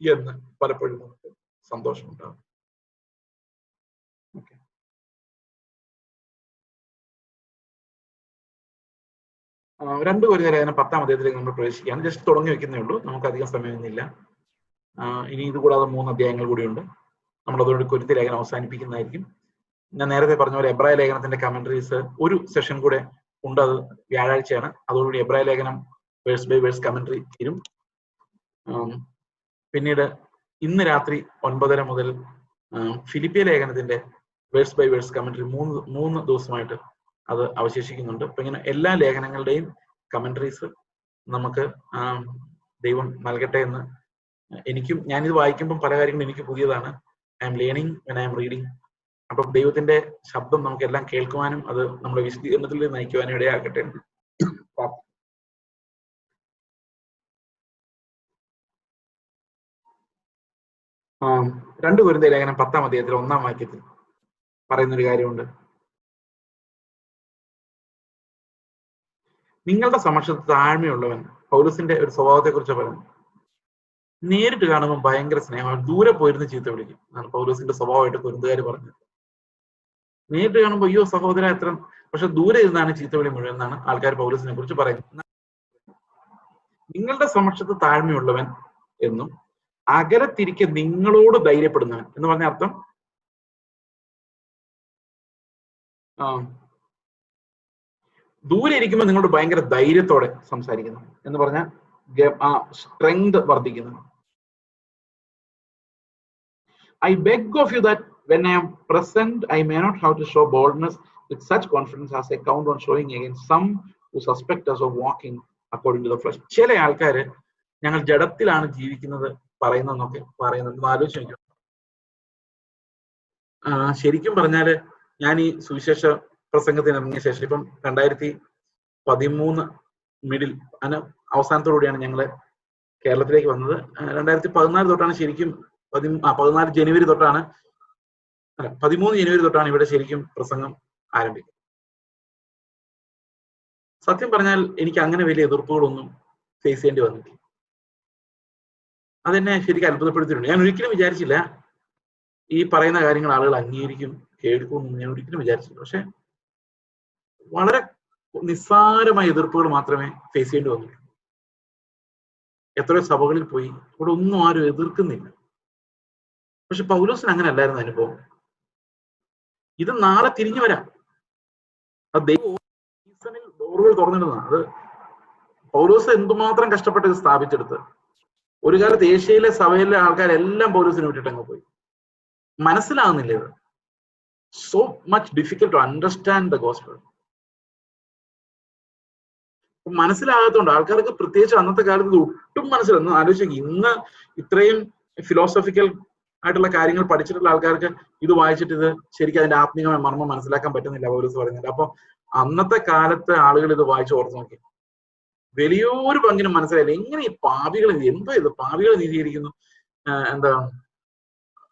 എന്ന് പലപ്പോഴും നമുക്ക് സന്തോഷമുണ്ടാകും. ഓക്കെ, 2 കൊരിന്ത്യർ 10-ാം അധ്യായത്തിലേക്ക് നമ്മൾ പ്രവേശിക്കുകയാണ്. ജസ്റ്റ് തുടങ്ങി വെക്കുന്നേ ഉള്ളൂ, നമുക്ക് അധികം സമയമൊന്നുമില്ല. ഇനി ഇത് കൂടാതെ 3 അധ്യായങ്ങൾ കൂടിയുണ്ട്. നമ്മൾ അതോടെ കൊരിന്ത്യ ലേഖനം അവസാനിപ്പിക്കുന്നതായിരിക്കും. ഞാൻ നേരത്തെ പറഞ്ഞ പോലെ എബ്രായ ലേഖനത്തിന്റെ കമന്ററീസ് ഒരു സെഷൻ കൂടെ ഉണ്ട്, അത് വ്യാഴാഴ്ചയാണ്. അതോടുകൂടി എബ്രായ ലേഖനം വേഴ്സ് ബൈ വേഴ്സ് കമന്ററി തീരും. പിന്നീട് ഇന്ന് രാത്രി 9:30 മുതൽ ഫിലിപ്പിയ ലേഖനത്തിന്റെ വേഴ്സ് ബൈ വേഴ്സ് കമന്ററി 3 ദിവസമായിട്ട് അത് അവശേഷിക്കുന്നുണ്ട്. അപ്പൊ ഇങ്ങനെ എല്ലാ ലേഖനങ്ങളുടെയും കമന്ററീസ് നമുക്ക് ദൈവം നൽകട്ടെ എന്ന് ഞാനിത് വായിക്കുമ്പോൾ പല കാര്യങ്ങളും എനിക്ക് പുതിയതാണ്. I M learning when I M reading. അപ്പൊ ദൈവത്തിന്റെ ശബ്ദം നമുക്ക് എല്ലാം കേൾക്കുവാനും അത് നമ്മുടെ വിശദീകരണത്തിൽ നയിക്കുവാനും ഇടയാക്കട്ടെ. 2 കൊരിന്ത്യർ ലേഖനം 10-ാം അധ്യായത്തിൽ 1-ാം വാക്യത്തിൽ പറയുന്നൊരു കാര്യമുണ്ട്. നിങ്ങളുടെ സമക്ഷത്ത് താഴ്മയുള്ളവൻ. പൗലോസിന്റെ ഒരു സ്വഭാവത്തെ കുറിച്ച് പറയുന്നു. നേരിട്ട് കാണുമ്പോൾ ഭയങ്കര സ്നേഹമാണ്, ദൂരെ പോയിരുന്ന് ചീത്ത വിളിക്കും എന്നാണ് പൗലോസിന്റെ സ്വഭാവമായിട്ട് കൊരിന്ത്യർ പറഞ്ഞത്. നേരിട്ട് കാണുമ്പോൾ അയ്യോ സഹോദര എത്ര, പക്ഷെ ദൂരെ ഇരുന്നാണ് ചീത്ത വിളി മുഴുവൻ എന്നാണ് ആൾക്കാർ പൗലോസിനെ കുറിച്ച് പറയുന്നത്. നിങ്ങളുടെ സമക്ഷത്ത് താഴ്മയുള്ളവൻ എന്നും അകലത്തിരിക്കെ നിങ്ങളോട് ധൈര്യപ്പെടുന്നവൻ എന്ന് പറഞ്ഞ അർത്ഥം ദൂരെ ഇരിക്കുമ്പോൾ നിങ്ങളോട് ഭയങ്കര ധൈര്യത്തോടെ സംസാരിക്കുന്നു എന്ന് പറഞ്ഞാൽ സ്ട്രെങ്ത് വർദ്ധിക്കുന്നു. I beg of you that when I am present, I may not have to show boldness with such confidence as I count on showing against some who suspect us of walking according to the flesh. ചില ആൾക്കാര് ഞങ്ങൾ ജഡത്തിലാണ് ജീവിക്കുന്നത് പറയുന്നതെന്നൊക്കെ പറയുന്നുണ്ട്. ആലോചിച്ച് നോക്കും. ശരിക്കും പറഞ്ഞാല് ഞാൻ ഈ സുവിശേഷ പ്രസംഗത്തിന് ഇറങ്ങിയ ശേഷം ഇപ്പം 2013 മിഡിൽ അവസാനത്തോടുകൂടിയാണ് ഞങ്ങള് കേരളത്തിലേക്ക് വന്നത്. 2014 തൊട്ടാണ് ശരിക്കും 14 ജനുവരി തൊട്ടാണ് 13 ജനുവരി തൊട്ടാണ് ഇവിടെ ശരിക്കും പ്രസംഗം ആരംഭിക്കുന്നത്. സത്യം പറഞ്ഞാൽ എനിക്ക് അങ്ങനെ വലിയ എതിർപ്പുകളൊന്നും ഫേസ് ചെയ്യേണ്ടി വന്നിട്ടില്ല. അതെന്നെ ശരിക്കും അത്ഭുതപ്പെടുത്തിയിട്ടുണ്ട്. ഞാൻ ഒരിക്കലും വിചാരിച്ചില്ല ഈ പറയുന്ന കാര്യങ്ങൾ ആളുകൾ അംഗീകരിക്കും, കേൾക്കുമെന്നും ഞാൻ ഒരിക്കലും വിചാരിച്ചില്ല. പക്ഷെ വളരെ നിസ്സാരമായ എതിർപ്പുകൾ മാത്രമേ ഫേസ് ചെയ്യേണ്ടി വന്നിട്ടുള്ളൂ. എത്രയോ സഭകളിൽ പോയി, ഇവിടെ ഒന്നും ആരും എതിർക്കുന്നില്ല. പക്ഷെ പൗലോസിന് അങ്ങനെ അല്ലായിരുന്നു അനുഭവം. ഇത് നാളെ തിരിഞ്ഞു വരാം. അത് ദൈവം ഡോറുകൾ തുറന്നിടുന്നതാണ്. അത് പൗലോസ് എന്തുമാത്രം കഷ്ടപ്പെട്ട് ഇത് സ്ഥാപിച്ചെടുത്ത്. ഒരു കാലത്ത് ഏഷ്യയിലെ സഭയിലെ ആൾക്കാരെല്ലാം പൗലോസിനെ വിട്ടിട്ടങ്ങ് പോയി. മനസ്സിലാകുന്നില്ല ഇത്. So much difficult to understand the gospel. മനസ്സിലാകാത്തതുകൊണ്ട് ആൾക്കാർക്ക്, പ്രത്യേകിച്ച് അന്നത്തെ കാലത്ത് ഇത് ഒട്ടും മനസ്സിലാകുന്നു. ആലോചിക്കും, ഇന്ന് ഇത്രയും ഫിലോസഫിക്കൽ ആയിട്ടുള്ള കാര്യങ്ങൾ പഠിച്ചിട്ടുള്ള ആൾക്കാർക്ക് ഇത് വായിച്ചിട്ട് ഇത് ശരിക്കും അതിന്റെ ആത്മീയമായ മർമ്മം മനസ്സിലാക്കാൻ പറ്റുന്നില്ല. പൗലോസ് പറയുന്നില്ല. അപ്പൊ അന്നത്തെ കാലത്ത് ആളുകൾ ഇത് വായിച്ച് ഓർത്ത് നോക്കി, വലിയൊരു പങ്കിനും മനസ്സിലായില്ല. എങ്ങനെ ഈ പാപികൾ, എന്തോ ഇത് പാപികൾ നീതീകരിക്കുന്നു, എന്താ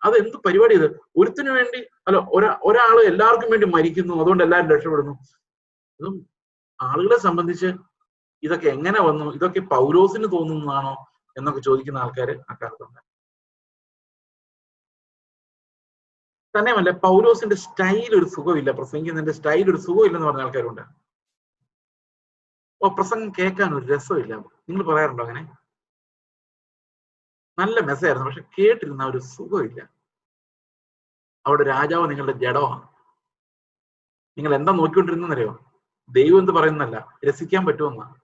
അതെന്ത് പരിപാടി ഇത്? ഒരുത്തിനു വേണ്ടി അല്ല, ഒരാള് എല്ലാവർക്കും വേണ്ടി മരിക്കുന്നു, അതുകൊണ്ട് എല്ലാവരും രക്ഷപ്പെടുന്നു. ഇതും ആളുകളെ സംബന്ധിച്ച് ഇതൊക്കെ എങ്ങനെ വന്നു, ഇതൊക്കെ പൗലോസിന് തോന്നുന്നതാണോ എന്നൊക്കെ ചോദിക്കുന്ന ആൾക്കാർ അക്കാലത്തുണ്ട്. തന്നെയല്ല, പൗലോസിന്റെ സ്റ്റൈൽ ഒരു സുഖമില്ല, പ്രസംഗിക്കുന്നതിന്റെ സ്റ്റൈൽ ഒരു സുഖമില്ലെന്ന് പറഞ്ഞ ആൾക്കാരുണ്ട്. പ്രസംഗം കേൾക്കാൻ ഒരു രസമില്ല. നിങ്ങൾ പറയാറുണ്ടോ അങ്ങനെ? നല്ല മെസ്സേജായിരുന്നു, പക്ഷെ കേട്ടിരുന്ന ഒരു സുഖമില്ല. അവിടെ രാജാവ് നിങ്ങളുടെ ജഡമാണ്. നിങ്ങൾ എന്താ നോക്കിക്കൊണ്ടിരുന്നറിയോ? ദൈവം എന്ത് പറയുന്നല്ല, രസിക്കാൻ പറ്റുമെന്നാണ്.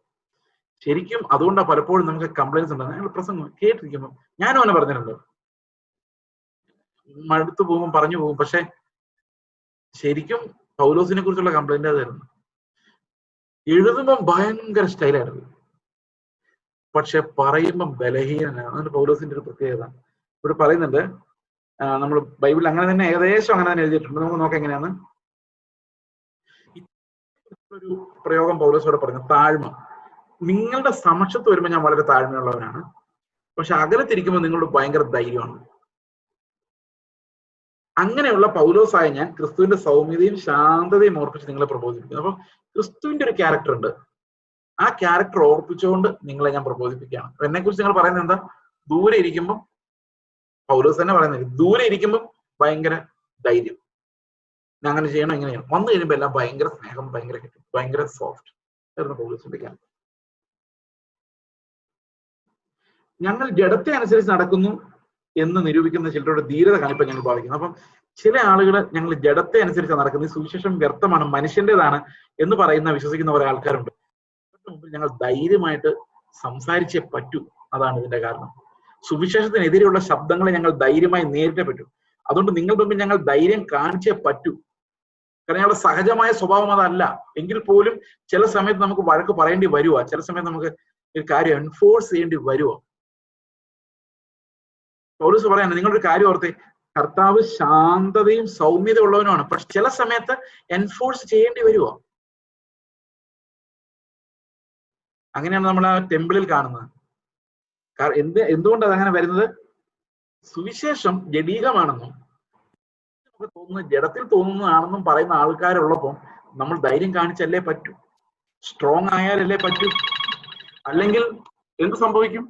ശരിക്കും അതുകൊണ്ടാണ് പലപ്പോഴും നമുക്ക് കംപ്ലൈൻസ് ഉണ്ടാകുന്നത്. ഞങ്ങൾ പ്രസംഗം കേട്ടിരിക്കുമ്പോൾ ഞാനും അവനെ പറഞ്ഞിട്ടുണ്ട്, മടുത്തു പോകും, പറഞ്ഞു പോകും. പക്ഷെ ശരിക്കും പൗലോസിനെ കുറിച്ചുള്ള കംപ്ലൈന്റ് അതായിരുന്നു. എഴുതുമ്പം ഭയങ്കര സ്റ്റൈലായിരുന്നു, പക്ഷെ പറയുമ്പം ബലഹീനനാണ്. അതാണ് പൗലോസിന്റെ ഒരു പ്രത്യേകത. ഇവിടെ പറയുന്നുണ്ട്, നമ്മൾ ബൈബിളിൽ അങ്ങനെ തന്നെ ഏകദേശം അങ്ങനെ തന്നെ എഴുതിയിട്ടുണ്ട്. നമുക്ക് നോക്കാം എങ്ങനെയാണ് ഒരു പ്രയോഗം പൗലോസോടെ പറഞ്ഞു. താഴ്മ. നിങ്ങളുടെ സമക്ഷത്ത് വരുമ്പോൾ ഞാൻ വളരെ താഴ്മയുള്ളവനാണ്, പക്ഷെ അകലത്തിരിക്കുമ്പോൾ നിങ്ങളോട് ഭയങ്കര ധൈര്യമാണ്. അങ്ങനെയുള്ള പൗലോസായ ഞാൻ ക്രിസ്തുവിന്റെ സൗമ്യതയും ശാന്തതയും ഓർപ്പിച്ച് നിങ്ങളെ പ്രബോധിപ്പിക്കുന്നു. അപ്പൊ ക്രിസ്തുവിന്റെ ഒരു ക്യാരക്ടർ ഉണ്ട്, ആ ക്യാരക്ടർ ഓർപ്പിച്ചുകൊണ്ട് നിങ്ങളെ ഞാൻ പ്രബോധിപ്പിക്കുകയാണ്. എന്നെ കുറിച്ച് നിങ്ങൾ പറയുന്നത് എന്താ? ദൂരെ ഇരിക്കുമ്പോൾ, പൗലോസ് തന്നെ പറയുന്നത്, ദൂരെ ഇരിക്കുമ്പോൾ ഭയങ്കര ധൈര്യം, ഞാൻ അങ്ങനെ ചെയ്യണം, ഇങ്ങനെ ചെയ്യണം. വന്നു കഴിയുമ്പോൾ എല്ലാം ഭയങ്കര സ്നേഹം, ഭയങ്കര കിട്ടും, ഭയങ്കര സോഫ്റ്റ് ആയിരുന്നു പൗലോസിന്റെ ക്യാരക്ടർ. ഞങ്ങൾ ജഡത്തെ അനുസരിച്ച് നടക്കുന്നു എന്ന് നിരൂപിക്കുന്ന ചിലരുടെ ധീരത കാണിപ്പാൻ ഞങ്ങൾ ഭാവിക്കുന്നു. അപ്പം ചില ആളുകൾ ഞങ്ങൾ ജഡത്തെ അനുസരിച്ച് നടക്കുന്നത്, സുവിശേഷം വ്യർത്ഥമാണ്, മനുഷ്യന്റേതാണ് എന്ന് പറയുന്ന വിശ്വസിക്കുന്ന കുറെ ആൾക്കാരുണ്ട്. മുമ്പിൽ ഞങ്ങൾ ധൈര്യമായിട്ട് സംസാരിച്ചേ പറ്റൂ. അതാണ് ഇതിന്റെ കാരണം. സുവിശേഷത്തിനെതിരെയുള്ള ശബ്ദങ്ങളെ ഞങ്ങൾ ധൈര്യമായി നേരിട്ടേ പറ്റൂ. അതുകൊണ്ട് നിങ്ങളുടെ മുമ്പിൽ ഞങ്ങൾ ധൈര്യം കാണിച്ചേ പറ്റൂ. കാരണം ഞങ്ങളുടെ സഹജമായ സ്വഭാവം അതല്ല. എങ്കിൽ പോലും ചില സമയത്ത് നമുക്ക് വഴക്ക് പറയേണ്ടി വരുവാ, ചില സമയത്ത് നമുക്ക് ഒരു കാര്യം എൻഫോഴ്സ് ചെയ്യേണ്ടി വരുവോ. പൗലോസ് പറയാണ്, നിങ്ങളൊരു കാര്യം ഓർത്തേ, കർത്താവ് ശാന്തതയും സൗമ്യത ഉള്ളവനുമാണ്, പക്ഷെ ചില സമയത്ത് എൻഫോഴ്സ് ചെയ്യേണ്ടി വരുവോ. അങ്ങനെയാണ് നമ്മൾ ആ ടെമ്പിളിൽ കാണുന്നത്. എന്തുകൊണ്ടാണ് അങ്ങനെ വരുന്നത്? സുവിശേഷം ജഡീകമാണെന്നും നമുക്ക് തോന്നുന്നത് ജഡത്തിൽ തോന്നുന്നതാണെന്നും പറയുന്ന ആൾക്കാരുള്ളപ്പോൾ നമ്മൾ ധൈര്യം കാണിച്ചല്ലേ പറ്റൂ, സ്ട്രോങ് ആയാലല്ലേ പറ്റൂ. അല്ലെങ്കിൽ എന്ത് സംഭവിക്കും?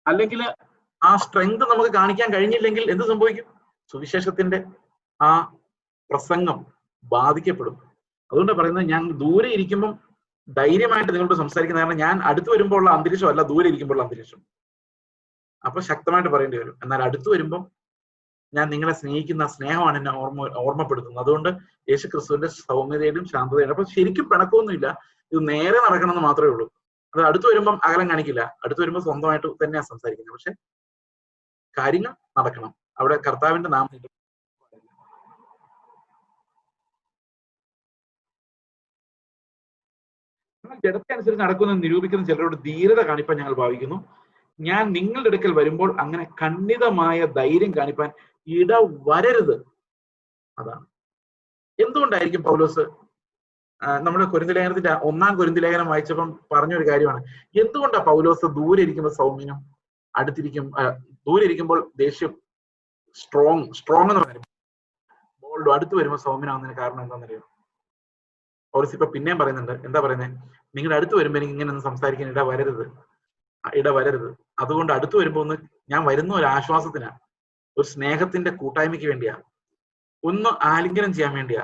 അല്ലെങ്കിൽ ആ സ്ട്രെങ്ത് നമുക്ക് കാണിക്കാൻ കഴിഞ്ഞില്ലെങ്കിൽ എന്ത് സംഭവിക്കും? സുവിശേഷത്തിന്റെ ആ പ്രസംഗം ബാധിക്കപ്പെടും. അതുകൊണ്ട് പറയുന്നത്, ഞാൻ ദൂരെ ഇരിക്കുമ്പം ധൈര്യമായിട്ട് നിങ്ങളോട് സംസാരിക്കുന്ന, കാരണം ഞാൻ അടുത്ത് വരുമ്പോൾ ഉള്ള അന്തരീക്ഷം അല്ല ദൂരെ ഇരിക്കുമ്പോൾ ഉള്ള അന്തരീക്ഷം. അപ്പൊ ശക്തമായിട്ട് പറയേണ്ടി വരും. എന്നാൽ അടുത്ത് വരുമ്പം ഞാൻ നിങ്ങളെ സ്നേഹിക്കുന്ന സ്നേഹമാണ് എന്നെ ഓർമ്മപ്പെടുത്തുന്നത്. അതുകൊണ്ട് യേശു ക്രിസ്തുവിന്റെ സൗമ്യതയിലും ശാന്തതയിലും. അപ്പൊ ശരിക്കും പിണക്കമൊന്നുമില്ല, ഇത് നേരെ നടക്കണമെന്ന് മാത്രമേ ഉള്ളൂ. അത് അടുത്ത് വരുമ്പം അകലം കാണിക്കില്ല, അടുത്ത് വരുമ്പോൾ സ്വന്തമായിട്ട് തന്നെയാണ് സംസാരിക്കുന്നത്. പക്ഷെ കാര്യങ്ങൾ നടക്കണം, അവിടെ കർത്താവിന്റെ നാമത്തിൽ. ജഡത്തെ അനുസരിച്ച് നടക്കുന്ന നിരൂപിക്കുന്ന ചിലരോട് ധീരത കാണിപ്പാൻ ഞങ്ങൾ ഭാവിക്കുന്നു. ഞാൻ നിങ്ങളുടെ അടുക്കൽ വരുമ്പോൾ അങ്ങനെ ഖണ്ഡിതമായ ധൈര്യം കാണിപ്പാൻ ഇടവരരുത്. അതാണ്. എന്തുകൊണ്ടായിരിക്കും പൗലോസ് നമ്മുടെ കൊരിന്ത്യർ ലേഖനത്തിന്റെ 1 കൊരിന്ത്യർ ലേഖനം വായിച്ചപ്പം പറഞ്ഞൊരു കാര്യമാണ്, എന്തുകൊണ്ടാണ് പൗലോസ് ദൂരെ ഇരിക്കുമ്പോൾ സൗമ്യനും, ദൂരെ ഇരിക്കുമ്പോൾ ദേഷ്യം സ്ട്രോങ് എന്ന് പറയുന്നത് ബോൾഡും, അടുത്ത് വരുമ്പോൾ സൗമ്യനാവുന്നതിന് കാരണം എന്താണെന്നറിയാം? പൗലോസ് ഇപ്പൊ പിന്നെയും പറയുന്നുണ്ട്. എന്താ പറയുന്നത്? നിങ്ങളുടെ അടുത്ത് വരുമ്പോൾ എനിക്ക് ഇങ്ങനെ ഒന്ന് സംസാരിക്കാൻ ഇടവരരുത്. അതുകൊണ്ട് അടുത്ത് വരുമ്പോ ഞാൻ വരുന്ന ഒരു ആശ്വാസത്തിനാ, ഒരു സ്നേഹത്തിന്റെ കൂട്ടായ്മയ്ക്ക് വേണ്ടിയാ, ഒന്ന് ആലിംഗനം ചെയ്യാൻ വേണ്ടിയാ.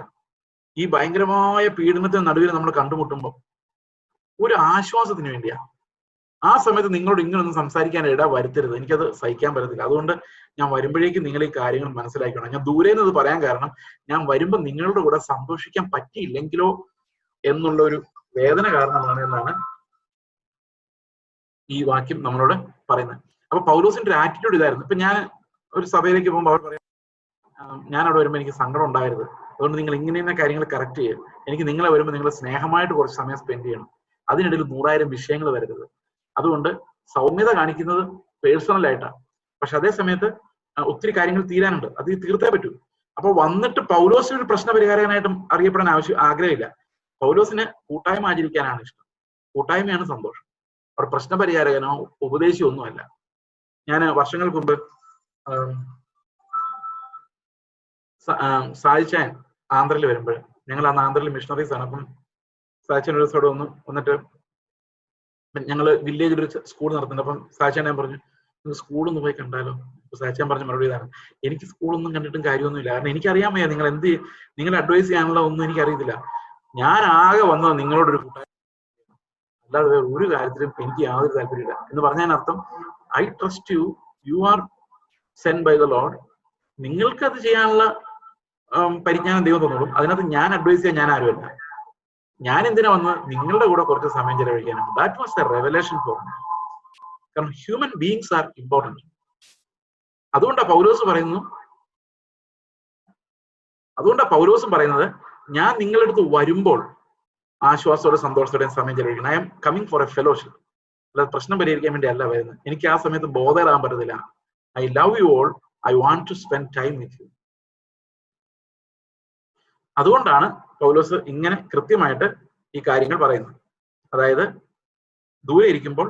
ഈ ഭയങ്കരമായ പീഡനത്തിന് നടുവിൽ നമ്മൾ കണ്ടുമുട്ടുമ്പോൾ ഒരു ആശ്വാസത്തിന് വേണ്ടിയാ. ആ സമയത്ത് നിങ്ങളോട് ഇങ്ങനൊന്നും സംസാരിക്കാൻ ഇട വരുത്തരുത്, എനിക്കത് സഹിക്കാൻ പറ്റത്തില്ല. അതുകൊണ്ട് ഞാൻ വരുമ്പോഴേക്കും നിങ്ങൾ ഈ കാര്യങ്ങൾ മനസ്സിലാക്കണം. ഞാൻ ദൂരെ നിന്ന് പറയാൻ കാരണം, ഞാൻ വരുമ്പോൾ നിങ്ങളുടെ കൂടെ സന്തോഷിക്കാൻ പറ്റിയില്ലെങ്കിലോ എന്നുള്ള ഒരു വേദന കാരണമാണ് എന്നാണ് ഈ വാക്യം നമ്മളോട് പറയുന്നത്. അപ്പൊ പൗലോസിന്റെ ഒരു ആറ്റിറ്റ്യൂഡ് ഇതായിരുന്നു. ഇപ്പൊ ഞാൻ ഒരു സഭയിലേക്ക് പോകുമ്പോൾ അവർ പറയാം, ഞാൻ അവിടെ വരുമ്പോൾ എനിക്ക് സങ്കടം ഉണ്ടാകരുത്, അതുകൊണ്ട് നിങ്ങൾ ഇങ്ങനെ കാര്യങ്ങൾ കറക്റ്റ് ചെയ്യുക. എനിക്ക് നിങ്ങളെ വരുമ്പോൾ നിങ്ങൾ സ്നേഹമായിട്ട് കുറച്ച് സമയം സ്പെൻഡ് ചെയ്യണം, അതിനിടയിൽ 100,000 വിഷയങ്ങൾ വരരുത്. അതുകൊണ്ട് സൗമ്യത കാണിക്കുന്നത് പേഴ്സണൽ ആയിട്ടാണ്, പക്ഷെ അതേ സമയത്ത് ഒത്തിരി കാര്യങ്ങൾ തീരാനുണ്ട്, അത് തീർത്തേ പറ്റൂ. അപ്പൊ വന്നിട്ട് പൗലോസിന് ഒരു പ്രശ്ന പരിഹാരകനായിട്ടും അറിയപ്പെടാൻ ആഗ്രഹമില്ല. പൗലോസിന് കൂട്ടായ്മ ആചരിക്കാനാണ് ഇഷ്ടം, കൂട്ടായ്മയാണ് സന്തോഷം. അവിടെ പ്രശ്ന പരിഹാരകനോ ഉപദേശിയോ ഒന്നുമല്ല. ഞാൻ വർഷങ്ങൾക്ക് മുമ്പ് സായിച്ചാൻ ആന്ധ്രയിൽ വരുമ്പോൾ, ഞങ്ങൾ അന്ന് ആന്ധ്രയിൽ മിഷണറീസ് ആണ്. അപ്പം സായിച്ചാൻ ഒരു ദിവസം വന്നിട്ട് ഞങ്ങള് വില്ലേജിൽ ഒരു സ്കൂൾ നടത്തുന്നുണ്ട്. അപ്പം സായിച്ചാൻ ഞാൻ പറഞ്ഞു, നിങ്ങൾ സ്കൂളൊന്ന് പോയി കണ്ടാലോ? സായിച്ചാൻ പറഞ്ഞ മറുപടി ഇതാണ്, എനിക്ക് സ്കൂളൊന്നും കണ്ടിട്ടും കാര്യമൊന്നുമില്ല, കാരണം എനിക്കറിയാൻ വയ്യ നിങ്ങൾ അഡ്വൈസ് ചെയ്യാനുള്ള ഒന്നും എനിക്കറിയത്തില്ല. ഞാൻ ആകെ വന്നത് നിങ്ങളോടൊരു കൂട്ടായ്മ, അല്ലാതെ വേറെ ഒരു കാര്യത്തിലും എനിക്ക് യാതൊരു താല്പര്യമില്ല എന്ന് പറഞ്ഞതിനർത്ഥം, I trust you, you are send by the Lord, നിങ്ങൾക്ക് അത് ചെയ്യാനുള്ള പരിജ്ഞാനം ദൈവം തന്നോളും, അതിനകത്ത് ഞാൻ അഡ്വൈസ് ചെയ്യാൻ ഞാൻ ആരുമല്ല. ഞാൻ എന്തിനാ വന്നത്? നിങ്ങളുടെ കൂടെ കുറച്ച് സമയം ചെലവഴിക്കാനാണ്. That was a revelation for me. കാരണം ഹ്യൂമൻ ബീയിങ്സ് ആർ ഇമ്പോർട്ടൻറ്റ്. അതുകൊണ്ടാണ് പൗലോസും പറയുന്നത്, ഞാൻ നിങ്ങളുടെ അടുത്ത് വരുമ്പോൾ ആശ്വാസത്തോടെ സന്തോഷത്തോടെ സമയം ചെലവഴിക്കണം. I'm coming for a fellowship. അല്ലാതെ പ്രശ്നം പരിഹരിക്കാൻ വേണ്ടി അല്ല വരുന്നത്. എനിക്ക് ആ സമയത്ത് ബോധറാകാൻ പറ്റത്തില്ല. I love you all, I want to spend time with you. അതുകൊണ്ടാണ് പൗലോസ് ഇങ്ങനെ കൃത്യമായിട്ട് ഈ കാര്യങ്ങൾ പറയുന്നത്. അതായത് ദൂരെ ഇരിക്കുമ്പോൾ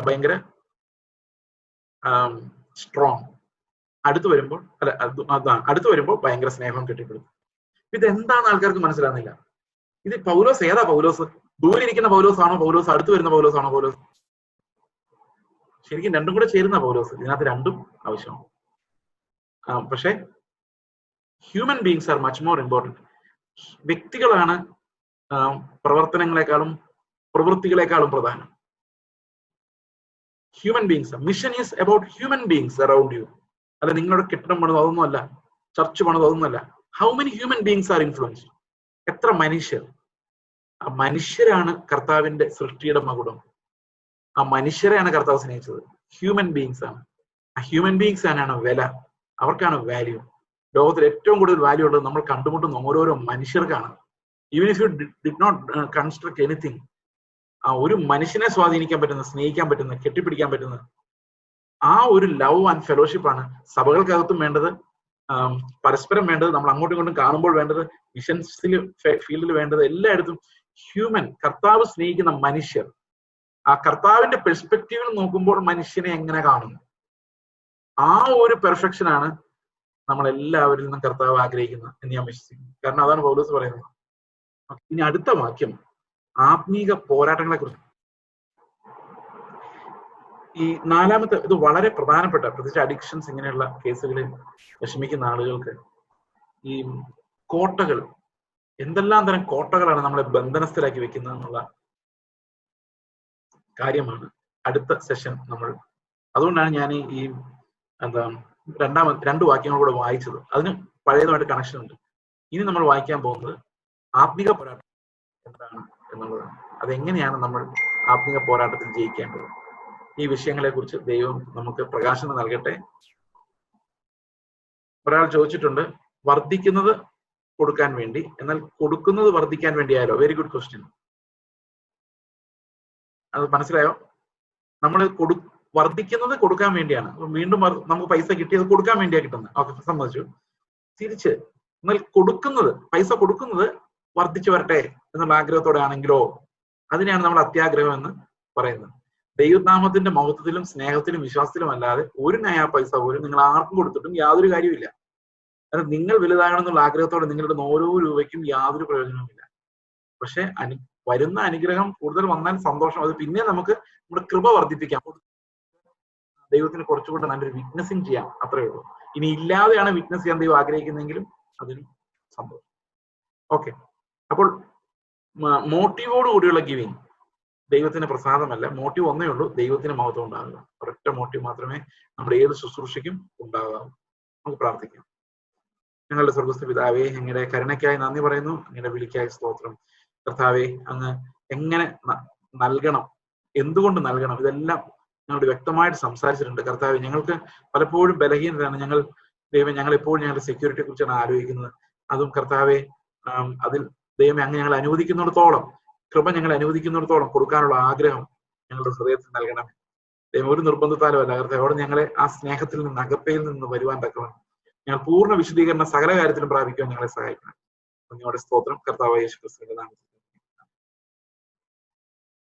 ഭയങ്കര സ്ട്രോങ്, അടുത്ത് വരുമ്പോൾ ഭയങ്കര സ്നേഹം കെട്ടിപ്പിടും. ഇതെന്താണ് ആൾക്കാർക്ക് മനസ്സിലാകുന്നില്ല. ഇത് പൗലോസ് ഏതാ പൗലോസ്? ദൂരെ ഇരിക്കുന്ന പൗലോസ് ആണോ പൗലോസ്? അടുത്ത് വരുന്ന പൗലോസ് ആണോ പൗലോസ്? ശരിക്കും രണ്ടും കൂടെ ചേരുന്ന പൗലോസ്. ഇതിനകത്ത് രണ്ടും ആവശ്യമാണ്. പക്ഷെ human beings are much more important. വ്യക്തികളാണ് പ്രവൃത്തികളെക്കാളും പ്രധാനം. Human beings. Mission is about human beings around you. അല്ല നിങ്ങളുടെ കെട്ടിടം പണിത് അതൊന്നുമല്ല, ചർച്ച് പണിത് അതൊന്നുമല്ല. How many human beings are influenced? എത്ര മനുഷ്യർ? ആ മനുഷ്യരാണ് കർത്താവിന്റെ സൃഷ്ടിയുടെ മകുടം. ആ മനുഷ്യരെയാണ് കർത്താവ് സ്നേഹിച്ചത്. ഹ്യൂമൻ ബീങ്സ് ആണ്. ആ ഹ്യൂമൻ ബീങ്സ് ആണ് വില. അവർക്കാണ് വാല്യൂ. ലോകത്തിൽ ഏറ്റവും കൂടുതൽ വാല്യൂ ഉള്ളത് നമ്മൾ കണ്ടുമുട്ടുന്ന ഓരോരോ മനുഷ്യർക്കാണ്. Even if you did not construct anything, ആ ഒരു മനുഷ്യനെ സ്വാധീനിക്കാൻ പറ്റുന്ന, സ്നേഹിക്കാൻ പറ്റുന്ന, കെട്ടിപ്പിടിക്കാൻ പറ്റുന്ന ആ ഒരു ലവ് ആൻഡ് ഫെലോഷിപ്പ് ആണ് സഭകൾക്കകത്തും വേണ്ടത്, പരസ്പരം വേണ്ടത്, നമ്മൾ അങ്ങോട്ടും ഇങ്ങോട്ടും കാണുമ്പോൾ വേണ്ടത്, മിഷൻസിൽ ഫീൽഡിൽ വേണ്ടത്, എല്ലായിടത്തും ഹ്യൂമൻ, കർത്താവ് സ്നേഹിക്കുന്ന മനുഷ്യർ. ആ കർത്താവിന്റെ പെർസ്പെക്റ്റീവിൽ നോക്കുമ്പോൾ മനുഷ്യനെ എങ്ങനെ കാണുന്നു, ആ ഒരു പെർഫെക്ഷനാണ് നമ്മൾ എല്ലാവരിൽ നിന്നും കർത്താവ് ആഗ്രഹിക്കുന്നത് എന്ന് ഞാൻ വിശ്വസിക്കുന്നു. കാരണം അതാണ് പൗലോസ് പറയുന്നത്. ഇനി അടുത്ത വാക്യം ആത്മീക പോരാട്ടങ്ങളെ കുറിച്ച്. ഈ നാലാമത്തെ, ഇത് വളരെ പ്രധാനപ്പെട്ട, പ്രത്യേകിച്ച് അഡിക്ഷൻസ് ഇങ്ങനെയുള്ള കേസുകളിൽ വിഷമിക്കുന്ന ആളുകൾക്ക് ഈ കോട്ടകൾ, എന്തെല്ലാം തരം കോട്ടകളാണ് നമ്മളെ ബന്ധനസ്ഥരാക്കി വെക്കുന്നത് എന്നുള്ള കാര്യമാണ് അടുത്ത സെഷൻ നമ്മൾ. അതുകൊണ്ടാണ് ഞാൻ ഈ രണ്ട് വാക്യങ്ങൾ കൂടെ വായിച്ചത്. അതിന് പഴയതുമായിട്ട് കണക്ഷൻ ഉണ്ട്. ഇനി നമ്മൾ വായിക്കാൻ പോകുന്നത് ആത്മീക പോരാട്ടം എന്താണ് എന്നുള്ളതാണ്. അതെങ്ങനെയാണ് നമ്മൾ ആത്മീക പോരാട്ടത്തിൽ ജയിക്കേണ്ടത്. ഈ വിഷയങ്ങളെ കുറിച്ച് ദൈവം നമുക്ക് പ്രകാശനം നൽകട്ടെ. ഒരാൾ ചോദിച്ചിട്ടുണ്ട്, വർദ്ധിക്കുന്നത് കൊടുക്കാൻ വേണ്ടി, എന്നാൽ കൊടുക്കുന്നത് വർദ്ധിക്കാൻ വേണ്ടിയായാലോ? Very good question. അത് മനസ്സിലായോ? നമ്മൾ വർദ്ധിക്കുന്നത് കൊടുക്കാൻ വേണ്ടിയാണ്. വീണ്ടും നമുക്ക് പൈസ കിട്ടിയത് കൊടുക്കാൻ വേണ്ടിയാണ് കിട്ടുന്നത്. ഓക്കെ, സമ്മതിച്ചു. തിരിച്ച് എന്നാൽ കൊടുക്കുന്നത്, പൈസ കൊടുക്കുന്നത് വർദ്ധിച്ചു വരട്ടെ എന്നുള്ള ആഗ്രഹത്തോടെ ആണെങ്കിലോ, അതിനെയാണ് നമ്മൾ അത്യാഗ്രഹം എന്ന് പറയുന്നത്. ദൈവനാമത്തിന്റെ മഹത്വത്തിലും സ്നേഹത്തിലും വിശ്വാസത്തിലും അല്ലാതെ ഒരു നയാ പൈസ പോലും നിങ്ങൾ ആർക്കും കൊടുത്തിട്ടും യാതൊരു കാര്യമില്ല. കാരണം നിങ്ങൾ വലുതാകണമെന്നുള്ള ആഗ്രഹത്തോടെ നിങ്ങളുടെ ഓരോ രൂപയ്ക്കും യാതൊരു പ്രയോജനവുമില്ല. പക്ഷെ വരുന്ന അനുഗ്രഹം കൂടുതൽ വന്നാൽ സന്തോഷം. അത് പിന്നെ നമുക്ക് നമ്മുടെ കൃപ വർദ്ധിപ്പിക്കാം, ദൈവത്തിന് കുറച്ചുകൂടെ നല്ലൊരു വിറ്റ്നസിങ് ചെയ്യാം, അത്രയേ ഉള്ളൂ. ഇനി ഇല്ലാതെയാണ് വിറ്റ്നസ് ചെയ്യാൻ ദൈവം ആഗ്രഹിക്കുന്നതെങ്കിലും അതിനും സന്തോഷം. ഓക്കെ, അപ്പോൾ മോട്ടീവോട് കൂടിയുള്ള ഗിവിങ് ദൈവത്തിന് പ്രസാദമല്ല. മോട്ടീവ് ഒന്നേ ഉള്ളൂ, ദൈവത്തിന് മഹത്വം ഉണ്ടാകുക. ഒരൊറ്റ മോട്ടീവ് മാത്രമേ നമ്മുടെ ഏത് ശുശ്രൂഷയ്ക്കും ഉണ്ടാകാവൂ. നമുക്ക് പ്രാർത്ഥിക്കാം. ഞങ്ങളുടെ സ്വർഗ്ഗസ്ഥ പിതാവേ, അങ്ങയുടെ കരുണയ്ക്കായി നന്ദി പറയുന്നു, അങ്ങയുടെ വിളിക്കായി സ്തോത്രം. കർത്താവേ, അങ്ങ് എങ്ങനെ നൽകണം, എന്തുകൊണ്ട് നൽകണം, ഇതെല്ലാം ഞങ്ങളോട് വ്യക്തമായിട്ട് സംസാരിച്ചിട്ടുണ്ട്. കർത്താവേ, ഞങ്ങൾക്ക് പലപ്പോഴും ബലഹീനതയാണ്. ഞങ്ങളെപ്പോഴും ഞങ്ങളുടെ സെക്യൂരിറ്റിയെ കുറിച്ചാണ് ആലോചിക്കുന്നത്. അതും കർത്താവെ, അതിൽ ദൈവമേ അങ്ങ് ഞങ്ങളെ അനുവദിക്കുന്നിടത്തോളം, കൃപ ഞങ്ങളെ അനുവദിക്കുന്നിടത്തോളം കൊടുക്കാനുള്ള ആഗ്രഹം ഞങ്ങളുടെ ഹൃദയത്തിൽ നൽകണമേ. ദൈവം ഒരു നിർബന്ധത്താലും അല്ല കർത്താവ്, അവിടെ ഞങ്ങളെ ആ സ്നേഹത്തിൽ നിന്ന്, അകപ്പയിൽ നിന്ന് വരുവാൻ തക്കവണ്ണം ഞങ്ങൾ പൂർണ്ണ വിശദീകരണം സകല കാര്യത്തിലും പ്രാപിക്കുവാൻ ഞങ്ങളെ സഹായിക്കണം. നിങ്ങളുടെ സ്തോത്രം കർത്താവായ യേശു ക്രിസ്തുവിന്റെ നാമത്തിൽ.